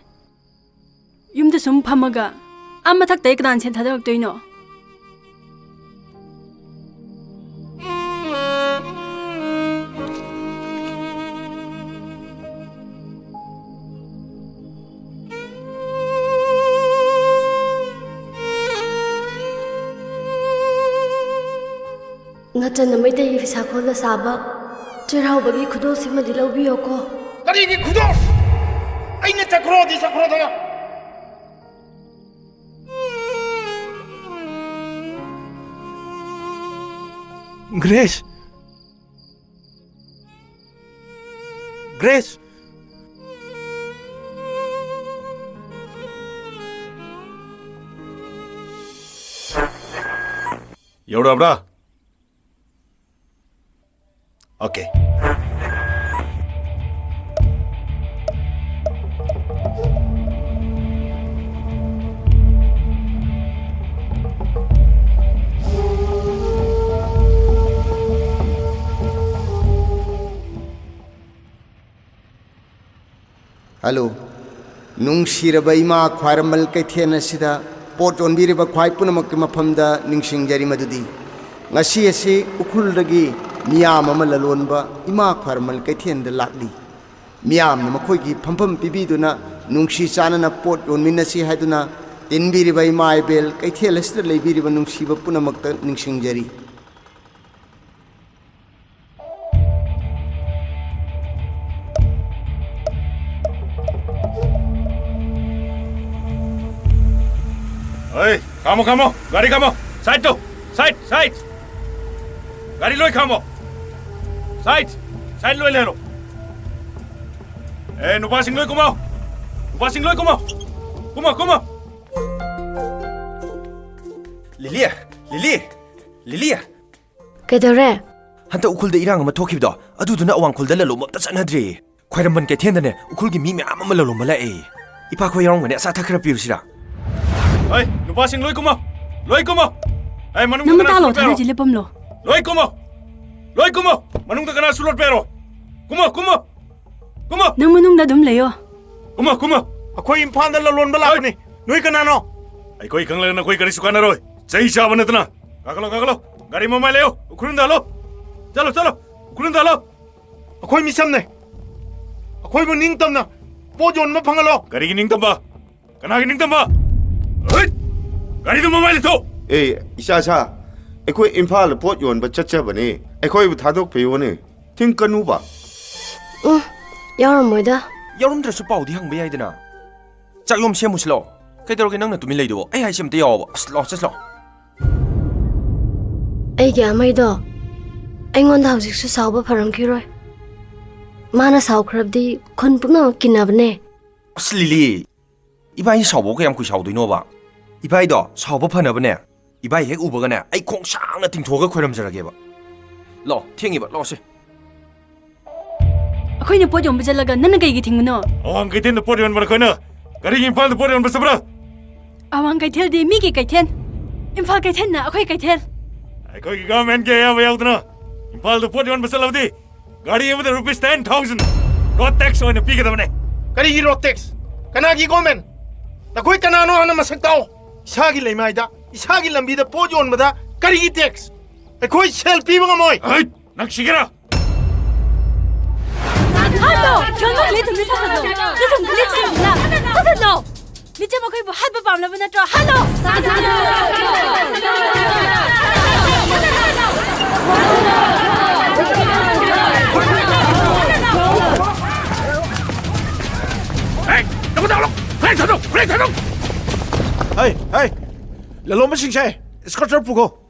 Yumda sum phamaga amma thak tai kran sen thadarak toino. Ngachan namai dai visa khol da saba cherau bagi khudo sima dilau biyo ko kari gi khudo aina chakro di chakro da Grace Grace Yaudabra. Okay. Hello. Nungshiraba ima khwaramal kaithen asida pot onbiriba khwai punamak mafamda ningsingjari madudi. Ngasi asi ukhulragi miyam ama lalonba ima khwaramal kaithen da lakli. Miyam na makhoigi phampam pibiduna nungsi chanana pot onminasi haiduna tinbiriba ima ibel kaithel asida leibiriba nungsiba punamakta ningsingjari. Hey, kamu, gari kamu, side to, side. Gari loi kamu, side loi lero. Nupasing loi kumo. Lilia. Kedore. Hanta ukhul da irang ama thokibdo aduduna awang khul da lalo mapta chanadri. Khwairamban ke thendane ukhul gi mi me ama lalo mala e. Ipa ko yarong ne asa thakra pirusira. Hey, nupasing loi kumo. Hey, manung Nama talo thare jile pamlo. Loi kumo. Manung da kana sulot pero. Kumo. Nang manung da dum leyo. Kumo. Akhoi imphal da lalon balakni noi kana no Aikoi kangla na koi kari sukana roi. Sahi cha banatna. Kakalo. Gari mama leo. Ukhurun dalo. Chalo. Ukhurun dalo. Akhoi misamne. Akhoi bu ning tamna. Pojon ma phangalo. Gari gi ning tamba. Kana gi ning tamba. Hey! Gari do mama le to. Isa. Ekoi imphal pot yon ba chacha bane. Ekoi bu thadok pe yone. Ting kanu ba. Yaram moida. Yarum dra su pau di hang be yaidana. Chakyom semuslo. ꯀꯩꯗꯧꯔꯒꯦ ꯅꯪꯅ ꯇꯨꯃꯤꯟ ꯂꯩꯗꯨꯕꯣ ꯑꯩ ꯍꯥꯏꯁꯦ ꯑꯝꯇ ꯌꯥꯎꯕ ꯑꯁ ꯂꯥꯛꯑꯣ ꯆꯠꯂꯣ ꯑꯩꯒꯤ ꯑꯃꯩꯗꯣ ꯑꯩꯉꯣꯟꯗ ꯍꯧꯖꯤꯛꯁꯨ ꯁꯥꯎꯕ ꯐꯔꯝꯈꯤꯔꯣꯏ ꯃꯥꯅ ꯁꯥꯎꯈ꯭ꯔꯕꯗꯤ ꯈꯨꯟ ꯄꯨꯝꯅꯃꯛ ꯀꯤꯟꯅꯕꯅꯦ ꯑꯁ ꯂꯤꯂꯤ 이바이 사오보 그냥 그 사오도이노바 이바이도 사오보 파나보네 이바이 핵 우버가네 아이 콩상나 팅토가 괴람자라게바 러 팅이바 러시 ꯑꯩꯈꯣꯏꯅ ꯄꯣꯠ ꯌꯣꯟꯕ ꯆꯠꯂꯒ ꯅꯪꯅ ꯀꯩꯒꯤ ꯊꯤꯡꯕꯅꯣ ꯑꯋꯥꯡ ꯀꯩꯊꯦꯜꯗ ꯄꯣꯠ ꯌꯣꯟꯕ꯭ꯔꯥ ꯑꯩꯈꯣꯏꯅ ꯀꯔꯤꯒꯤ ꯏꯝꯐꯥꯜꯗ ꯄꯣꯠ ꯌꯣꯟꯕ ꯆꯠꯄ꯭ꯔꯥ ꯑꯋꯥꯡ ꯀꯩꯊꯦꯜꯗꯤ ꯃꯤꯒꯤ ꯀꯩꯊꯦꯜ ꯏꯝꯐꯥꯜ ꯀꯩꯊꯦꯜꯅ ꯑꯩꯈꯣꯏ ꯀꯩꯊꯦꯜ ꯑꯩꯈꯣꯏꯒꯤ ꯒꯚꯔꯟꯃꯦꯟꯠꯀꯤ ꯑꯌꯥꯕ ꯌꯥꯎꯗꯅ ꯏꯝꯐꯥꯜꯗ ꯄꯣꯠ ꯌꯣꯟꯕ ꯆꯠꯂꯕꯗꯤ ꯒꯥꯔꯤ ꯑꯃꯗ ꯔꯨꯄꯤꯁ 10,000 ꯔꯣꯗ ꯇꯦꯛꯁ ꯑꯣꯏꯅ ꯄꯤꯒꯗꯕꯅꯦ ꯀꯔꯤꯒꯤ ꯔꯣꯗ ꯇꯦꯛꯁ ꯀꯅꯥꯒꯤ ꯒꯣꯔꯃꯦꯟ ꯅꯈꯣꯏ ꯀꯅꯥꯅꯣ ꯍꯥꯟꯅ ꯃꯁꯛ ꯇꯥꯛꯑꯣ ꯏꯁꯥꯒꯤ ꯂꯩꯃꯥꯏꯗ ꯏꯁꯥꯒꯤ ꯂꯝꯕꯤꯗ ꯄꯣꯠ ꯌꯣꯟꯕꯗ ꯀꯔꯤꯒꯤ ꯇꯦꯛꯁ ꯑꯩꯈꯣꯏ ꯁꯦꯜ ꯄꯤꯕ ꯉꯝꯃꯣꯏ ꯅꯪ ꯁꯤꯒꯦꯔꯥ ꯍꯜꯂꯣ 경고 미tum이 사서도 무슨 글리치입니다 사서도 미점 ꯑꯩꯈꯣꯏꯕꯨ ꯍꯥꯠꯄ ꯄꯥꯝꯅꯕ ꯅꯠꯇ꯭ꯔꯣ hello 헤이 헤이 랄롬바 싱샤이 스커터 부고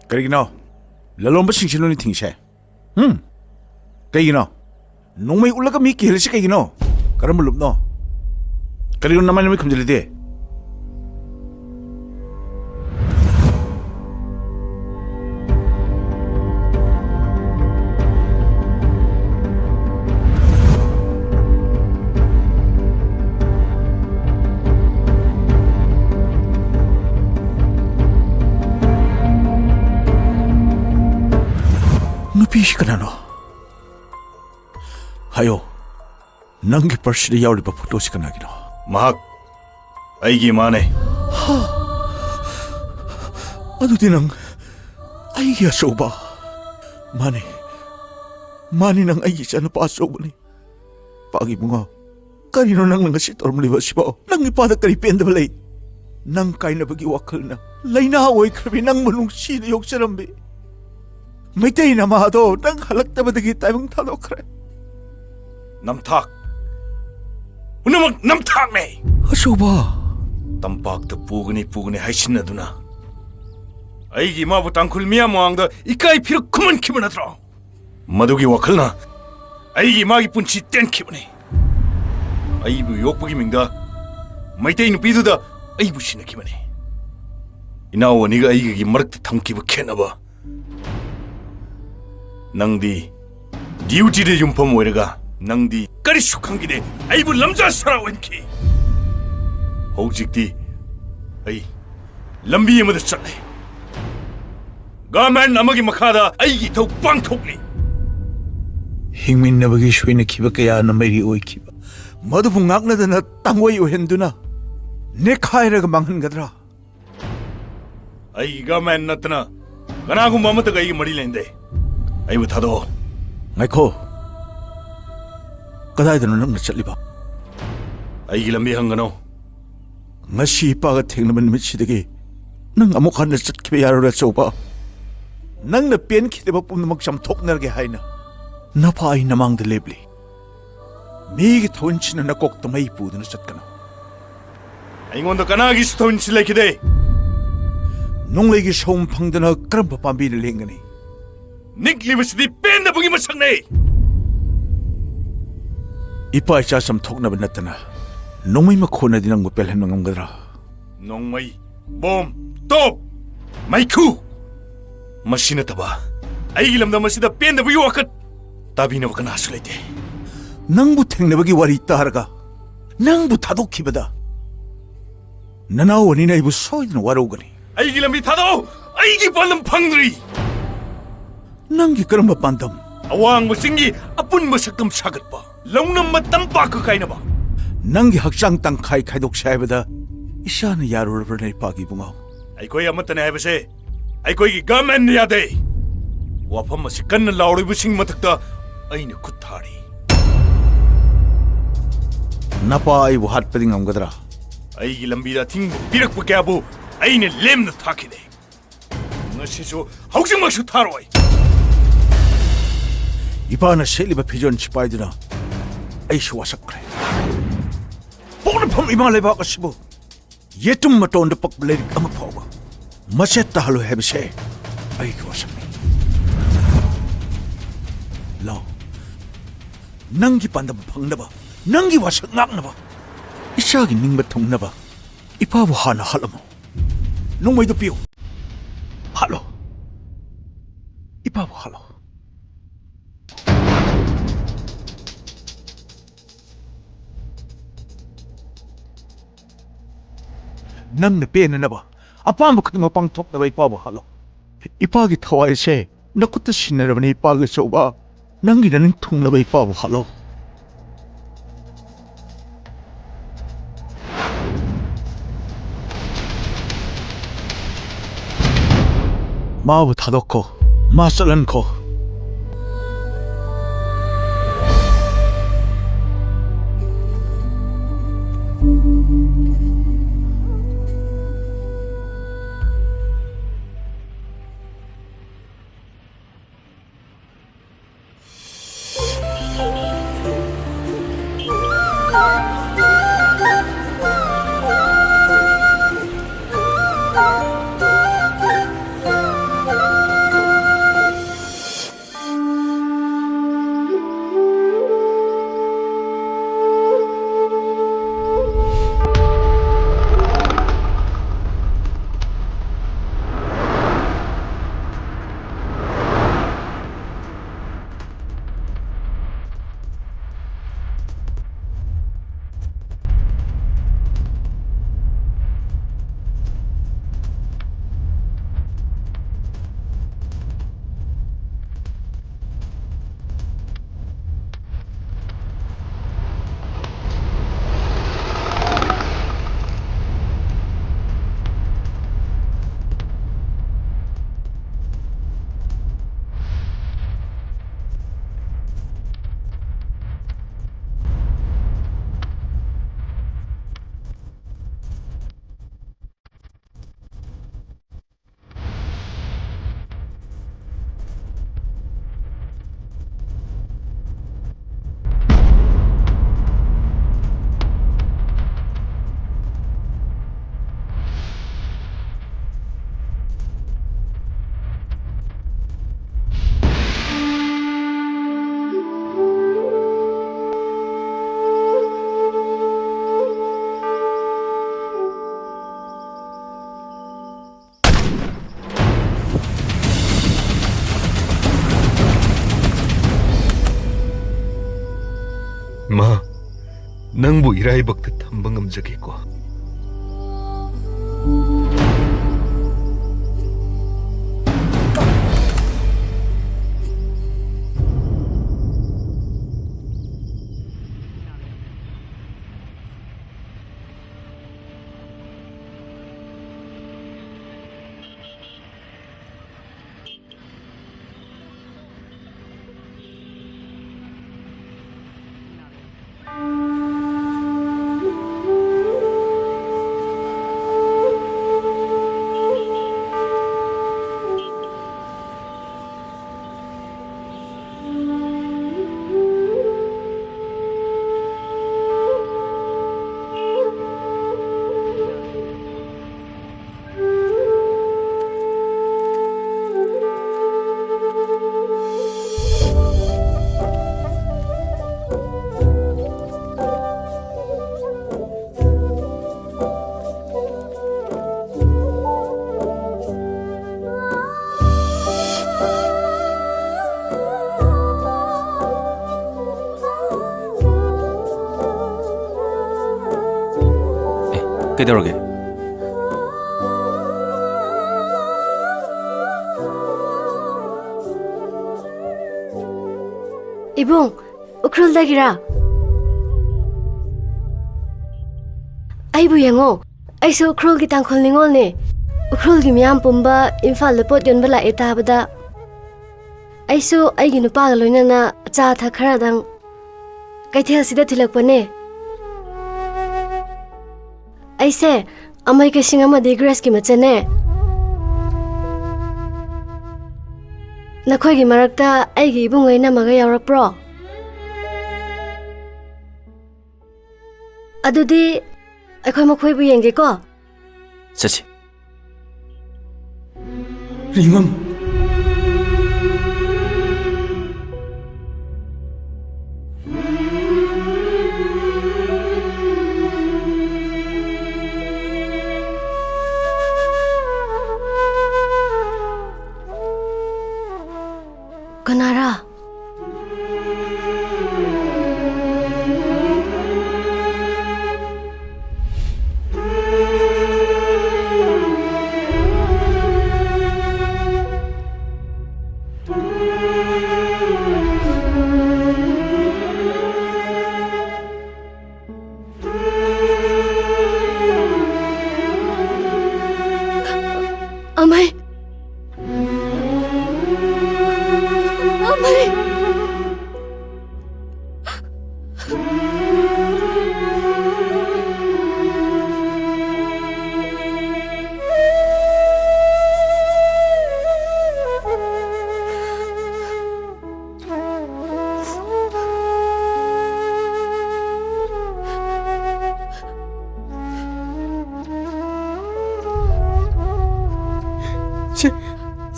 그러기나 랄롬바 싱실론이 팅샤 그러기나 농마이 올라가 미끼 헬시 그러기나 그런 물 없노 그리고 나만 놈이 금절리대 누비시그나노 하요 낭기 벌시리 야울리바 포토시그나기노 막 아이기 마네 아두디 낭 아이기야 소바 마니 낭 아이기 자나 빠소보니 빠기 붕어 까리노 낭 시토름리바 시바 낭이 빠다 까리 뺀다블레이 낭 까이나버기 와클나 라이나 오이 크비 낭 문웅 시리 욕처럼비 메테이나 마도 낭 할락다바드기 따이멍 타도 그래 남탁 우나막 남탁네 아소바 땀박도 뿌그니 하이신나두나 아이기 마부 땅굴 미야모왕도 이까이 피로 그만 키분하더라 마두기 와클나 아이기 마기 뿐치 땐 키분해 아이부 욕부기 맹다 마이테이는 삐두다 아이부 신나 키분해 이나와 니가 아이기 마르트 탐키부 캐나봐 낭디 디우지를 윰퍼 모이르가 낭디 까리 슈칸기네 아이부 남자 살아원키 hꯧ직디 아이 lambi amada chatle gaman amagi makhada aigi thau pangthokni hingminnabagi shuina kiba kaya na mari oikiba madu phungakna dana tangwai ohenduna nekhairaga manghangadra ai gaman natna kanagu mamata gai mari lende ai bu thado ngaikho kadai dana namna chatliba ai lambi hangano ngasi paga thengna mitsidagi nang amuk hanna chatkiba yarora choba nangna pen khideba pumnamak samthoknarge haina napai namangda lebli migi thonchina nakok tamai puduna chatkana aingonda kanagi thonchi lekide nonglegi som phangdana kramba pambi lengani niklibasidi penda bugi masakne ipa cha samthokna banatana nongmai makhona dinang pelhen ngamgadra nongmai bom top maiku machine taba aigi lamda masida penda bugi wakat tabina bakana asulete nangbu thengnabagi wari targa nangbu thadokkhibada nanawani naibu soidna warogani aigi lambi thado aigi pandam phangdri nangi karamba pandam awang musingi apun masakam sagatpa launam matam pak kainaba nangi hakchang tang khai khaidok saibada isana yarurbrane pagi bunga aikoi amatane haibase aikoi gi gamen yade wafam masikan lauri busing matakta aina kuthari napa aibu hat pading amgadra ꯑꯩꯒꯤ ꯂꯝꯕꯤꯗ ꯑꯊꯤꯡꯕ ꯄꯤꯔꯛꯄ ꯀꯌꯥꯕꯨ ꯑꯩꯅ ꯂꯦꯝꯅ ꯊꯥꯈꯤꯗꯦ ꯉꯁꯤꯁꯨ ꯍꯧꯖꯤꯛꯃꯛꯁꯨ ꯊꯥꯔꯣꯏ ipana seliba phijon chipaiduna aisu wasakre pona pham ima leba kasibu yetum maton de pak lerik ama phawa machet tahalo hebse ai ki wasakni lo nangi pandam phangnaba nangi wasak ngaknaba isagi ningba thungnaba ipabu hana halamo nongmai do piu halo ipabu halo nang na pen na ba apam ko ng pangtok na ba ipabu halo ipagi thawai se nakutta sinarabani ipagi soba nangi nan thung na ba ipabu halo 마부 타놓고 마살란코 마, 낭부 이라이벅드 탐방음적이고 그대로게 Ibung, ukrul dagira. Aibu yango, aisu ukrul ki tangkhol ningol ne. Ukrul ki miyam pumba Imphal le pot yonba la eta bada. Aisu aigi nupa ga loina na cha tha khara dang. Kaithel sida thilak pane. ꯑꯩꯁꯦ ꯑꯃꯩ ꯀꯩꯁꯤꯡ ꯑꯃꯗꯤ ꯒ꯭ꯔꯦꯁꯀꯤ ꯃꯆꯟꯅꯦ ꯅꯈꯣꯏꯒꯤ ꯃꯔꯛꯇ ꯑꯩꯒꯤ ꯏꯕꯨꯡ ꯑꯣꯏꯅꯃꯒ ꯌꯥꯎꯔꯛꯄ꯭ꯔꯣ ꯑꯗꯨꯗꯤ ꯑꯩꯈꯣꯏ ꯃꯈꯣꯏꯕꯨ ꯌꯦꯡꯒꯦꯀꯣ ꯆꯠꯁꯤ ꯔꯤꯡꯉꯝ ꯀꯅꯥꯔꯥ ꯑꯃꯩ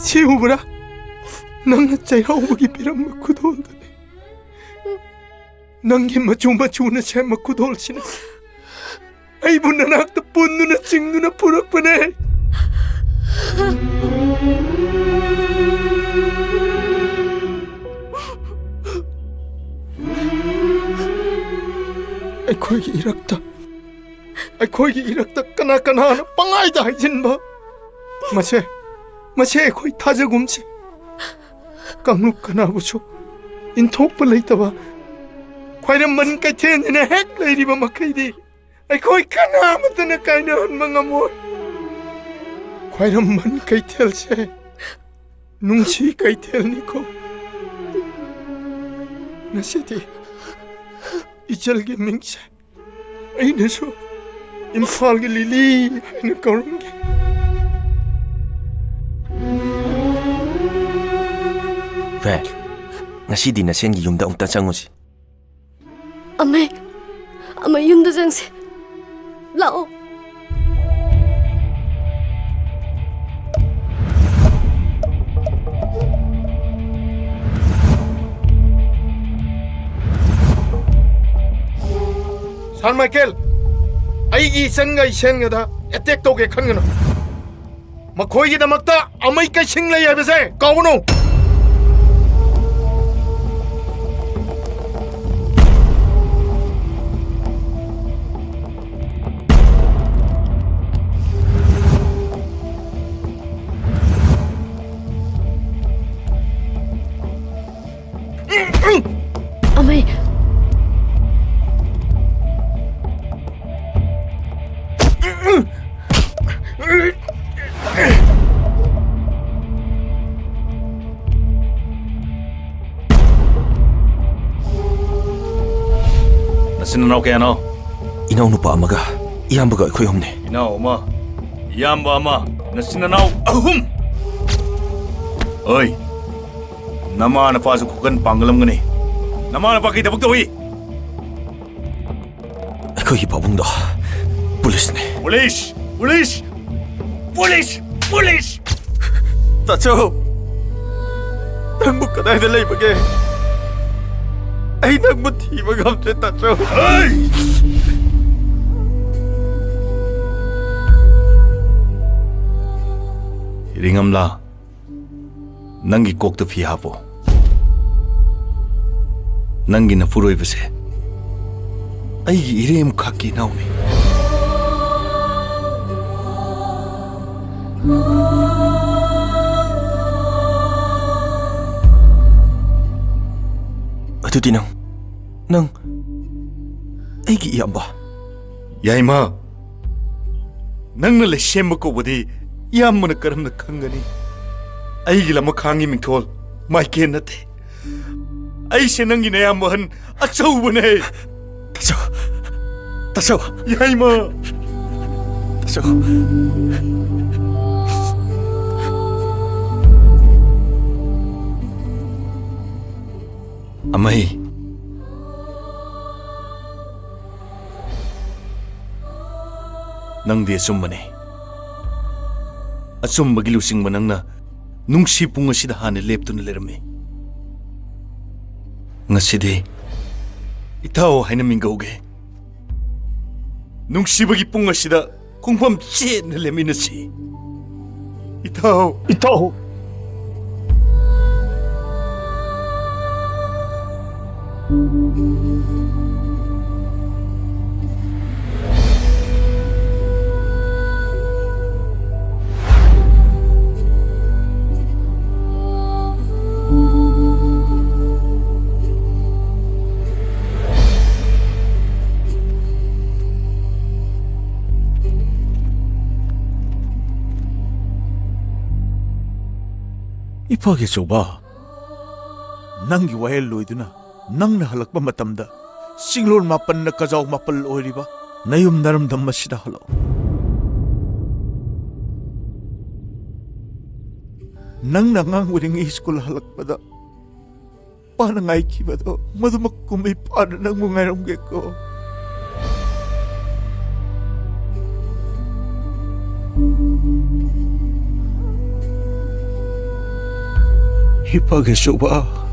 ꯁꯤ ꯎꯕ꯭ꯔꯥ ꯅꯪꯅ ꯆꯩꯔꯥꯎꯕꯒꯤ ꯄꯤꯔꯝꯕ ꯈꯨꯗꯣꯜꯗꯨꯅꯤ ꯅꯪꯒꯤ ꯃꯆꯨ ꯃꯆꯨꯅ ꯁꯦꯝꯕ ꯈꯨꯗꯣꯜꯁꯤꯅ ꯑꯩꯕꯨ ꯅꯅꯥꯛꯇ ꯄꯨꯟꯗꯨꯅ ꯆꯤꯡꯗꯨꯅ ꯄꯨꯔꯛꯄꯅꯦ ꯑꯩꯈꯣꯏꯒꯤ ꯏꯔꯛꯇ ꯀꯅꯥ ꯀꯅꯥꯅ ꯄꯪꯍꯥꯏꯗ ꯍꯥꯏꯖꯤꯟꯕ ꯃꯁꯦ ꯑꯩꯈꯣꯏ ꯊꯥꯖꯒꯨꯝꯁꯤ ꯀꯥꯡꯂꯨꯞ ꯀꯅꯥꯕꯨꯁꯨ ꯏꯟꯊꯣꯛꯄ ꯂꯩꯇꯕ ꯈ꯭ꯋꯥꯏꯔꯝꯕꯟ ꯀꯩꯊꯦꯜꯁꯤꯅ ꯍꯦꯛ ꯂꯩꯔꯤꯕ ꯃꯈꯩꯗꯤ ꯑꯩꯈꯣꯏ ꯀꯅꯥꯃꯠꯇꯅ ꯀꯥꯏꯅꯍꯟꯕ ꯉꯝꯃꯣꯏ ꯈ꯭ꯋꯥꯏꯔꯝꯕꯟ ꯀꯩꯊꯦꯜꯁꯦ ꯅꯨꯡꯁꯤ ꯀꯩꯊꯦꯜꯅꯤꯀꯣ ꯉꯁꯤꯗꯤ 이철기 밍세 ꯑꯩꯅꯁꯨ ꯏꯝꯐꯥꯜꯒꯤ ꯂꯤꯂꯤ ꯍꯥꯏꯅ ꯀꯧꯔꯝꯒꯦ ꯚꯥꯏ ꯉꯁꯤꯗꯤ ꯅꯁꯦꯟꯒꯤ ꯌꯨꯝꯗ ꯑꯃꯨꯛꯇ ꯆꯪꯉꯨꯁꯤ ꯑꯃꯩ ꯌꯨꯝꯗ ꯆꯪꯁꯦ ꯂꯥꯛꯑꯣ ꯁꯥꯔ ꯃꯥꯏꯀꯦꯜ ꯑꯩꯒꯤ ꯏꯆꯟꯒ ꯏꯁꯦꯟꯒꯗ ꯑꯦꯇꯦꯛ ꯇꯧꯒꯦ ꯈꯟꯒꯅꯨ ꯃꯈꯣꯏꯒꯤꯗꯃꯛꯇ ꯑꯃꯩ ꯀꯩꯁꯤꯡ ꯂꯩ ꯍꯥꯏꯕꯁꯦ ꯀꯥꯎꯒꯅꯨ ꯑꯃꯩ Sinanaw kaya no? Inaw nupa amaga, iyambaga ako'y humne. Inaw ama, iyamba ama, na sinanaw ahum! Oy, nama na pa sa kukan panggalam gani. Nama na pa kita pagtawi. Ako'y ipabong do. Pulis ne. Pulis! Pulis! Pulis! Pulis! Tacho! Nang buka na nalay bagay. Ay nagmuti magamit Tacho. Ay! Hiringamla, nangi kokta fihapo. Nangi na furoy base. Ay irem kaki nauni. Aduti nang aigi iyamba. Yaima, nang na leshem ko budi yam na karam na kangani. Aigi lama kangi mingkol, mai ken na te. Ay senang ginayamahan at sa ubane. Tacho! Yaima! 같아서. 아마이 낭디의 쏨마니 ꯑꯆꯨꯝꯕꯒꯤ ꯂꯨꯆꯤꯡꯕ ꯅꯪꯅ ꯅꯨꯡꯁꯤ ꯄꯨꯡ ꯑꯁꯤꯗ ꯍꯥꯟꯅ ꯂꯦꯞꯇꯨꯅ ꯂꯩꯔꯝꯃꯤ. ꯉꯁꯤꯗꯤ ꯏꯊꯥꯎ ꯍꯥꯏꯅ ꯃꯤꯡꯒꯧꯒꯦ. ꯅꯨꯡꯁꯤꯕꯒꯤ ꯄꯨꯡ ꯑꯁꯤꯗ ꯈꯣꯡꯐꯝ ꯆꯦꯠꯅ ꯂꯦꯝꯃꯤꯟꯅꯁꯤ. 이타오. 이타오. 이파게 좁아. 낭기 와헬 로이드나 낭나 할락바 마탐다 싱롤 마빤나 까자오 마빨 오리바 나욤 나름 담마시다 할로. 낭나 ngang 이스쿨 할락바다 빠는 아이키바도 모두 막 꿈이 빠는 낭뭉아롱겠고. 이파게 좁아.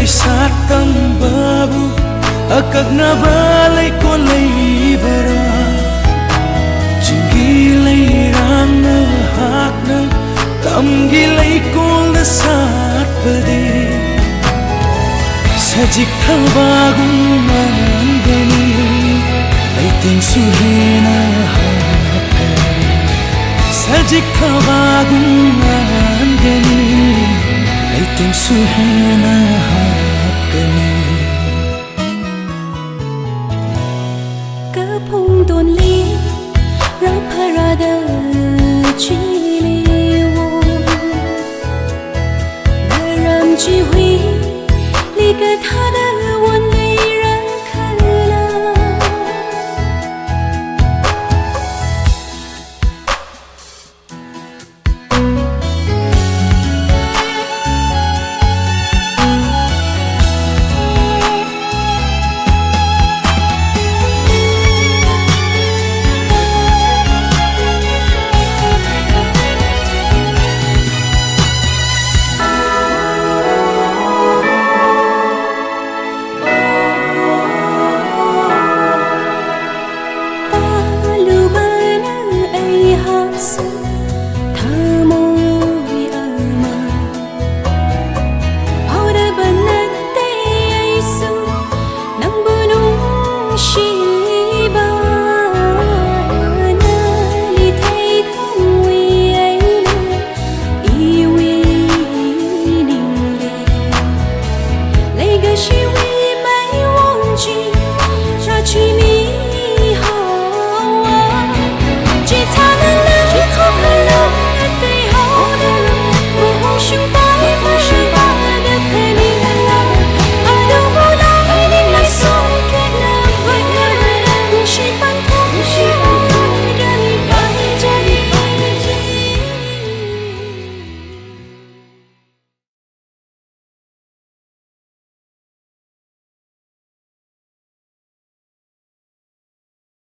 Satang babu akak na balay ko laybara Jinggilay rang na hak na Tamgilay ko na sat padi Sajik tabagong mandani Ay ting suhena hak ka Sajik tabagong mandani Ay ting suhena hak Kapung don li Raparada chili wo Naram chi hui Liga thada wan li rakhala She